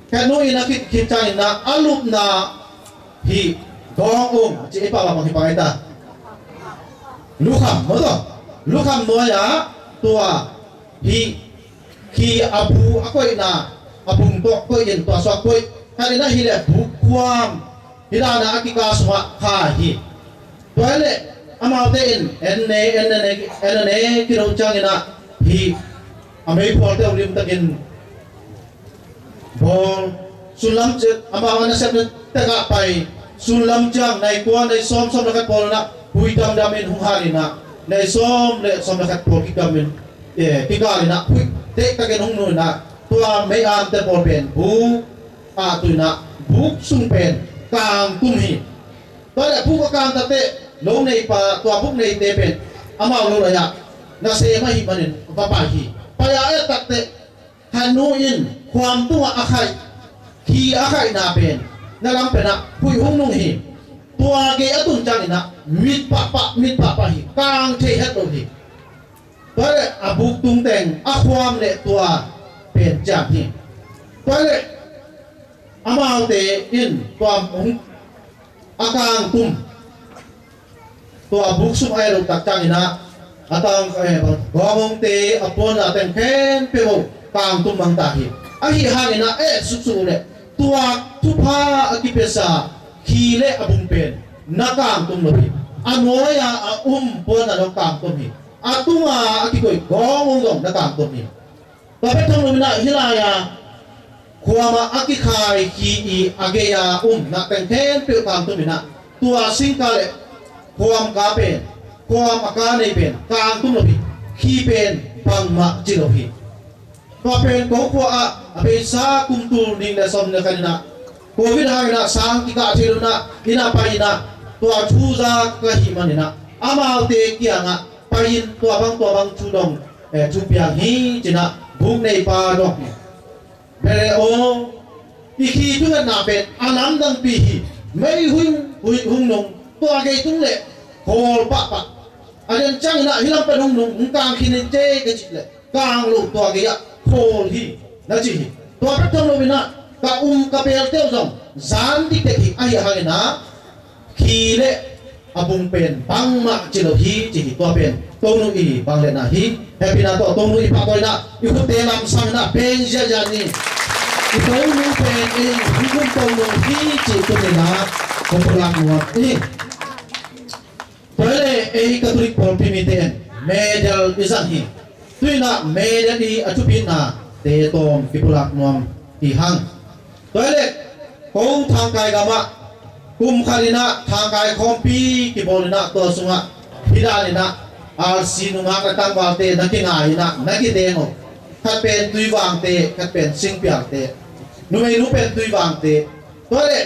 แค่นู้นนะคิดใจนะอาลุปนะฮีดองจีเอปาลามังฮิปังเอตาลูกคำมั้งลูกคำตัวyaตัวฮีคีอาบูอะก็อินะอาบุงตัวก็ยินตัวสวกก็แค่นี้นะฮีเลบุกความฮีลานะอากิกาสวะข้าฮีตัวเลอามาเตอินเอ็นเนกิโรจังอินะฮีอเมริกาเตอริมตะกินบอลสุลัมเจอามาวันนั้นเสร็จตะกะไปสุลัมจังในกวนในซ้อมนักบอลนะหุยดำดำอินหุฮารินะในซ้อมนักบอลกิกามินกิกาลินะหุยเตะตะกินหุงนูนะตัวไม่อ่านแต่บอลเป็นบุกตุยนะบุกสุ่งเป็นกลางตุ้มหีตัวแรกบุกกลางตะเตะลงในป่าตัวบุกในเตะเป็นอามาลงระยะนาเซมาหิมันปะปาฮีปายาเอตักเตฮันนูอินความตัวอาไข่ขีอาไข่นาเป็นนั่นลำเป็นนะผู้หุ่งนุ่งหีตัวเกอตุนจังนะมิดปะหีกลางเทฮัดโดหีตัวเลยอาบุกตุงแต่งอาความเละตัวเป็นจากหีตัวเลยอามาเตอินตัวหุ่งอากางตุมตัวบุกสุไอรุตักจังนะอาตังกองเตะอปอนอาตังเข็นเปโมกางตุมังตาฮีอาฮีฮานินะสุเลตัวทุพาอากิเปซาคีเลอบุงเป็นนักางตุมโนฮีอโนยาปอนอากางตุมฮีอาตุงอากิโกยกองงนักางตุมฮีตัวเป็นทงโนมินะฮิลายาความอากิคายคีอาเกียนักแต่งเข็นเปกางตุมินะตัวสิงคาเลความกาเป็นความอาการในเป็นกลางตุ้มโลหิขี้เป็นบังมะจิโลหิตัวเป็นโกโก้อาเบซาคุมตูนิ่งและสมเนกันนะโควิดหายนะสังกิกาเทลุนะอินาไปนะตัวชูซากะหิมันนะอามาเตกิยังะไปตัวบางชูดงชูเปียฮีจินะบุกในป่าดอกเบลโออีขี้ทุกนาเป็นอานันดังปีไม่หุ่งนงตัวเกตุงเล่โคลปะอันนั้นจังนะฮิลัมเป็นหุ่งกลางคินเจกันจิเลยกลางลูกตัวเกียโคลฮีนะจิตัวเป็นตัวโนบินะกะกะเปลเตียวซงซานดิเตกิไอฮาเลนะคีเลอบุงเป็นบังมะจิโลฮีจิตัวเป็นตงนุอีบังเลนะฮีเฮปินะตัวตงนุอีปะตัวนะอยู่เตลัมสังนะเป็นเจจานีอีตงนุเป็นเองหุ่งตงนุฮีจิตัวนะคงพลังหัวนี่Pele Katolik Paul Pimiten medal isahi tuina medal di atupina te tom kipulak nuam ihang Pele kung thangkai gama kum khalina thangkai kompi ki bolina to sunga hidalina al sinunga ka tangwalte nakingaina nakidengo khat pen tuiwangte khat pen singpiakte numei nu pen tuiwangte tole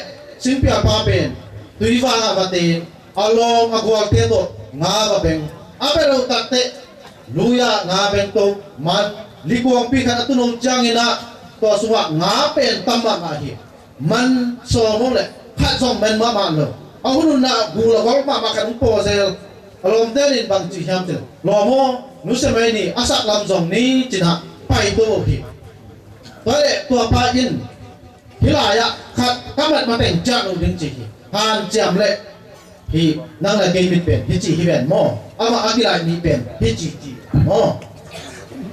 singpiak pa pen tuiwanga bate along agwalte to nga ba beng apero takte luya nga beng to man likuang pi kan atunong jangina to sunga nga pen tamba nga hi man so mo le khat song men ma ma lo ahunu na gula wal ma ma kan po sel alom terin bang chi ham te lo mo nu se mai ni asak lam jong ni china pai to hi tole to pa in hilaya khat kamat ma teng ja no ding chi hi han jam le hi nang la ge mit pen hi chi hi ben mo ama agilai ni pen hi chi chi mo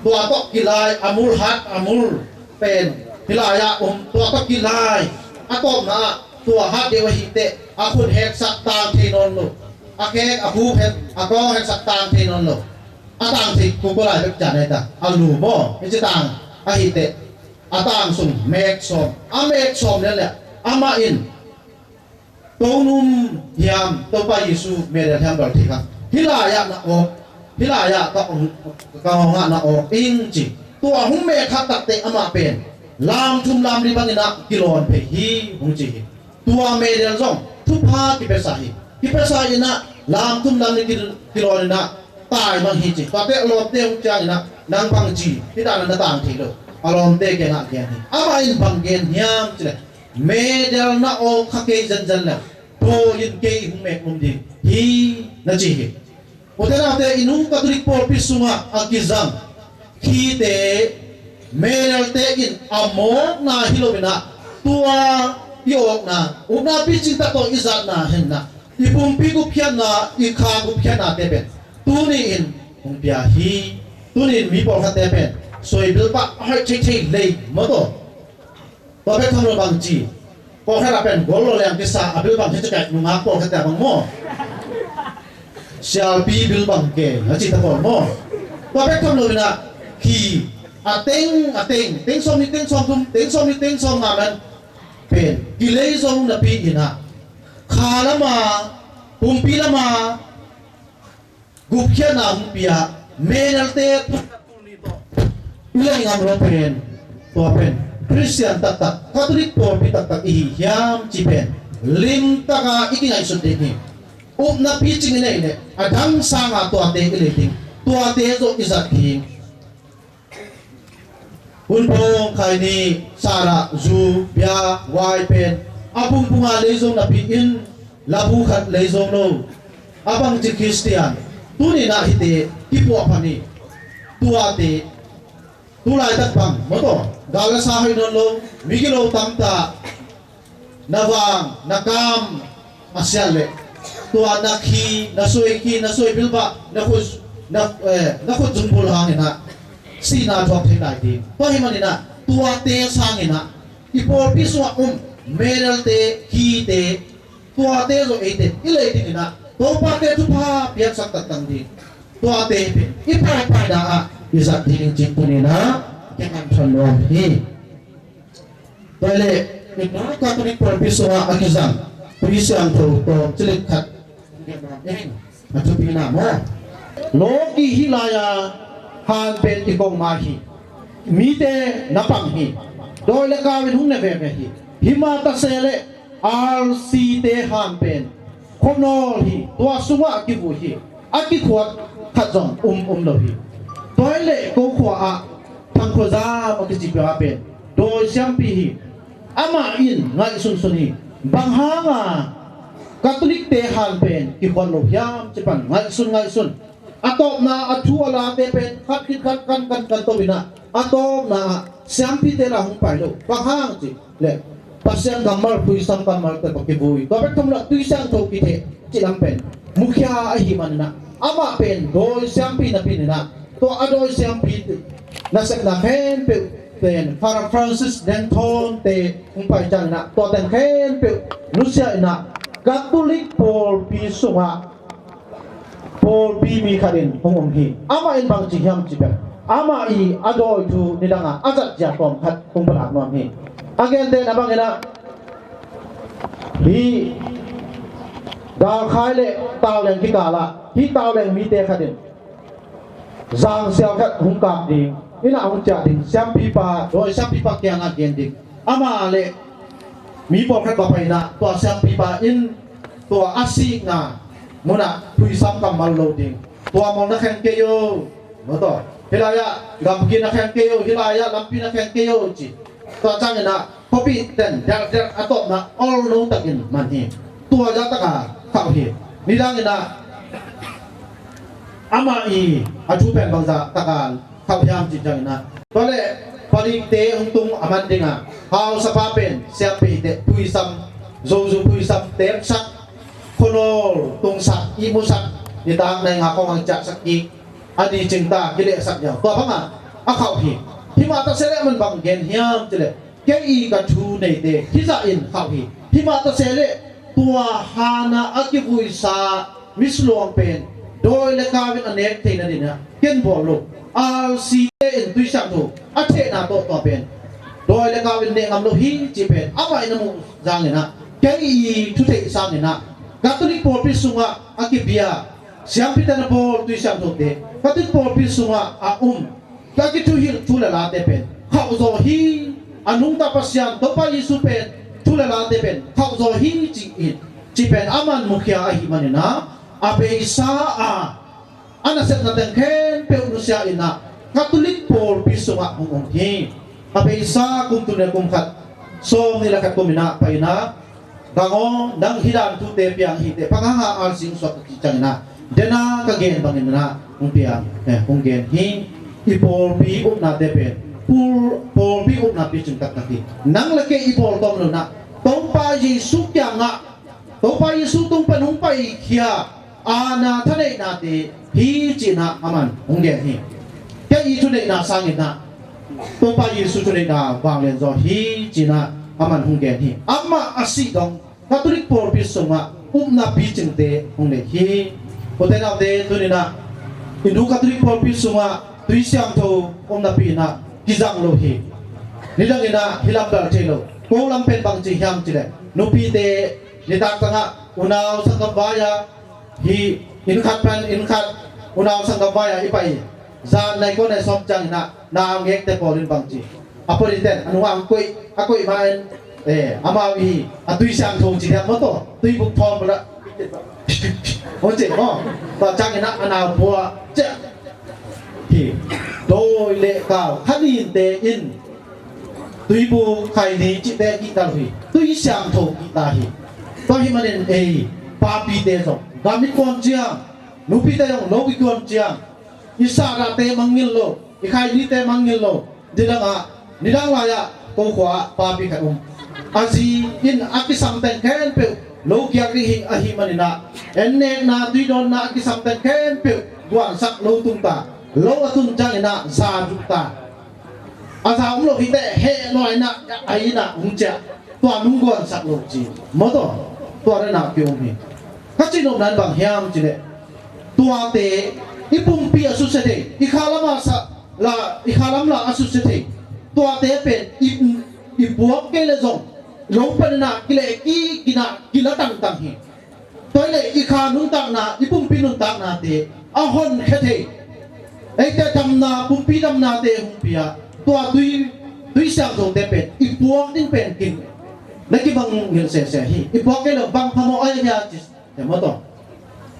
to to kilai amul hat amul pen hilaya to to kilai atom na to hat de wa hi te akun hek sak tang thi non lo akek aku het ako hek sak tang thi non lo atang thi ku ko lai bek jan ai ta alu mo hi chi tang a hi te atang sum mek som a mek som ne le ama in tonum yam to pa yesu me de tham dal thi kha hilaya na o hilaya ka nga na o ing chi to hum me kha tak te ama pen lam thum lam ri bangina kilon pe hi hung chi tua me de zong thu pha ki pesa hi na lam thum lam ni kilon na tai mang hi chi ta te lo te ung cha na nang bang chi ti da na tang thi lo alom te ke na ke ni ama in bang gen hiam chi le me de na o kha ke jan jan la to yin ke hung me mum di hi na chi hi o te na te inu katolik por pisunga akizam khi te menal te in amok na hilobina tua yok na una piching ta to izat na henna ipumpi gu phian na ikha gu phian na te ben tuni in umpia hi tuni mi por kha te ben soi bil pa hai chei chei lei mo to to be thang lo bang chi por kha ben gol lo leng ke sa abil bang che ka nu nga por kha te bang mo shall be bil bang ke ha chi ta por mo to be thang lo na khi ateng teng som ni teng som tum teng som ni teng som na man pen kilei zong na pi ina khala ma pumpi lama gupkhya na humpia menalte ilai ngam ro pen to pen Christian tak Katolik por pi tak i hiam chi pen lim taka ikingai sun de ni na pi ching nei ne adang sanga to ate ile ting to ate zo izat king Unpong kai ni sara zu bia wai pen apung punga lezong na piin labu khat lezong no abang ji Christian tuni na hite kipo apani tuate tulai tak bang moto gala sa hay non lo migilo tamta nawang nakam asyale tua nakhi nasoi bilba nakhus nakhut jumbul hangina sina drop thing dai di to hi manina tua te sangina ipor piswa meral te hi te tua te zo ete ile dingina to pa te tu pa piak sak tatang di tua te ipa pa da a izat ding jing punina kengan thonom hi tole ipna ka tu por piswa akizam pisang to chilik khat atu pina mo loki hilaya han pen ikong mahi mite napang hi dole kawin hung neve hi himata sele rc te han pen khomnol hi tua sunga ki bu hi aki khwat khajong lo hi toile ko khwa a thang khoza ma ki jipa pen do siampi hi ama in ngai sun suni banghanga Katolik te han pen ki khon lo hiam chipan ngai sun atop na athu ala te pen khat kan to bina atop na siampi te la hung pai lo panghang chi le pasyan gamar puisang kamar te pakibui to bet tumla tuisang to ki the chilam pen mukhya ahi manna ama pen do siampi na pinina to ado siampi na sak na pen pen para Francis Denton te hung pai chan na to ten pen pe Lucia na Katolik por pisunga por bimi karin hongom hi ama in bang jihyam jibe ama I adoi tu nidanga azat ja tom khat kung pala nom hi again den abang ina hi dal khai le tao leng ki kala hi tao leng mi te khatin zang siao khat hung ka ding ina hung cha ding siam pi pa doi siam pi pa kya nga gen ding ama le mi po khat ba pai na to siam pi pa in to asi nga muna pui sam kam mal lo ding to mo na khen ke yo mo to hilaya gam ki na khen ke yo hilaya lampi na khen ke yo chi to chang na copy ten dar atop na all no takin man hi to ja ta ka khau hi ni dang na ama i aju pen bangza takan khau yam chi chang na to le pali te hung tung aman dinga hau sa pa pen sia pe te pui sam zo pui sam te sak konol tung sak i mu sak ni tang nai nga ko ang cha sak ki ani cinta kile sak ya to banga a khau hi hi ma ta sele man bang gen hiam chile ke i ka thu nei te hi za in khau hi hi ma ta sele tua hana akivui sa mislong pen doi le kawin anek te na dina ken bol lo al si te in tui sak thu a the na to pen doi le kawin ne ngam lo hi chi pen ama ina mu jang na ke i thu te sang na Catholic Paul Pisunga akibia siam pitana Paul tui sak thu te Catholic Paul Pisunga a kaki tu hil tu la te pen khau zo hi anung ta pasyan to pa Yesu pen tu la te pen khau zo hi chi pen aman mukhya a hi manina ape isa a ana set na ten khen pe unusia ina Catholic Paul Pisunga ung hi ape isa kum tu ne kum khat som ni la khat kumina pa ina gango nang hidan tu te piang hi te pangaha al sing so ki changina dena ka gen bangina ung piang ung gen hi ipol pi up na te pen pol pi up na pi chung tak taki nang la ke ipol tom lo na tong pa Yesu kya nga tong pa Yesu tong panung pa ikhya ana thane na te hi china aman ung gen hi ke i chu ne na sang na tong pa Yesu chu ne na wang len zo hi china aman ung gen hi amma asi dong Catholic Paul pi songa na pi chung te ung le hi poten av de tu ne na Hindu Catholic Paul pi songa tui siam tho na pi na kizang lo hi nidang ina hilam dal chelo ko lam pen bang chi hiam chi le no pi te nitak tanga unaw sangam baya hi in khat unaw sangam baya ipai zan nai ko nai som chang na ngek te polin bang chi apori ten anu ang akoi main amawi atui siam tho chi hiam mo to tui buk thom la oje mo ta chang ina ana bua che thì đôi lệ cao khát in tê in tuy bu khai lý chị tê kỹ ta hủy tuy sang thổ kỹ ta hỉ tôi hi mà nên ba pi tê rồi ba mi con chiang nụ pi tê rồi nụ pi con chiang isa ra tê mang ngil lo khai lý tê mang ngil lo đi đang là ya câu khóa ba pi khai azi in akisam tê khen pe lo kia ri hi ahi mà nên enne na tuy don na akisam tê khen pe guan sak lo tung ta lo atun jang ina za jukta aza umlo hite he lo ina aina hungcha to anung gon sak lo ji moto to ra na pyo mi kachin nom nan bang hiam ji le tua te ipum pi asu se te ikhalama sa la ikhalam la asu se te tua te pen ipuak ke le zong lo pan na kile ki kina kila tang hi toile ikha nung tang na ipum pi nung tang na te ahon khethe ai te tam na pumpi dam na te humpia tua tui sang thong te pen ipuak din pen kin naki bang ngil se hi ipuak ke lo bang phamo ai ya chi te mo to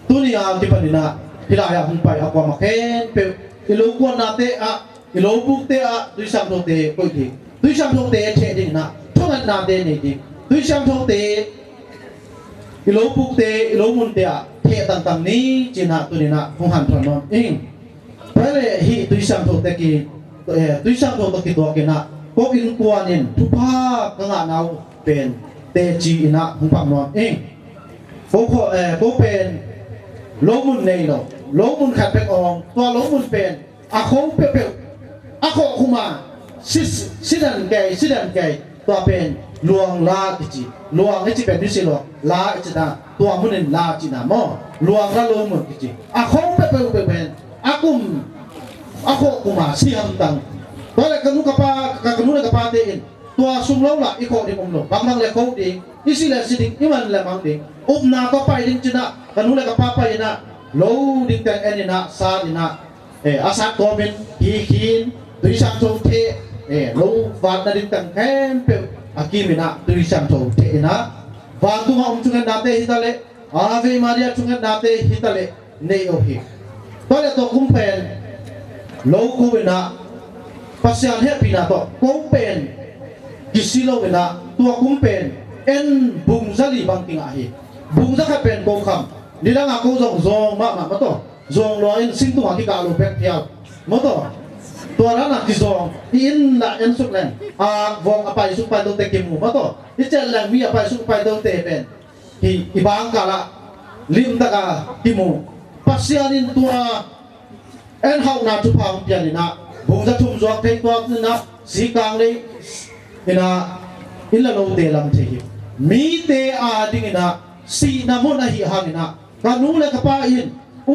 tu ni am ti panina hilaya humpai akwa maken pe ilo kwa na te a ilo buk te a tui sang thong te koi thi tui sang thong te che ding na thong na te ni di tui sang thong te ilo buk te ilo mun te a the tang ni china tu ni na hung han thon non ing pare hi tui sang tho te ki to ke na ko in kuanin tu pa ka nga nau pen te chi ina hung pam non ing ko pen lo mun nei no lo mun khat pe ong to lo mun pen a kho pe a kho kuma sidan kai to pen luang la chi luang chi pen ni si lo la chi da to mun nen la chi na mo luang la lo mun chi a kho pe pen ako kuma siam tang wala kanu kapa te in ตัวสุ่มเล่าละอีกคนที่ผมหลงบางเลยเขาดิอีสิเลสิดิอีมันเลยมังดิอุบนาก็ไปดิ้งจีน่ะกันนู้นเลยก็ป้าไปนะโลดิ้งแต่เอ็นนะซาดินะอาศัยตัวเป็นฮีคีนตุยช่างโจเทโลวาดดิ้งแต่แค่เปอากิมินะตุยช่างโจเทนะวาตุงองจุงนาเตฮิตาเลอาเวมาริยาจุงนาเตฮิตาเลเนโอฮีตัวเลตัวคุ้มเป็นโลกูเวนะปัสยานเฮปีนะตัวคุ้มเป็นกิสิโลเวนะตัวคุ้มเป็นเอ็นบุงซาลีบังกิงอาฮีบุงซาแค่เป็นกงคำนี่ละงากูจงมาตัวจงรออินสิงตัวที่กาลูเป็ดเพียวมาตัวนั้นนักที่จงอินละอินสุกเลนวงอภัยสุกไปตัวเตกิมูมาตัวที่เจริญมีอภัยสุกไปตัวเตเป็นที่อีบางกาละลิมตะกากิมูปัสยานินตัวเอ็นห้องนาจุพาวเปียนินะบุงซาทุ่มจวกเทงตัวนี่นะสีกลางเลยนี่นะอินละโลเตลัมเทียมีเตอาดิ่งนะสีน้ำมันนะฮิฮังนะการนู้เลยกับป้าอิน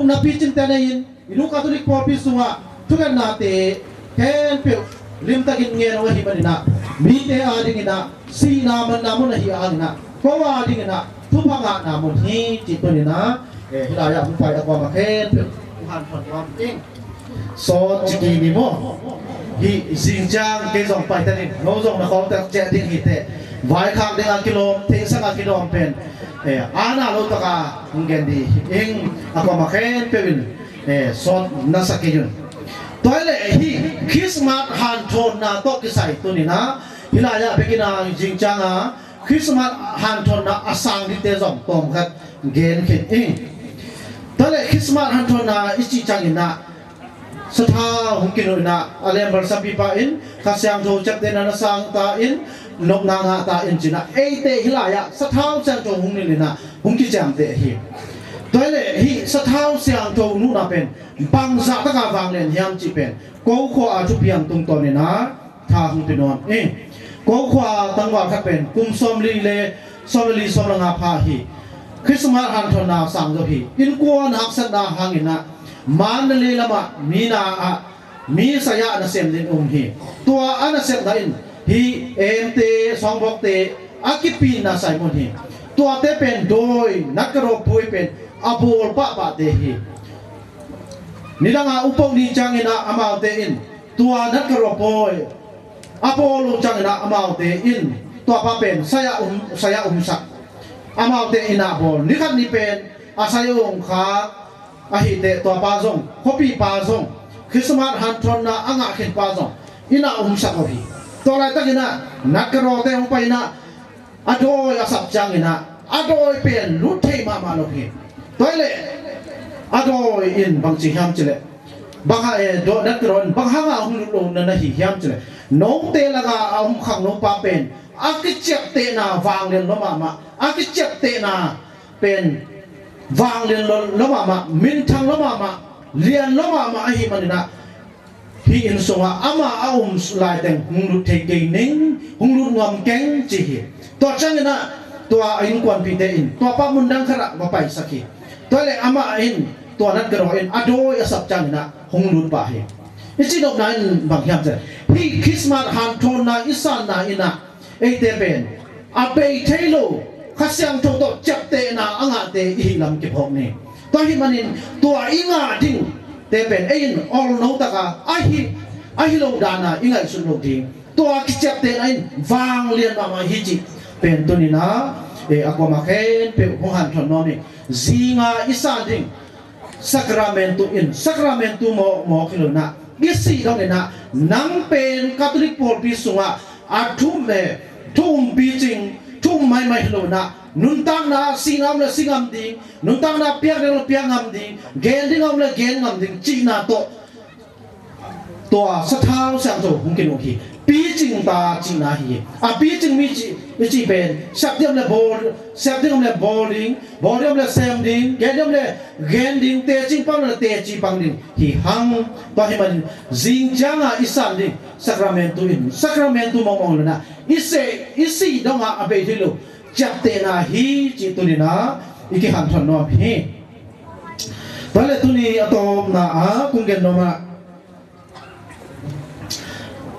นาพิจินเตนอินอินุคาทอลิกพอพิสุงะทุกันนาเตแค่เปียวลิมตะกินเงี้ยนะฮิมันนะมีเตอาดิ่งนะสีน้ำมันนะฮิฮังนะก็ว่าดิ่งนะทุพังะน้ำมันฮีจิตตัวนี้นะฮิลายาผู้ไฟอากวามาแค่เปียวหันผ่อนความจริงโซจิกีนิโมฮิสิงจางเกจงไปแต่นี่โนจงนะเขาแต่เจดิ่งฮิเตไว้ข้างเดือนกิโลเทสักกิโลเป็นอาณาโลตกาอุงเกนดีเองอากวามาแค่เปียวโซนัสกิยุนตัวเล่ฮิคริสต์มาสฮันโทนนาโตกิไซตัวนี้นะฮิลายาเบกินาจิงจางคริสต์มาสฮันโทนนาอาสังดิเตจงตอมครับเกนขิดเองตัวเล่คริสต์มาสฮันโทนนาอิจิจังอินะสถาหุกินุนะอะไรบริษัทพิพาอินข้าเสียงโจจับเดนันสังตาอินนกนางตาอินจินะเอเตฮิลายะสถาเสียงโจหุงนี่นะหุงกิจามเตฮิตัวเลฮิสถาเสียงโจนูนะเป็นบางสัตว์กาฟังเลนยามจิเป็นกูขวาจุเพียงตรงตัวนี่นะท่าหุงตินอนกูขวาตั้งว่าขัดเป็นกุมสมลีเลสมลีสมลงาพาฮิคริสต์มาสฮันโทนาสังโจฮิอินกวนหักสันดาหังอินะมันเลยละมามีนามีสยามนักเสพดินฮีตัวอันนักเสพดินฮีเอ็มเตสองบอกเตอากิปีนาไซมอนฮีตัวเตเป็นโดยนักรบปุยเป็นอาบูลปะปะเตฮีนี่ละงาอุปนิจังอินะอามาเตอินตัวนักรบปุยอาบูลจังอินะอามาเตอินตัวปะเป็นสยามสักอามาเตอินะบอลนี่ขันนี่เป็นอาศัยองค์ขาอาหิเตตัวปาซงคบีปาซงคริสต์มาสฮันทอนนาอ่างเข็นปาซงอินาสักอภิตัวอะไรตั้งอินะนักรอเตองไปนะอโดยอาศัพจังอินะอโดยเป็นรุดเทมาลพิตัวเล่อโดยอินบางสิ่งห้ามเจเลบางโดนักรอนบางห้างเอาหุ่นลงนั่นนะหิห้ามเจเลน้องเตละกาเอาขังน้องปาเป็นอากิเจ็บเตนาวางเรียนละมาอากิเจ็บเตนาเป็นวางเรียนละมามินทังละมาเรียนละมาไอฮิมันนะฮีอินสงะอามาเอาลายแต่งหุงลุดเทกินิงหุงลุดงอมแกงจีฮีตัวจังนะตัวอินกวนพีเตอินตัวป้ามุนดังขระมาไปสักทีตัวเลยอามาอินตัวนั้นกระโดดอินอโดยสับจังนะหุงลุดป่าฮีอิจินกนั้นบางอย่างจะฮีคริสต์มาสฮันโทนาอิสานนาอินะเอเตเป็นอาเปย์เทโลข้าเสียงโจโตจับเตนะอ่างเตอีลำเก็บหกนี่ตัวฮิมันินตัวอิงาดิ้งเตเป็นเอ็นออลโนตะกาไอฮิโลดานาอิงาสุนโลดิ้งตัวกิจับเตนะอินวางเลียนมาฮิจิเป็นตัวนี้นะอากวามาเคนเป็นหงหันทนนอนี่ซิงาอิสานดิ้งสักราเมนตุอินสักราเมนตุโมคิโลนะกิสิตรงนี้นะนังเป็นคาทอลิกโพลพิสุงะอาทุ่มทุ่มปีจิงทุ่มไม่โลนะนุนตังนาสิงามเลยสิงามดิ่งนุนตังนาเปียกเลยเปียกงามดิ่งเกนดิ่งงามเลยเกนงามดิ่งจีน่าตัวสถานสังโจหุงกินโอเคปีจิงตาจีน่าฮีปีจิงมีจีเป็นสักเดียวเลยบอลสักเดียวเลยบอลดิ่งบอลเดียวเลยเซมดิ่งเกนเดียวเลยเกนดิ่งเตะจิงปังเลยเตะจีปังดิ่งฮีฮังตัวให้มันจิงจังอิสันดิ่งสักราเมนตุอินสักราเมนตุมองเลยนะอิสิดงอาเบทิโลจับเตนะฮีจิตุนีนะอีกหันทนนอพีตอนแรกตุนีอัตโตมนะกุงเกนโนมา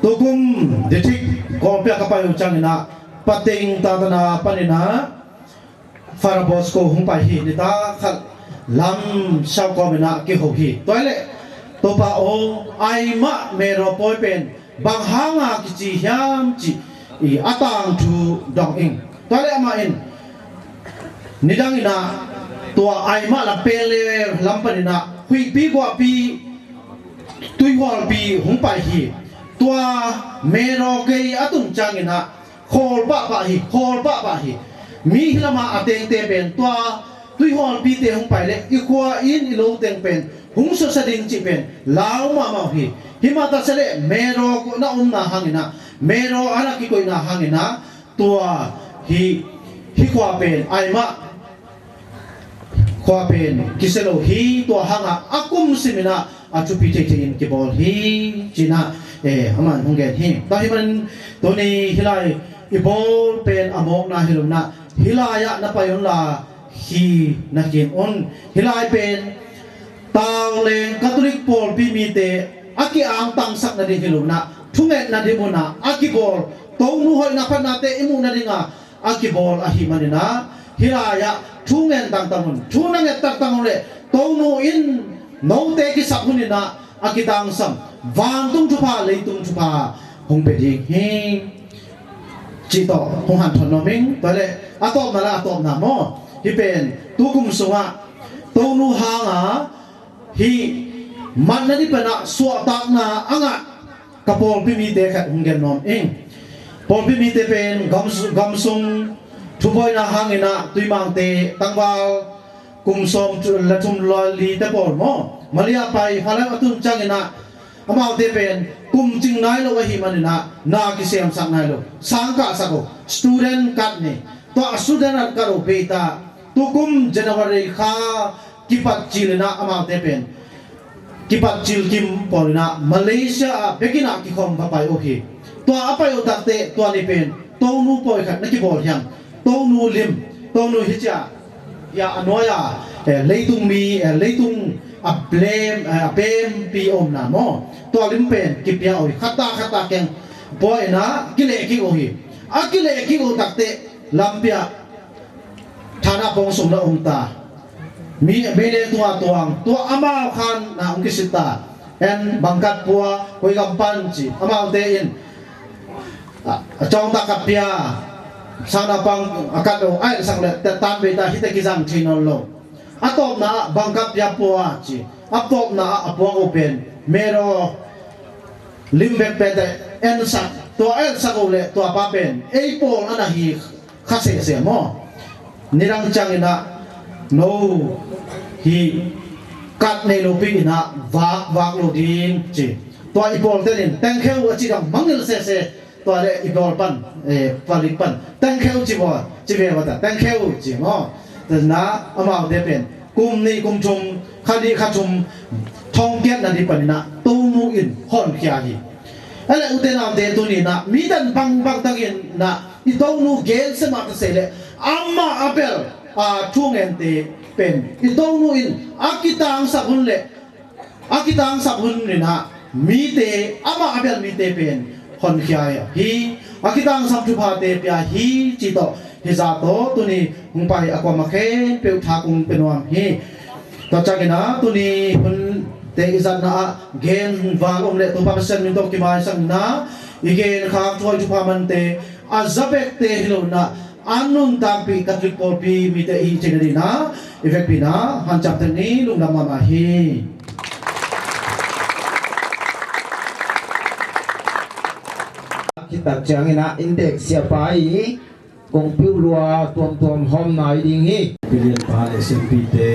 ต tukum ditik kompya kapayo changina pating tatana panina farabos ko humpai hi nita khat lam shaw ko mena ki ho hi toile to pa o ai ma mero poi pen bang hanga ki chi hiam chi I atang tu dong ing toile ama in nidang ina tua ai ma la pele lam panina hui pi kwa pi tui hol pi humpai hi tua mero ke atung changina khol pa pa hi mi hilama ateng te pen tua tui hol pi te hung pai le I kwa in I lo teng pen hung so sa ding chi pen lao ma hi himata sele mero ko na na hangina mero ana ki ko na hangina tua hi kwa pen ai ma kwa pen kiselo hi tua hanga akum simina achu pi te in ki bol hi china aman hungen hi ta hi man to ni hilai I bol pen amok na hilum na hilaya na payon la hi nakin on hilai pen tang leng Catholic Paul pi mi te aki ang tang sak na di hilum na thunget na di mo na aki bol tong nu hoi na phan na te imu na dinga aki bol ahi manina hilaya thungen tang tamun thunanget tak tang le tong nu in no te ki sapunina aki tang sam wang tung chu pa leitung chu pa hong pe ding he chỉ tỏ hong han thon noming toile atom na mo hi pen tu kum sunga to nu hanga hi man na di pana suwa tak na anga kapol pi mi te khat hungen nom ing pol pi mi te pen gam sung thu boy na hangina tuimang te tangwal kum som la tum lo li te pol mo malia pai halang atun changina amao te pen kum ching nai lo hi manina na ki sem sang nai lo sangka sako student kat ni to student at karo beta tu kum January kha kipat chilina amao te pen kipat chil kim polina Malaysia bekina ki khom papai ohi to apai o takte to ni pen to nu poi khat na ki bol hyam to nu lim to nu hicha ya anoya leitung mi leitung a blame a bem pi om na mo to lim pen ki pia oi khata keng boy na kile ki ohi akile ki o takte lampia thana pong som na ta mi bele tuang tua amao khan na ungkisita en bangkat pua koi gampan chi amao te in chong ta kapia sana pang akat do ai sang le tan be ta hite kizang chinol lo atop na bangkat ya pua chi atop na apua open mero limbe pete en sak tua en sakole tua papen ei pol ana hi khase se mo nirang changina no hi kat nei lo pi na wak lo din chi to ipol ten thank you chi dang mangil se to le ipol pan palik pan thank you chi bo chi be wa ta thank you chi mo ta na amao de pen kum ni kum chum khadi kha chum thong kiat na di pan na tu nu in hon khia hi ala uten am de tu ni na mi dan bang tagin na I to nu gen se ma ta se le amma apel thungen te pen I to nu in akitang sabun le akitang sabun ni na mi te ama apel mi te pen hon khia hi akitang sam chu pha te pya hi chi to hi za to tu ni hung pai akwa ma khen pe tha kung penwam hi to chagina tu ni hun te izan na gen wang om le to pa sen min to ki mai sang na igen khak choi chu pha man te azabek te hilo na anun tampi Catholic Paul pi mi te I chenari na effect pi na han chap te ni lung na ma hi kita changina index sia pai kong piu lua tuam hom nai ding hi Pilihan Pak SMP te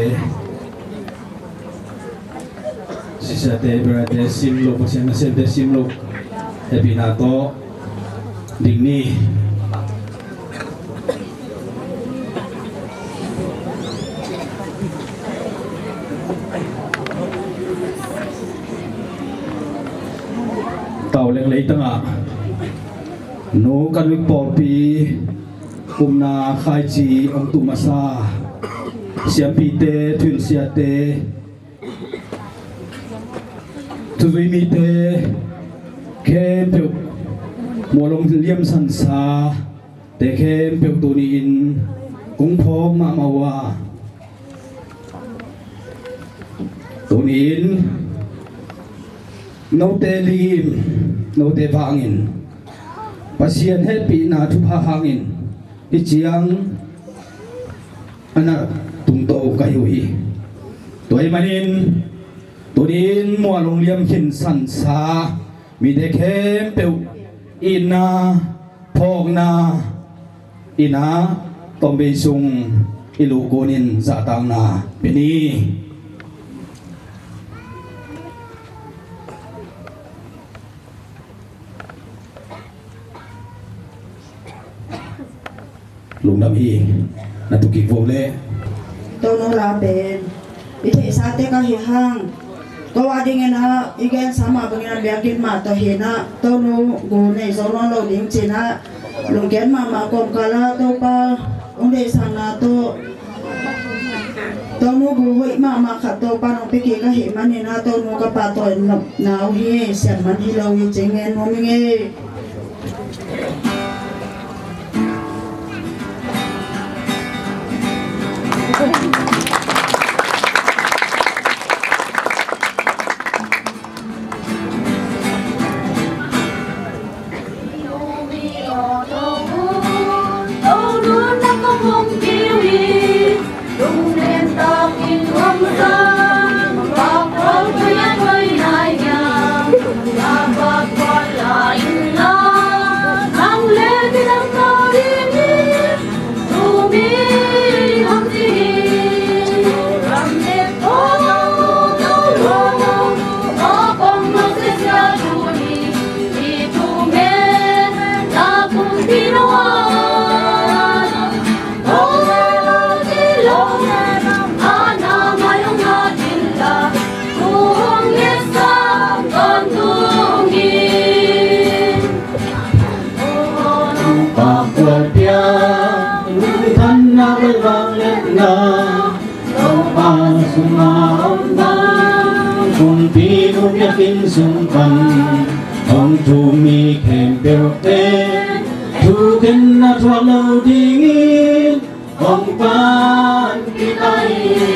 sisa te berada simlo pasien nasen te simlo te binato dingni tàu leng lấy tanga no kan wi popi kumna khai chi ông tu masa siam pi te thun sia te tu vi mi te เข้มเปียวมัวลงเลี่ยมสันสาแต่เข้มเปียวตัวนี้อินกุ้งพองมาว่าตัวนี้อินโนเตลีมโนเตฟางอินปัสยันเฮปีนาทุพาหางอินอิจิยังอันนั้นตุงโตกายุฮีตัวไอ้มันอินตัวนี้มัวลงเลี่ยมหินสันสามีแต่เข้มเปียวอินนาพอกนาอินาตอมเบซุงอิลูโกนินซาตังนาเป็นนี้ลุงดำฮีนัตุกิโวเล่ตัวนู้นลาเป็นวิธีสาเตก็เหี่ยห้างตัวว่าดิ่งนะอีกแกสามารถเป็นงานแบบกินมาตัวเห็นนะตัวนู้นกูในโซนเราดิ่งจีนะลุงแกนมากรมกาลาตัวป้าองเดสังนาตัวนู้นกูหิมาขัดตัวป้าน้องไปกี้ก็เห็นมันนี่นะตัวนู้นก็ป้าต่อยหนาวเฮียเสียงมันที่เราจริงเงินน้องเงี้ยSumpah, Om tu mi kempel tu kena terlalu dingin, Om pan kita ini.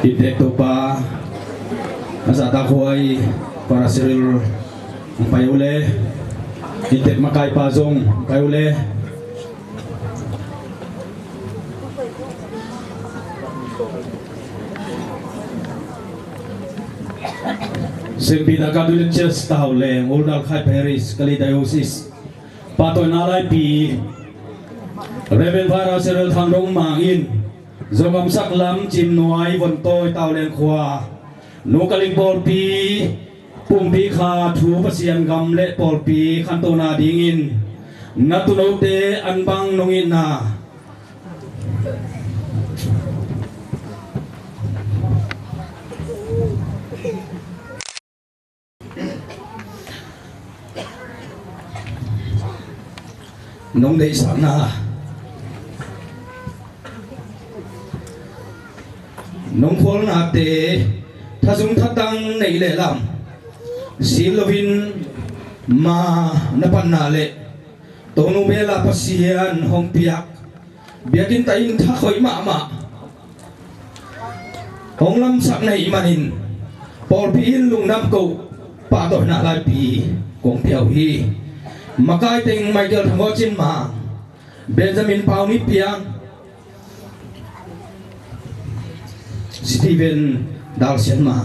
Ide topa asa takway para siril payule ide makai pazong payule Sembina kadulit church taule Oldal Khai Parish Kali Diocese Patoy nalay pi Reverend para siril thangrong mangin Zongam saklam chim nuai von toy tao len khwa nu kaling por pi pum pi kha thu pasian gam le por pi khan to na dingin natu no te an bang nongin na nong dei sang na nông phol na te ถ้าซุงทัดตังในเล่ลำศิลวินมานปันนาเล่ตัวนูเบลาพัศยันห้องเปียกเบียกินไตอินทักหอยมาห้องลำสักในมันอินปอลพีอินลุงน้ำกูป่าตัวนาลายปีกงเปียวฮีมาไกติงไมเคิลทั้งหมดจินมาเบนจามินพาวนิเปียงสตีเวนดาลเซียนมา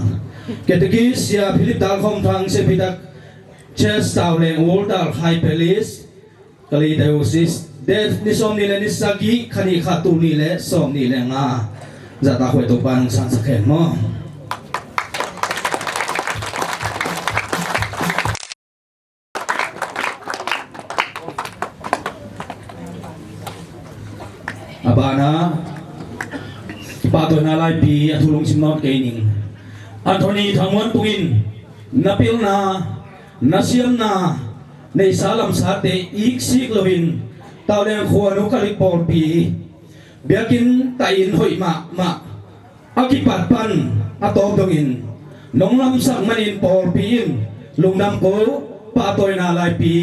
เกตกิสยาฟิลิปดาลคอมทางเซปิดักเชสตาวเลงวอลดาลไฮเปลิสกาลีเดโอซิสเดฟนิสอมนิเลนิสกิคันิขาตูนิเลสอมนิเลงาจะตาหวยตัวปังสันสเคนมออาบานะปาตัวนาลายปีอัทุลงชิมนอตเกนิงอันโทนีทางวันตุอินนับพิลนานัสเซียมนาในสาลัมสาเตอีกซิกลวินตาวเดงขวานุกลิปอลปีเบียกินไตอินหอยมาอากิปัดปันอาตอบดงอินน้องลำสักมันอินปอลปีอินลุงดำโกปาตัวนาลายปี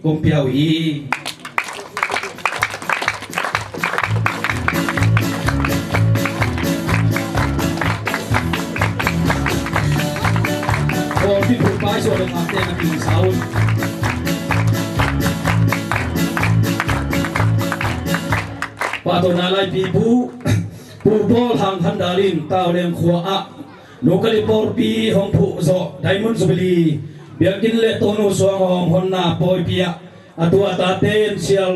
กงเปียวอีที่ผูกป้ายส่วนของเต้นกับปีเสาปาตัวนาลายปีผู้บอลทางคันดาลินตาวเลียงขวาโนกลิปอร์ปีของผู้โซไดมอนด์สุบลีเบียกินเล่ตัวนูสวงของฮอนนาปอยเปียตัวตาเต้นเชียล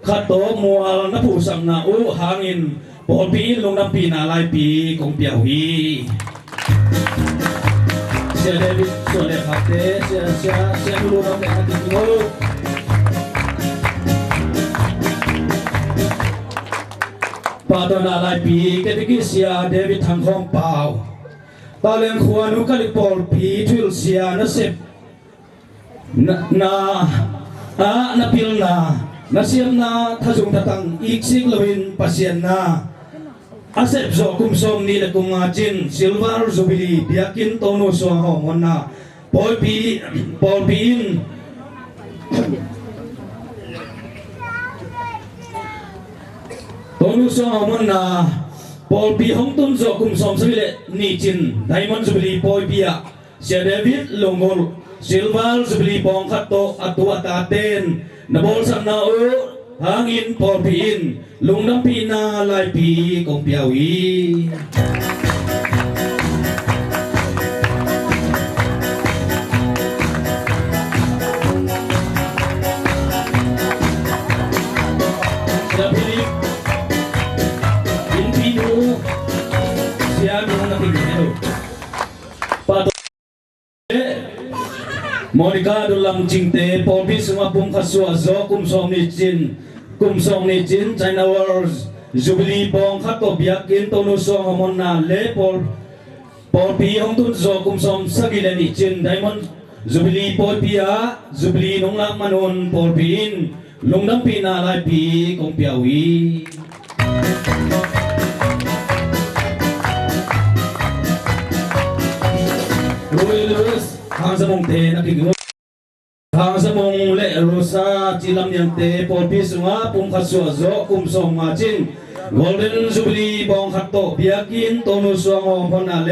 ขัดโตมัวนับผู้สังนาอุหางินปอปีลงน้ำปีนาลายปีของเปียวฮีเสียเดวิดส่วนเด็กขับเตะเสียดูน้องเด็กขับติดงูปาตัวนาลายปีเกติกิเสียเดวิดทางห้องเปล่าตาเลงขวานุกลิปอลปีทุลเสียนัสเซปนาพิลนานัสเซียมนาทัศงตังอีกสิกลวินปัสยันนาอาเซปโซคุมซอมนี่เลกุงอาจินซิลวาร์จูบิลีเบียกินโตโนสวงหอมวันนาปอลปีนโตโนสวงหอมวันนาปอลปีฮงตุนโซคุมซอมสวิเลนี่จินไดมอนด์จูบิลีปอยปียเสียเดวิดลงกอลซิลวาร์จูบิลีปองขัดโตอัตัวตาเต้นนบอลสักนาโอหางอินปอลปีนลุงน้ำปีนาลายปีกงเปียวอีเสียพิลิปอินพีนูเสียดูนักติเนลปาโตมอนิกาดูลำจิงเตปอลปีสมาปุ่มขัดสัวโซคุมซอมนิจินกุมซองนิจินไชน่าวอร์สจูบิลีปองขัดตัวเบียกินตัวนุสองฮอมอนนาเล่ปอลปีของตุนโซกุมซอมสกิเลนิจินไดมอนจูบิลีปอลปีอาจูบิลีนงลักมานนปอลปีนลงน้ำปีนาลายปีกงเปียวอีรูเอลสทางสมองเทนักกิงทางสมองเละโรซาจิลำยังเตปอลพิสงาปุ่มขัดสัวโซคุมซองมาจินโกลเด้นจูบิลีบองขัดโตเบียกินโตนุสวงหอมพนาเล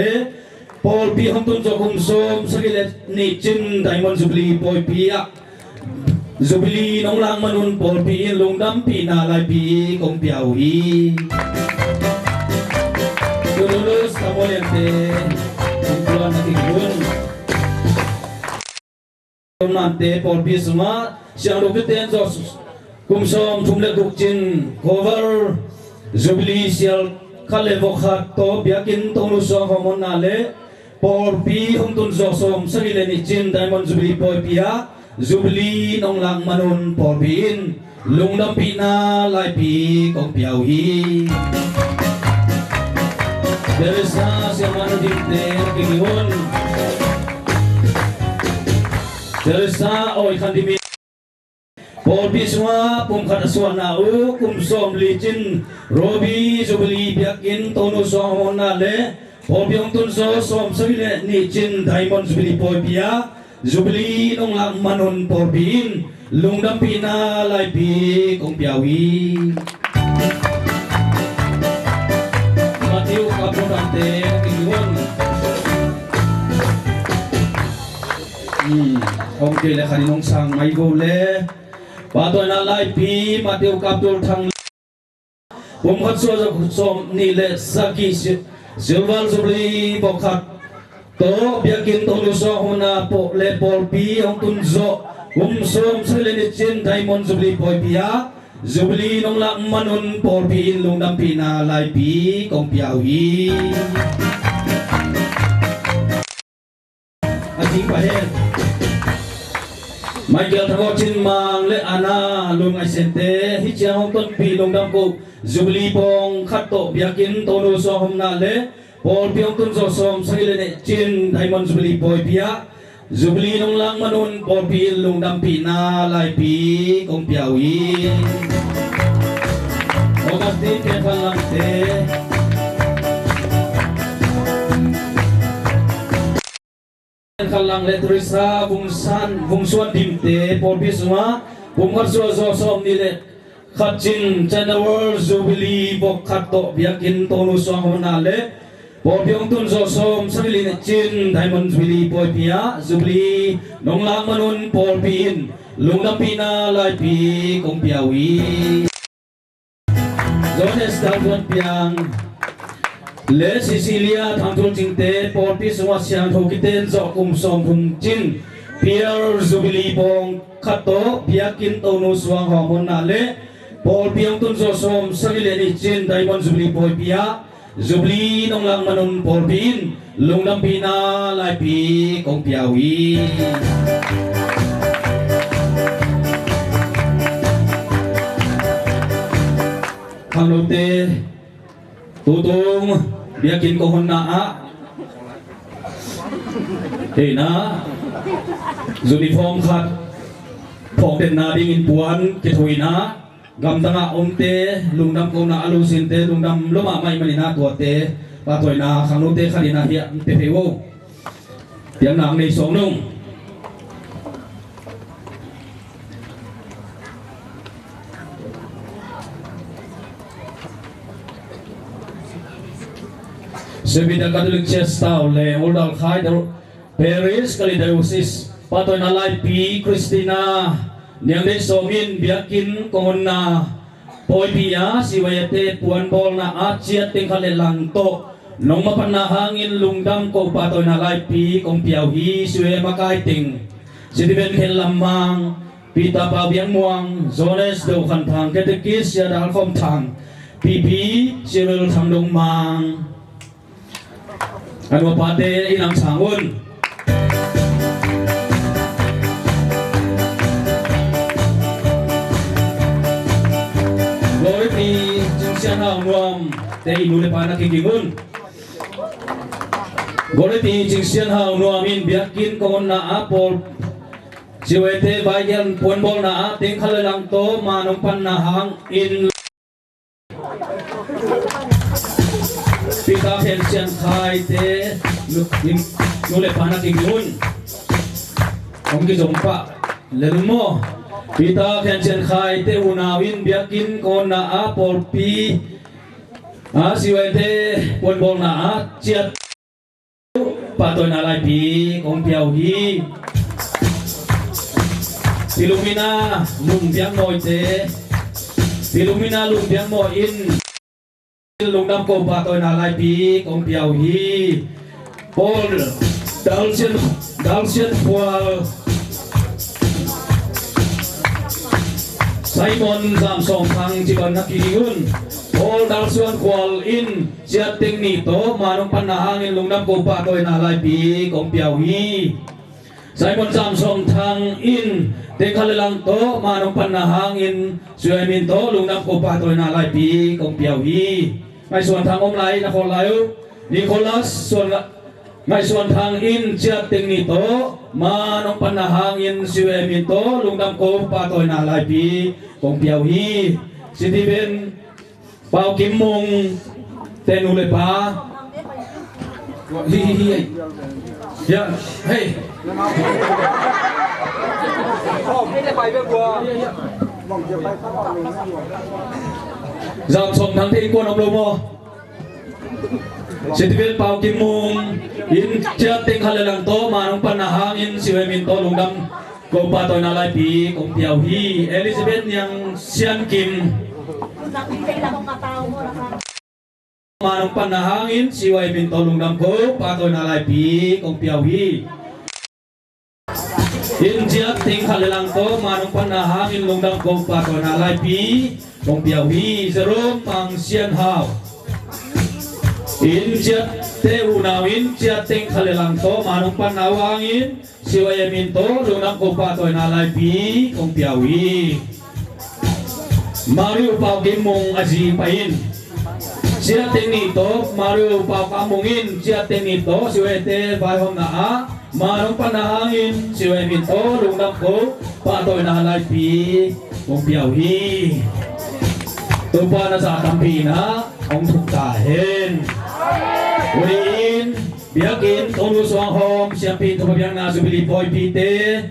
ปอลปีฮัมตุนโซคุมซอมสกิเลตนิจินไดมอนด์จูบิลีปอยปียจูบิลีน้องลังมนุนปอลปีลงดำปีนาลายปีกงเปียวอีดูดูสตาโมเลนเตคุมตัวนักกินนั่นเตปอลพิสมาเสียงลูกเต้นจอคุมซอมทุ่มเล็กกุกจินโคเวอร์จูบิลีเซียลคัลเลวขัดโตเบียกินตนุสองฮอมอนนาเลปอลปีฮงตุนจอซอมสกิเลนิจินไดมอนด์จูบิลีปอยปียจูบิลีน้องลังมานุนปอลปีนลุงดำปีนาลายปีกงเปียวฮีเดริสาเสียงมานุดิเตกิงวนเดริสาโอยคันดิมีปอลปีสวาปุ่มขัดสวนาอุคุมซอมลิจินโรบีจูบิลีเบียกินโตนุสองฮอมอนนาเลป พอเพียงตุนโซสมสวิเลนี่จินไดมอนจุบิลีปอยเปียจุบิลีนงลักมันนปอบินลุงดำปีนาลายปีกงเปียวีมาทิวกับพวกเราเตะกินวนองเกลและขันน้องสังไม่กูเล่ปาตัวนาลายปีมาทิวกับตัวทางผมขัดส่วนสมนี่เละสักกี่ซิลวันสุบลีบอกขัดโตเบียกินตัวลุโซฮุนาโปเลปอลปีองตุนโซผมสมสเลนิจินไดมอนสุบลีปอยปียาสุบลีน้องลักมันนุนปอลปีลุงดำปีนาลายปีกงเปียวีอาทิตย์ไปเห็นไม่เกี่ยวทั้งจินมังและอาณาลุงไอเซนเตฮิเชียงต้นปีลุงดำกุจุบลีปองขัดโตเบียกินโตนุสหมนาเลปอลเปียงตุนโซสมสกิเลเนจินไดมอนจุบลีปอยเปียจุบลีนงลังมนุนปอลปีลุงดำปีนาลายปีกงเปียวีโอกาสที่เป็นพลังเตขลังเลตริซาบุงสันบุงส่วนดิมเตปอลปีสมาบุงขัดโซโซสมนี่เลขัดจินเจนเวอร์จูบิลีบอกขัดโตเบียกินโตนุสวงนาเลปอเพียงตุนโซสมสมิลินจินไดมอนจูบิลีปอยเปียจูบิลีนงลางมนุนปอลปีนลุงดำปีนาลายปีกงเปียวีโซเนสดาวดวนเปียงเลซิซิเลียทางทุนจิงเตปอลปีสวัสดิ์ทกิเตนจอกุมสมพุนจินเปียร์จูบิลีบองขัดโตเบียกินโตนุสวงหอมนาเลปอลเพียงตุนโซสมสกิเลนิจินไดมอนจุบลีปอยเปียจุบลีนงลังมนุนปอลปีนลุงดำปีนาลายปีกงเปียวีทางโลเตตูตุงเบียกินกงหนาเฮ้นะยูนิฟอร์มขัดพองเป็นนาดิงินปวนเกตุยนะกำตังอมเตลุงดำกงนาอลูสินเตลุงดำลมาไม่มานินาตัวเตปาถอยนาขังโนเตขัดินาเฮียเตเพโวเตียงหนังในสองนุ่งเซบิดากาตุลิกเชสตาวเลโอลดัลคายเดอเปริสกาลิดาอุซิสปาถอยนาไลปีคริสตินาเนียงได้สมินเบียกินกงนาปอยปียาสิวายเตปวนบอลนาอาเจียติงคาเลลังโตนงมาปนาหางินลุงดำโกปาตอยนาไลปีกงเปียวฮีสวยมากายติงสิที่เป็นเห็นลำมังปีตาปาเบียงมวงโซเนสเดวขันทางเกตกิสยาดาลฟอมทางปีสิเรลทางดงมังอันว่าปาเตอินังสางวนโดยที่จึงเสียงเอารวมแต่อินุเลปานักกิงุนโดยที่จึงเสียงเอารวมอินเบียกินกงนาอาปอลชีวิตเตบายันปวนบอลนาอาติงขลลังโตมานงปันนาหังอินพิกาเพนเชียนไคเตนุเลปานักกิงุนองกิจงปะเลลุโมพิตาเพนเชียนไคเตอุนาวินเบียกินกงนาอาปอลปีอาสิเวเตปวนบอลนาอาเจียดปาตัวนาลายปีของเปียวฮีพิลุมินาลุงเบียงโมยเตพิลุมินาลุงเบียงโมอินลุงดำโกปาตัวนาลายปีของเปียวฮีปอลดัลเชียนฟัวไซมอนสามสองทางจีบันนักกิยุนโอลดัลส่วนควอลอินเจียติงนิโตมานงปันนาหางอินลุงดำโกปาโดยนาลายปีของเปียวฮีไซมอนสามสองทางอินเต็งคัลลังโตมานงปันนาหางอินสวยมินโตลุงดำโกปาโดยนาลายปีของเปียวฮีในส่วนทางอมไลนครไลนิโคลัสส่วนในส่วนทางอินเจียติงนิโตมานงปันนาหางอินสวยมินโตลุงดำโกปาโดยนาลายปีของเปียวฮีสิที่เป็นเป่ากิมมงเตนูเลปา Hi. Yeah. Hey. Dòng sông thắng thiên quân ông lô mô. Sĩ viên Pao Kim Mung in chia tinh hal lang to manong panahang in siwe min to lungdam ko pa to na lai pi kong piao hi Elizabeth yang Sian Kim manong panahang in siwe min to lungdam ko pa to na lai pi kong piao hi in chia tinh hal lang to manong panahang in lungdam ko pa to na lai pi kong piao hi Jerome Pang Sian Hao in chat te unawin chat ting khalelang to manung panawangin siwayamin to lunang ko pa to na lai pi kong piawi maru pa mong aji pain chat ting nito maru pa kamungin chat ting nito siwete bai hom na a manung panahangin siwayamin to lunang ko pa to na lai pi kong piawi to pa na sa tampi na ông thục tahin Uliin, biyakin, tonu suang hom, siyapin to pabiyang na subili boy pite.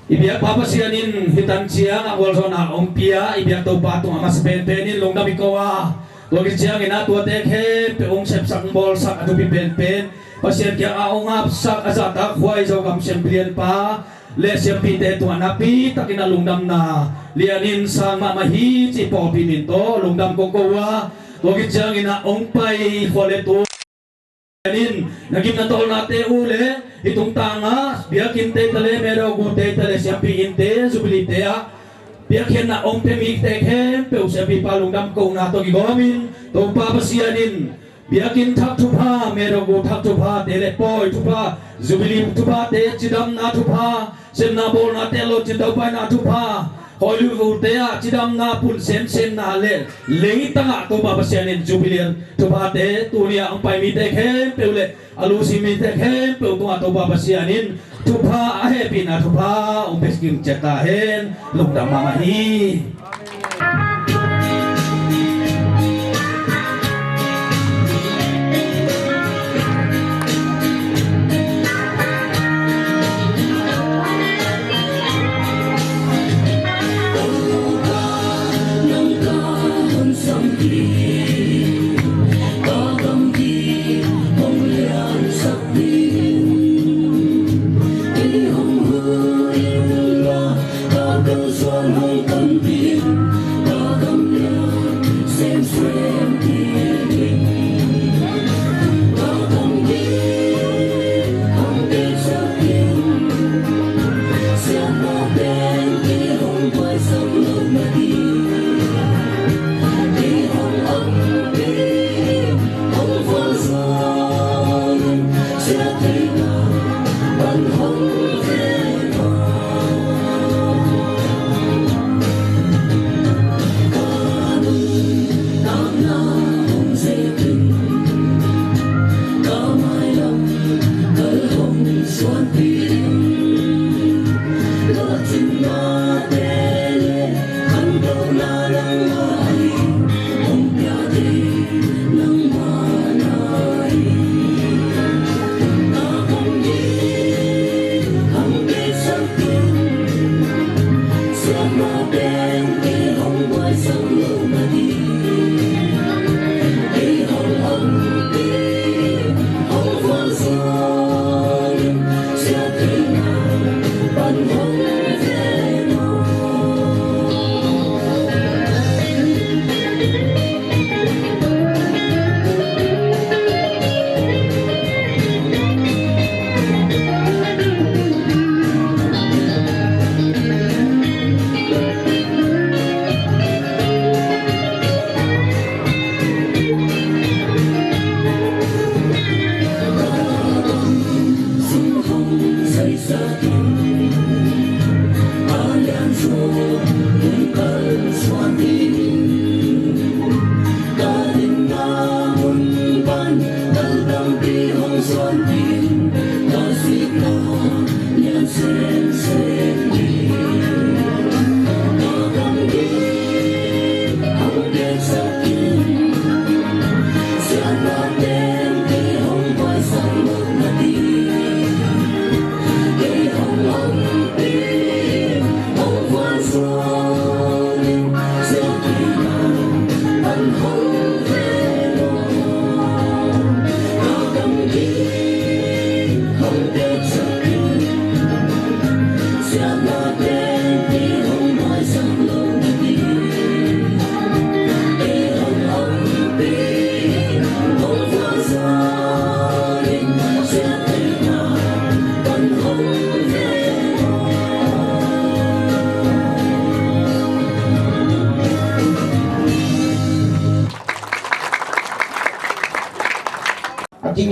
Ibiyak papasiyanin hitan siyang ang walso na umpia, ibiyak to patong amas penpenin longdam ikawa. Tuwagin siyang inatua tekhe, peong sepsak bol sak atu pipenpen. Pasyan kya aong apsak asatak huay sa kam siyemplian pa. Le siyapin te tuan napi, takina longdam na. Lianin sang mamahi, sipo piminto, longdam kokowa. Tuwagin siyang inaong pay hualeto. Nin nagim na tol nate ule itong tanga biakin te tale mero gunte tale siapi inte subilite a biakin na om pemik tekhem pe usapi palungdam ko na to gigomin to papasianin biakin thak thupa mero go thak thupa tele poi thupa zubili thupa te chidam na thupa semna bol na telo chidau pai na thupa Holu vutea chidam na pun sen na le lengi tanga to babasianin jubilir to bate tunia ang pai mi tekhem peule alusi mi tekhem pe to babasianin to pha happy na to pha peskin chetahen lungdam mamahi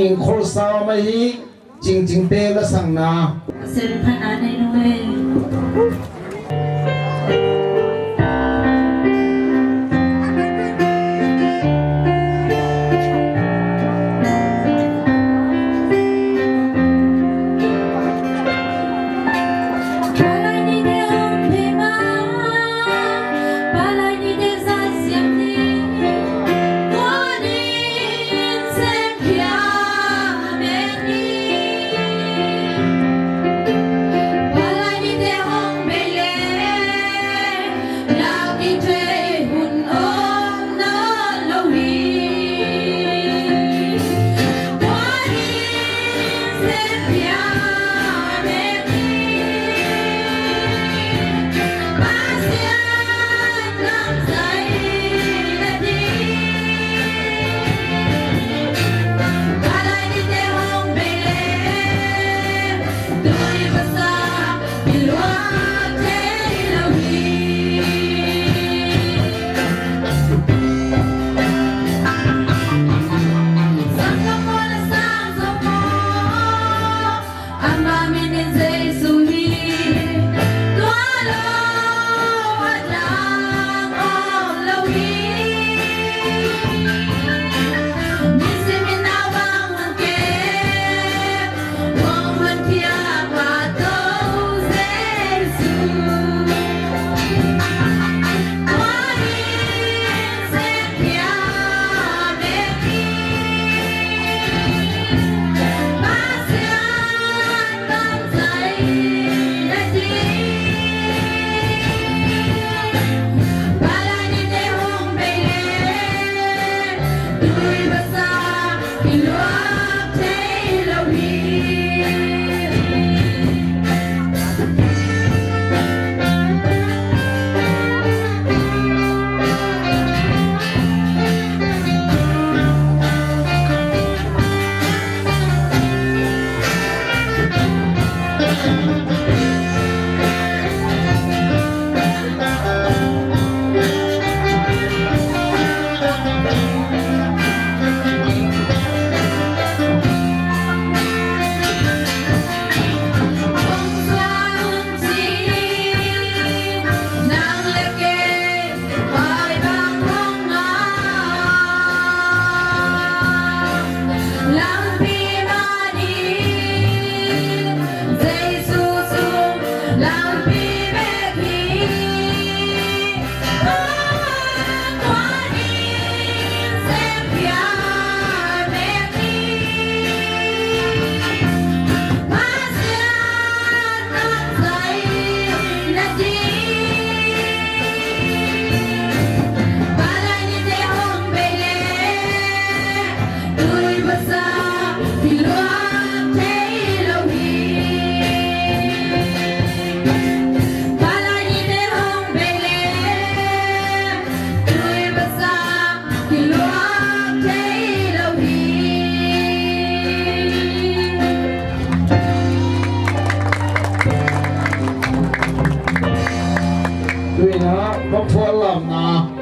in khol sao mai hi ching te la sang na Sel pananay Noel.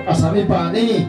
Asami pani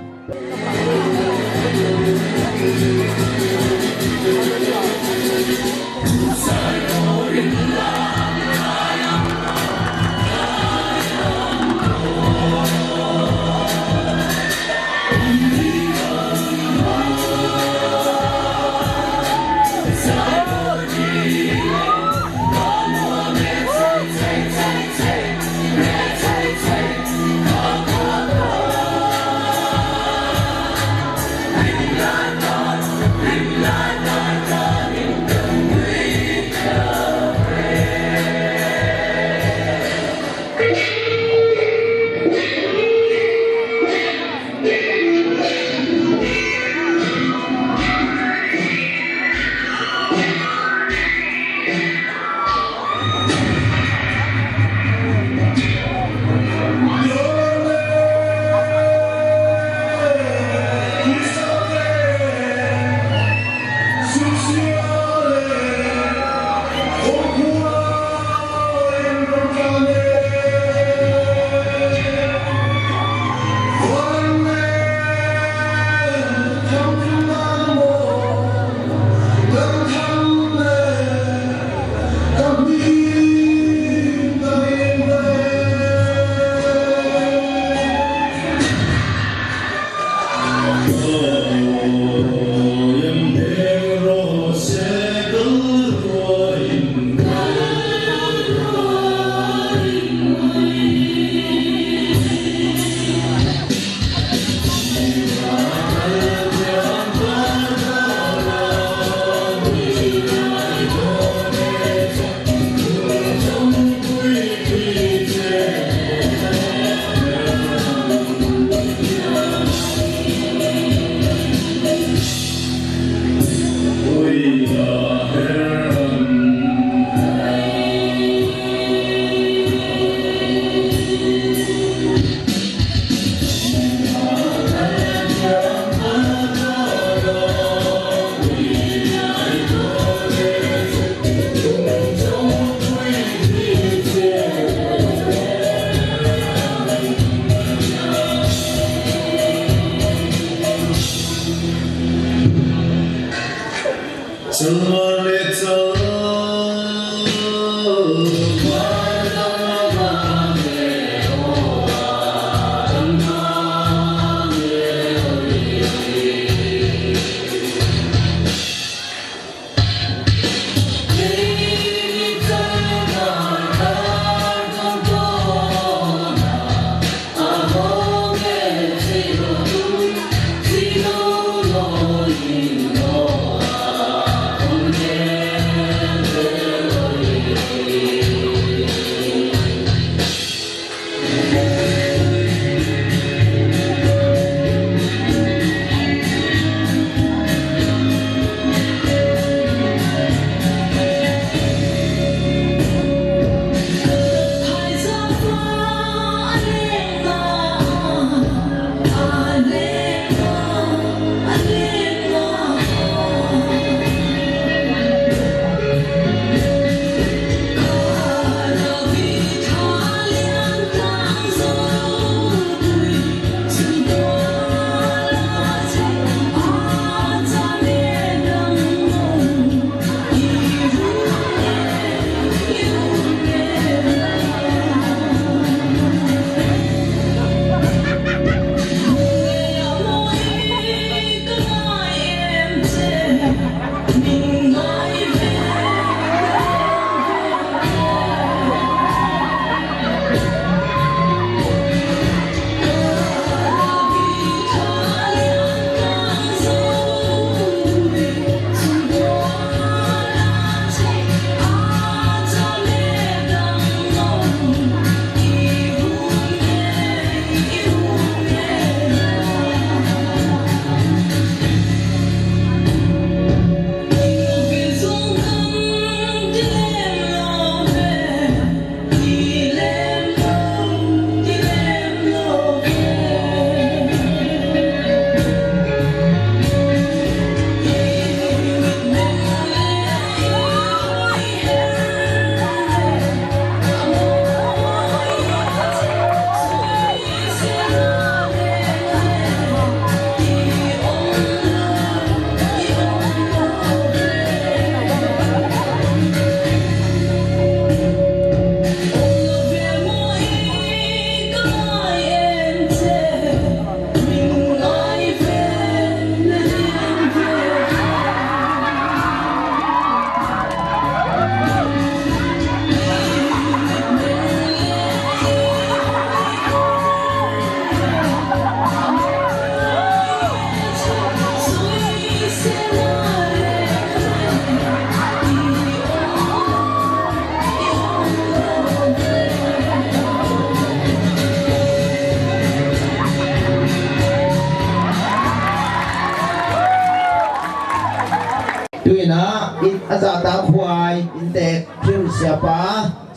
จะตาควายอินเตกพิวเสียป้า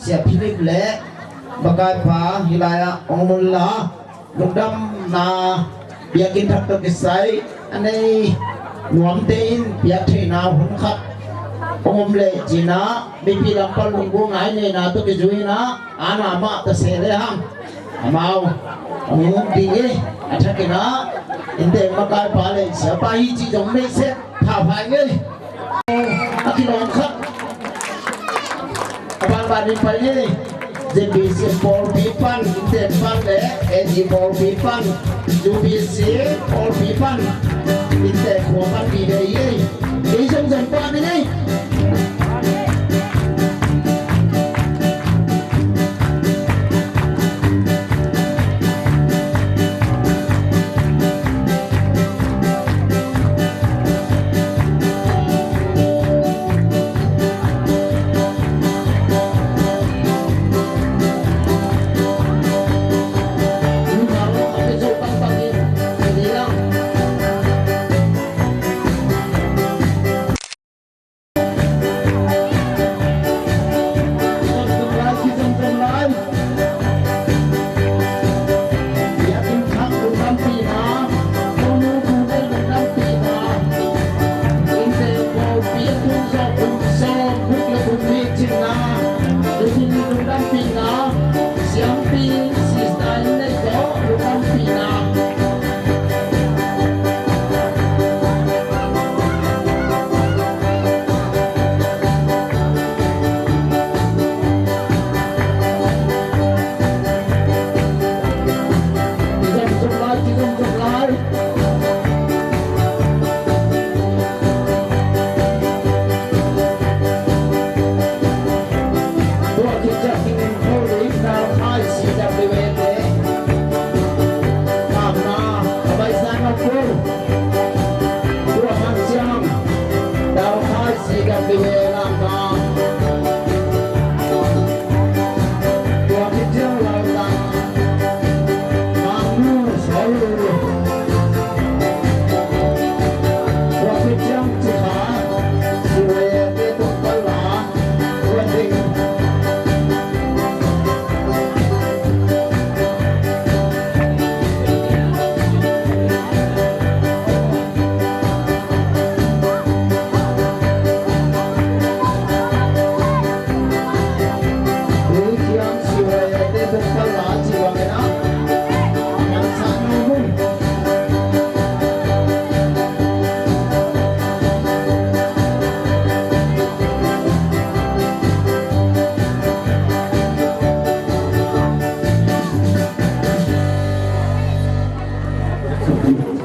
เสียพิลิปเละบกายป้าฮิลายองมุลลาลุงดำนาเบียกินทักตะกิไซอันนี้หนวมเตินเบียเทนาหุ่นขับองค์เละจีน่าไม่พิลังปลุงกูไงเนี่ยนะตุกิจุยนะอานามาตะเสเลหังเมาองค์ดีอาชักกินะอินเตกบกายป้าเลยเสียป้าฮีจีจงไม่เสร็จผ่าไปเลยอากินองครับบานนี้ไปนี่จะมีเสียงบอลปีปันอินเตอร์ปันและเอ็นดีบอลปีปันจูบีเสียบอลปีปันอินเตอร์หัวปันปีเดียร์ดีชมจังปานนี่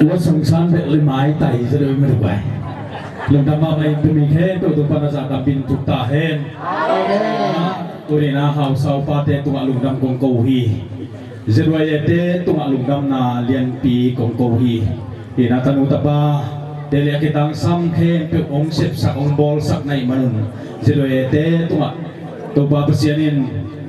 แล้วสงสารเด็กเลยไม้ไต่จะเดินไม่ได้ไปลงดำมาไปตัวมีแค่ตัวปนจากดับบินถูกตาเห็นตัวนี้นะเขาเสาปาเตตัวลุงดำกงโกฮีเจรวยเตตัวลุงดำนาเลียนปีกงโกฮีที่นาตนุตบาเดลียกิตังซ้ำเข้มเพื่อองเสพสักองบอลสักในมนุษย์เจรวยเตตัวบาเปเซียนิน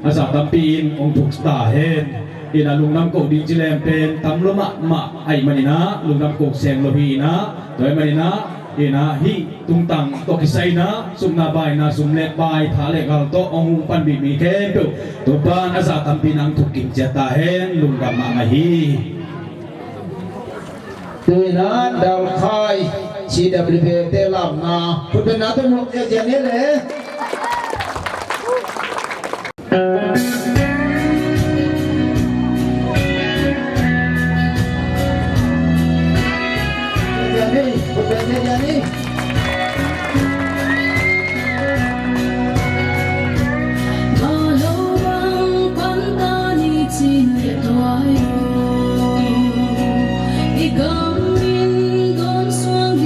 อาสาดับปีนองถูกตาเห็นina lungnam ko di jilem pen tamloma ma ai manina lungnam ko seng lohi na toy manina ina hi tungtang to kisai na sumna bai na sumle bai thale gal to ong pan bi mi ke to ban asa tampinang thukin jata hen lungnam ma hi tuina dal khai CWP te lam na putna to mo ke jane le Hãy subscribe cho kênh Ghiền Mì Gõ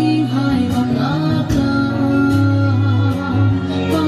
để không bỏ lỡ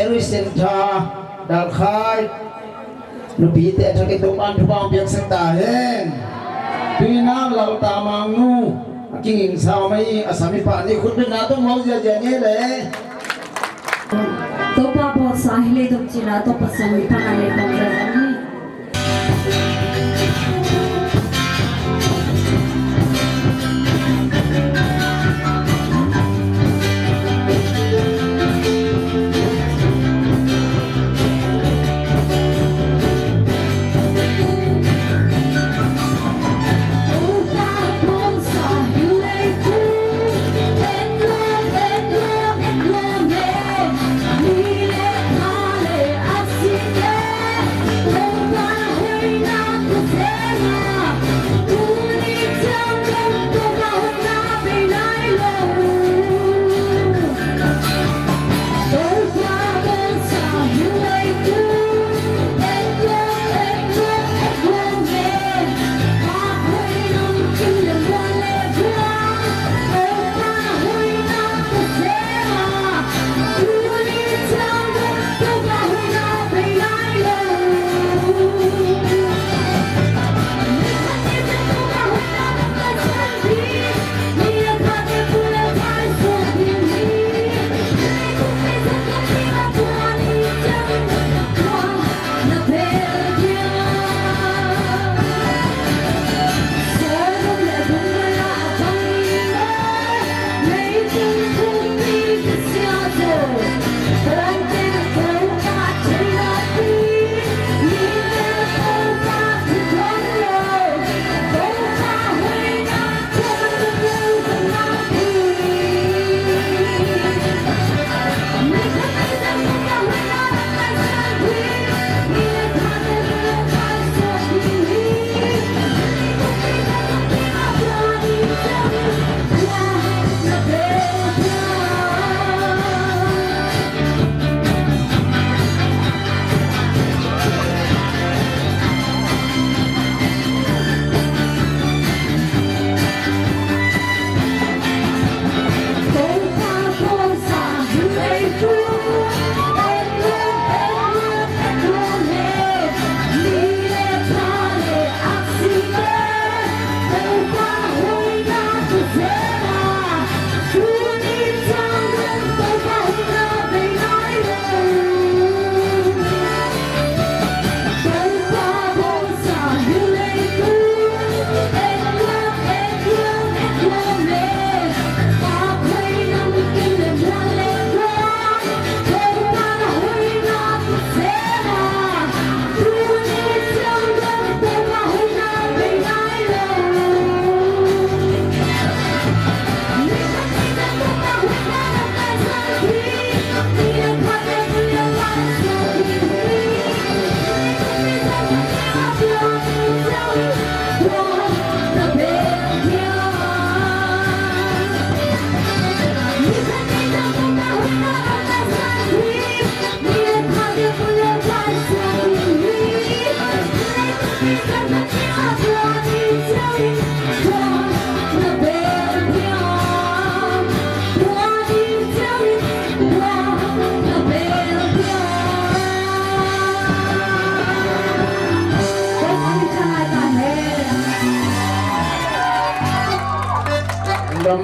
ruy sen tha dal khai nu pi te tha ke to ban thu bang piak sang ta hen tuy na lau ta mang nu kinh in sao mai asami pa ni khut na to mau ja ja nge le to pa po sahile dum china to pasami pa ale ko rani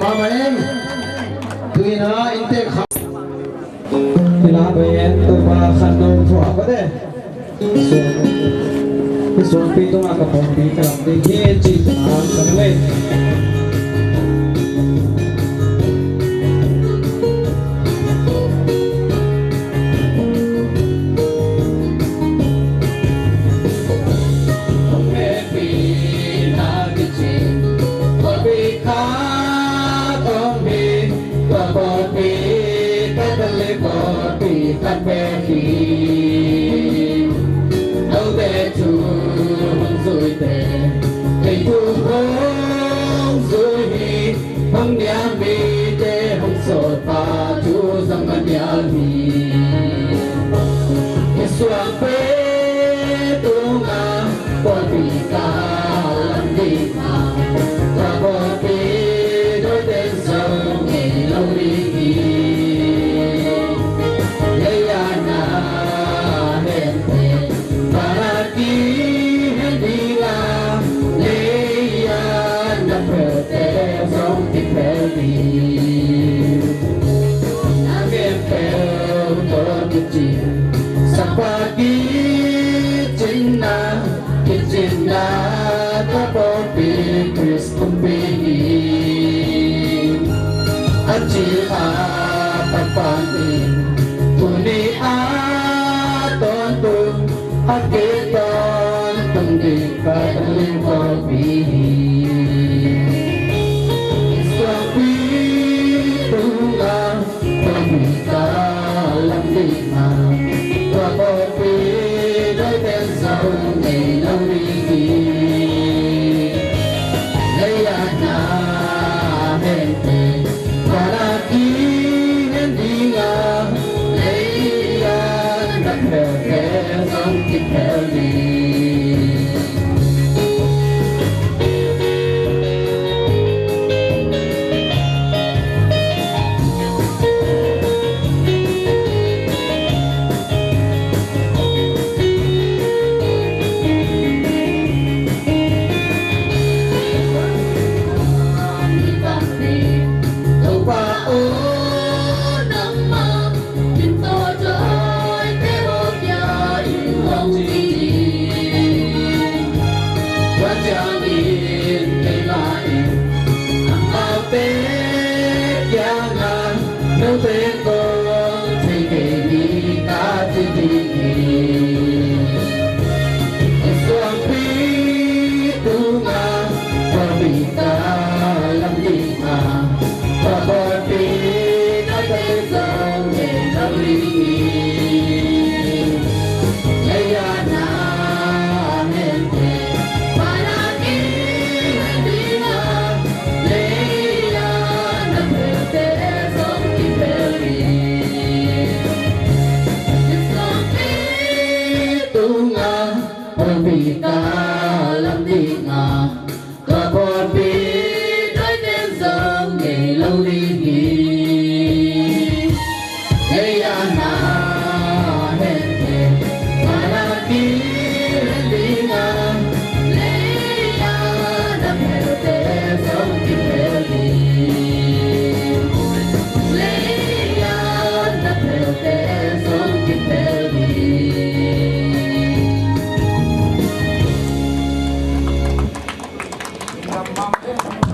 Mama em tuy na inte kha Tila bayan to pa khandong thua ba de so pito nga ka pompi ka de ge chi na kanle Hãy subscribe cho kênh Ghiền Mì Gõ để không bỏ lỡ kumpini Acil papanin Tuni tontung Akiton Tunggi kadaling kopi Iswapi tunga Pemika lambima Tua kopi Doi tensau Ngay lawiki Layana Hente Para kinendinga Layana Nakbeke Song kipeli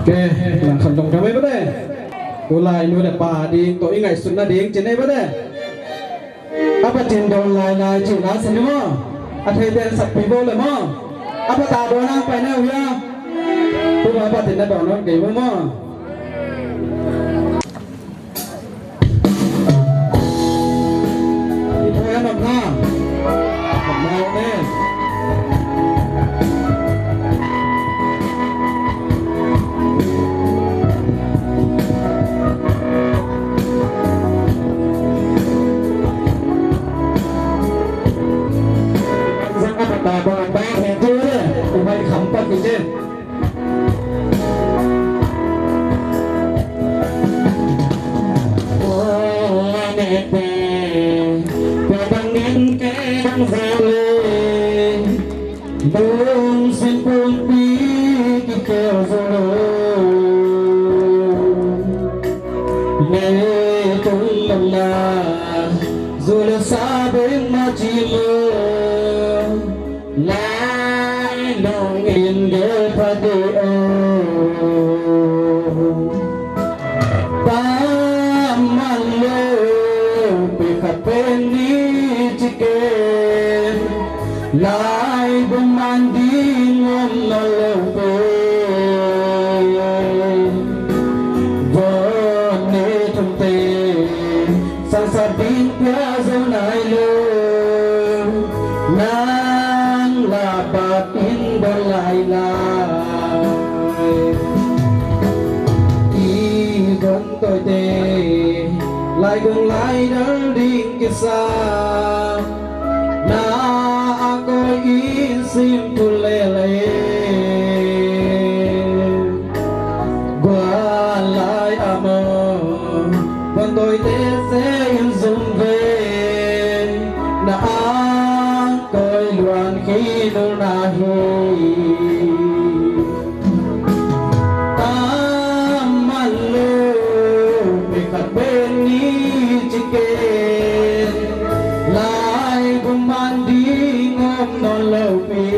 Oke, langsung dong kami pada. Ulai nu ada padi, to ingai sunna ding jenai pada. Apa cendol lai cina sini mo? Ada yang sapi boleh mo? Apa tak ada orang pai na uya? Tu apa tindak donon kau mo? Itu yang mana? Mau ni. Bà bọn ba hẹn chưa đấy, tụi bay khẩm bắt gì chứ? Nè và đang đến cái đang ra lên, buông xin buông đi cái kêu rồi, nè cũng lầm là dù là xa bên mà chỉ mơ. Lai nong inde padeo Pamalo Pikapeni chicken Lai bumandi ngom nalope Vone tumte Sansabing piazo nailo Batin berlai-lai Ibon tôi tê Lại gừng lại đỡ đình kisah Na ako isim tu lele Gua lại amo Còn tôi tê sẽ yên dung về Na tôi luan khi đâu nahi Tamalu Bikat beni chicken Lai bumandi ngom non lopi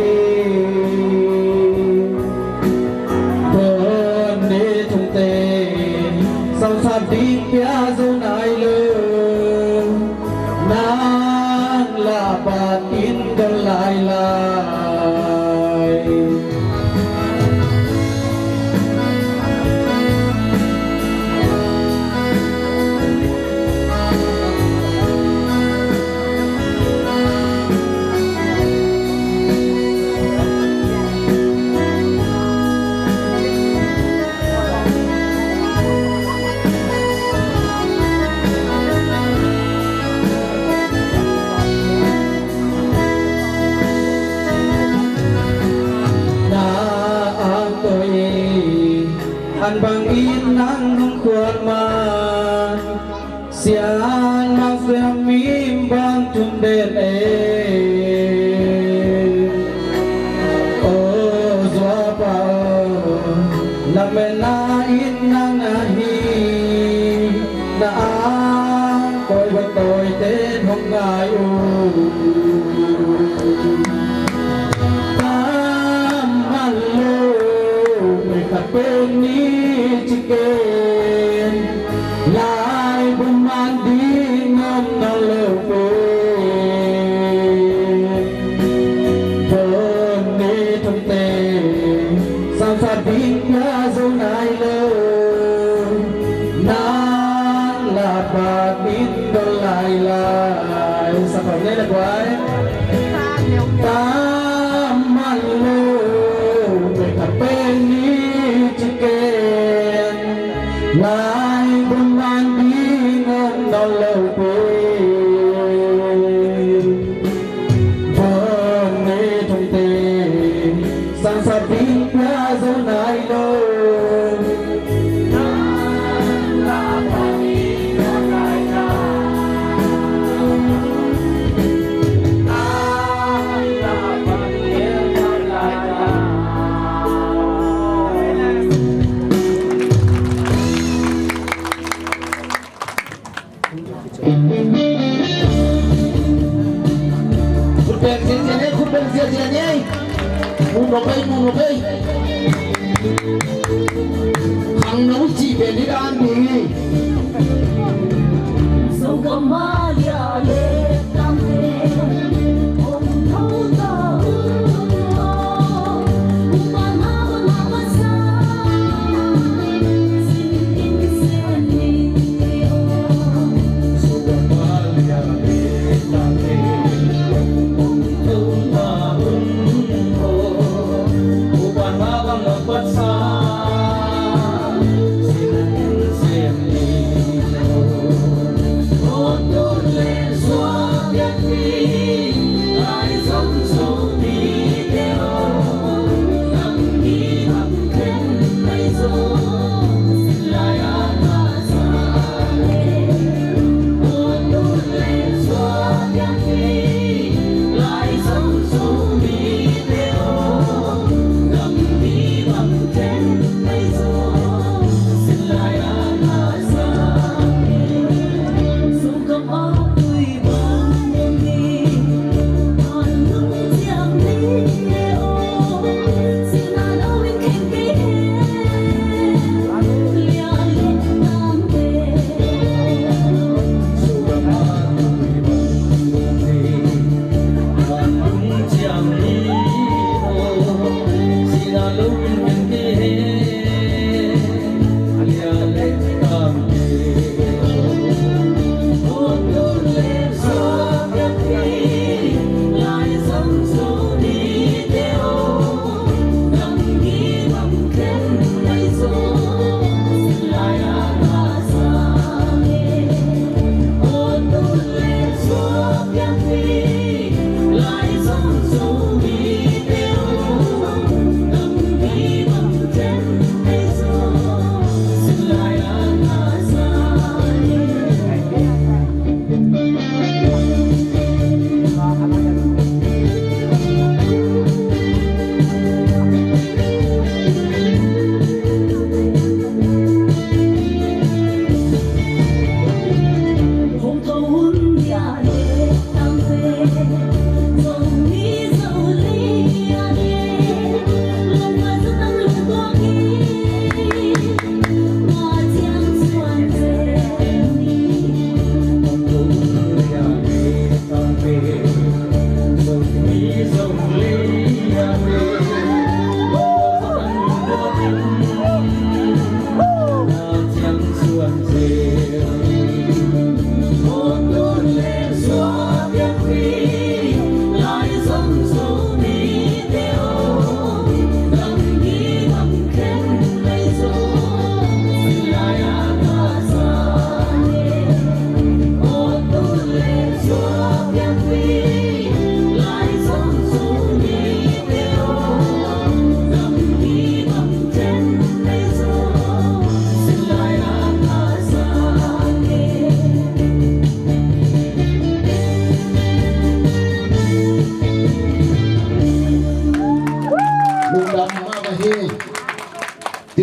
An bang in nang hong khuat man sian mang xem mim bang tum den e o zwa pa na me na in nang na hi na ang koi ba toi ten hong ngai u bên ní chỉ kên lại buồn man đi ngâm nào lỡ về vơn ní thông tề sang phạt biết nhớ dấu nai lơ nan là bà biết đâu lại lại sao phải nghe là quái ta man lơ người ta bên ní lại buồn man đi ngâm đau lâu quê vợ nghe thông tề sang sát biết nhớ dấu nai đâu là bà đi nó lại là bà đi nó lại là khutbah sini munuk ay ang nung si Beliran ni so kamalia le tampe om thâu ta Oh,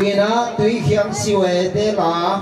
tuy na tuy khiang siêu thế là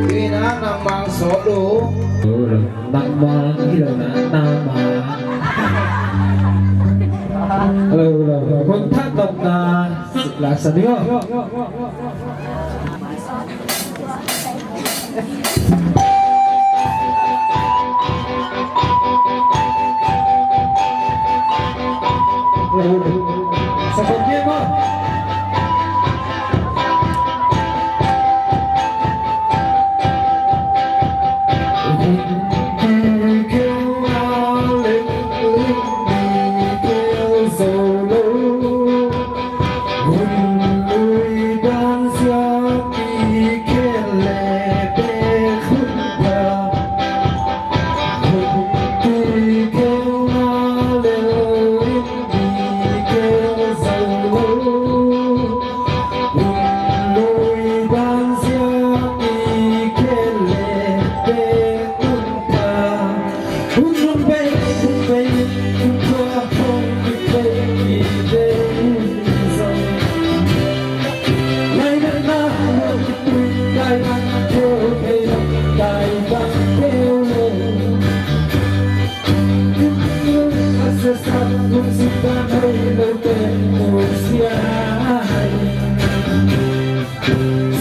tuy na nang mang số đủ nặng mà khi đầu nã nam mà con thác động là sao nữa sao không biết không Oh sesat kung simpan ay lote mo siya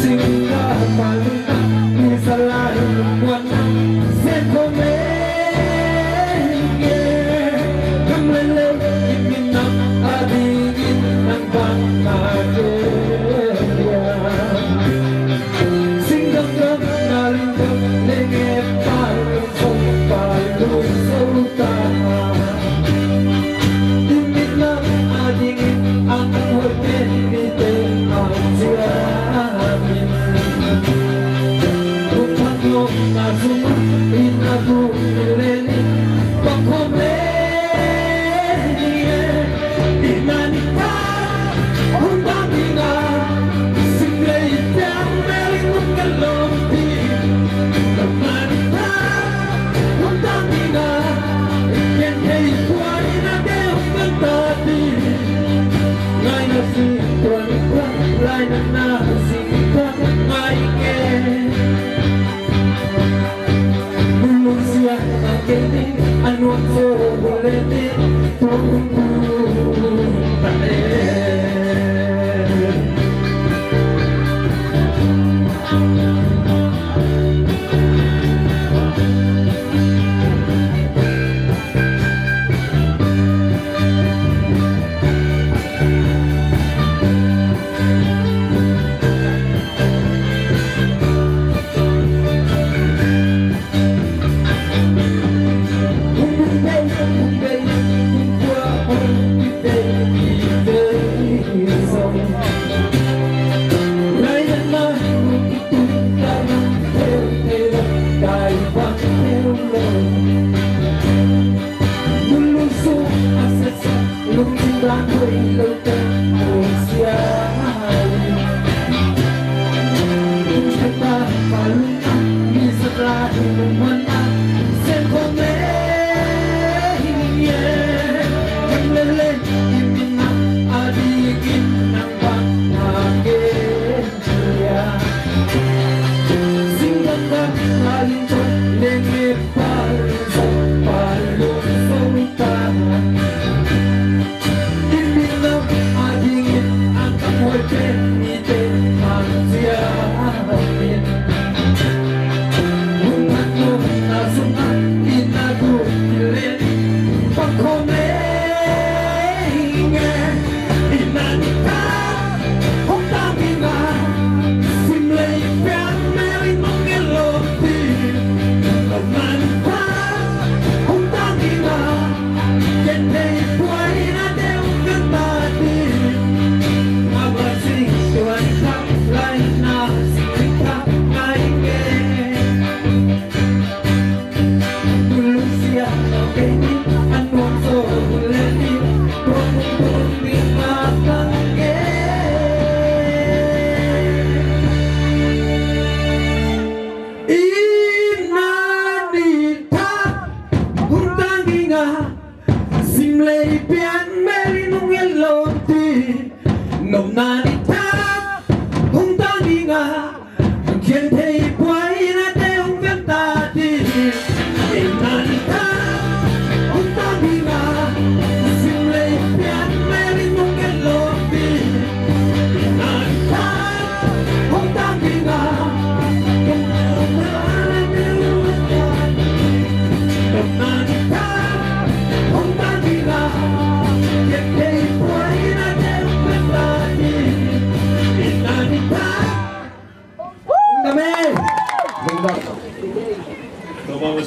singga malita bisa lain buat sekome kamlele iminang adigin ng pangkagaya singga nalindang lenge parang palung sultan iminang adigin ang hotel nito ang siyamin upang nasuma inagulili pagkome inanita undami nga singlay tiyang meling mong galompi namanita undami nga ikin kay buhay na deong gantati ngay na si tuwan ka lay na nasita ngay ikin bulong siya nakini ano ang sorbolete tungkol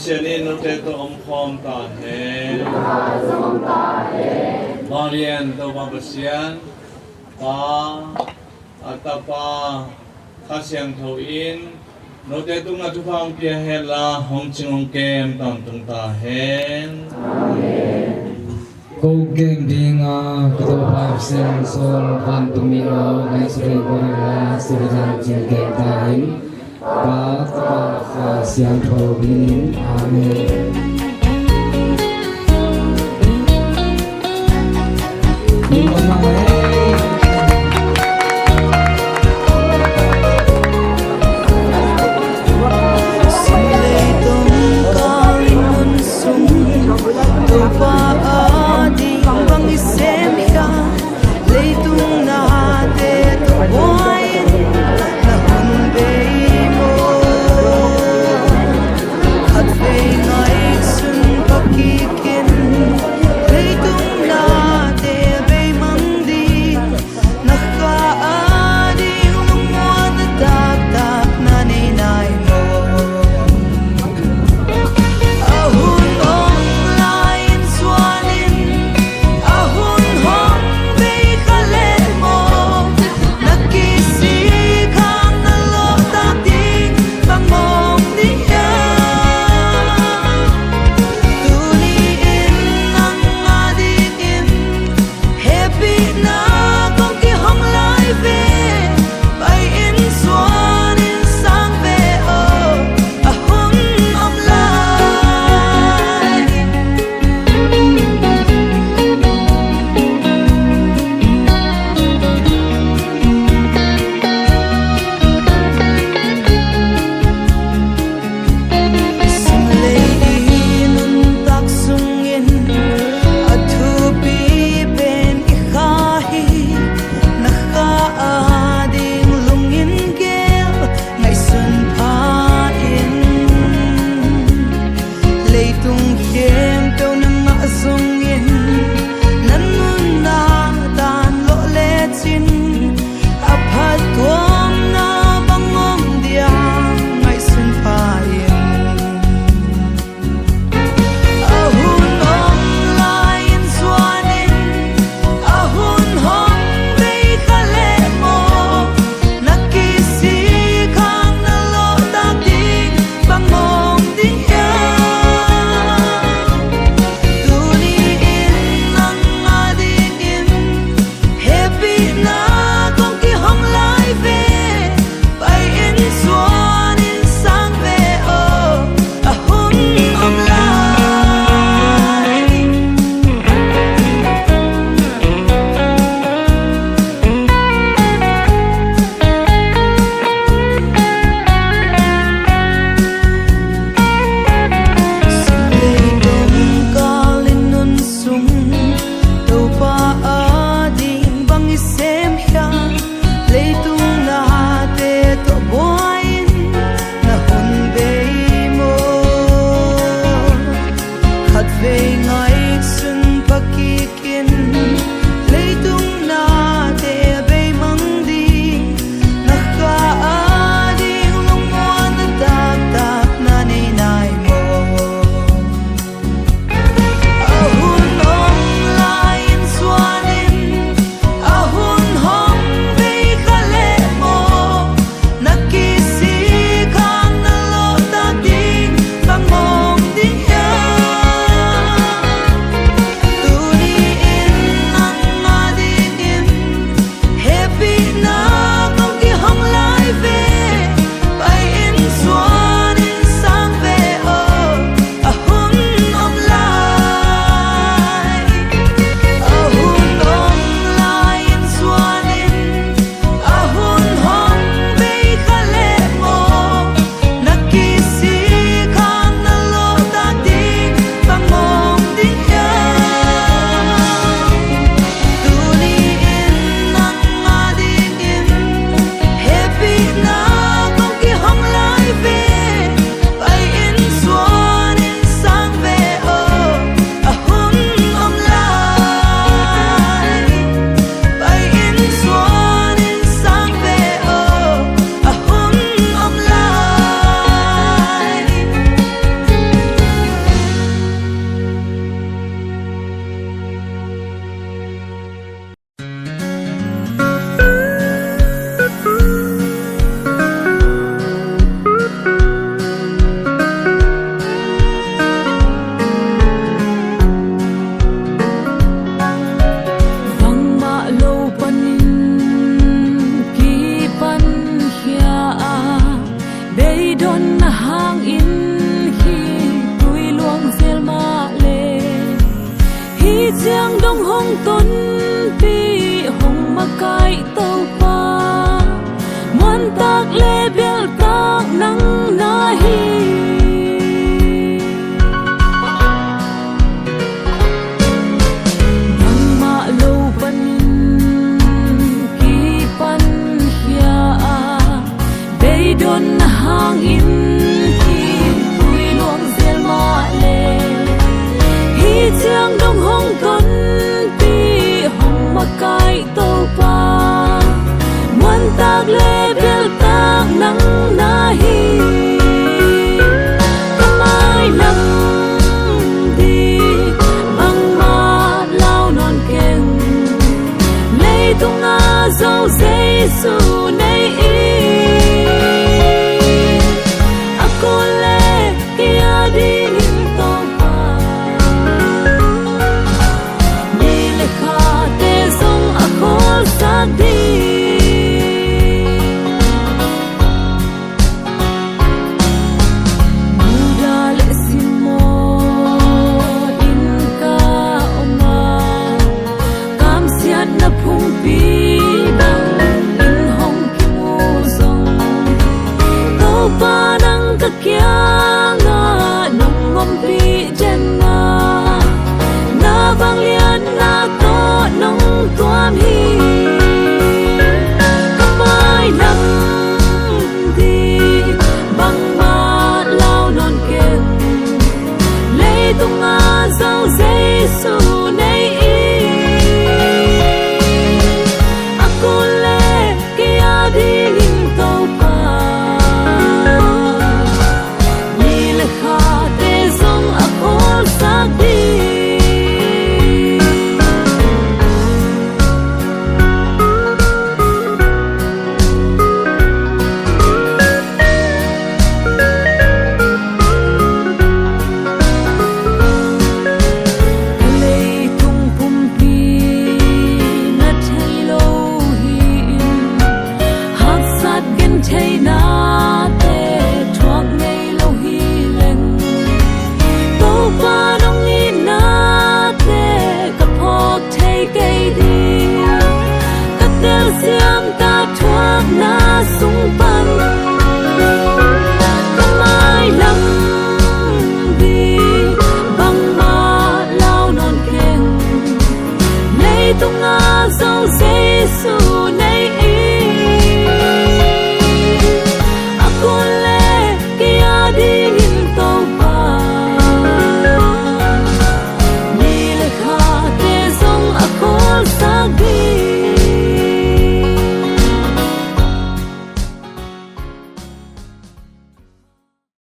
Sianin no te to om ta he Marian to babasian pa atapa khasyang tho in no te tu nga tu phang pia he la hong ching kem tam tung ta hen câu kinh dinga kado five sen sol van tumiro ngay suri gorilla suri jan jingke tahin Bác và siang thầu bin amen Silay tong karin sung, tupa chiang đông hong tuấn pi hong makai tàu pa muan tak le bel tak nang nahi nang ma lo panin ki pan hia bei don hang in ki pui luang zel ma le hi chiang đông hong tuấn pi hong makai tàu pa muan tak le bel tak nang nahi kamai lam di bang ma lao non keng lei tung a zo sei su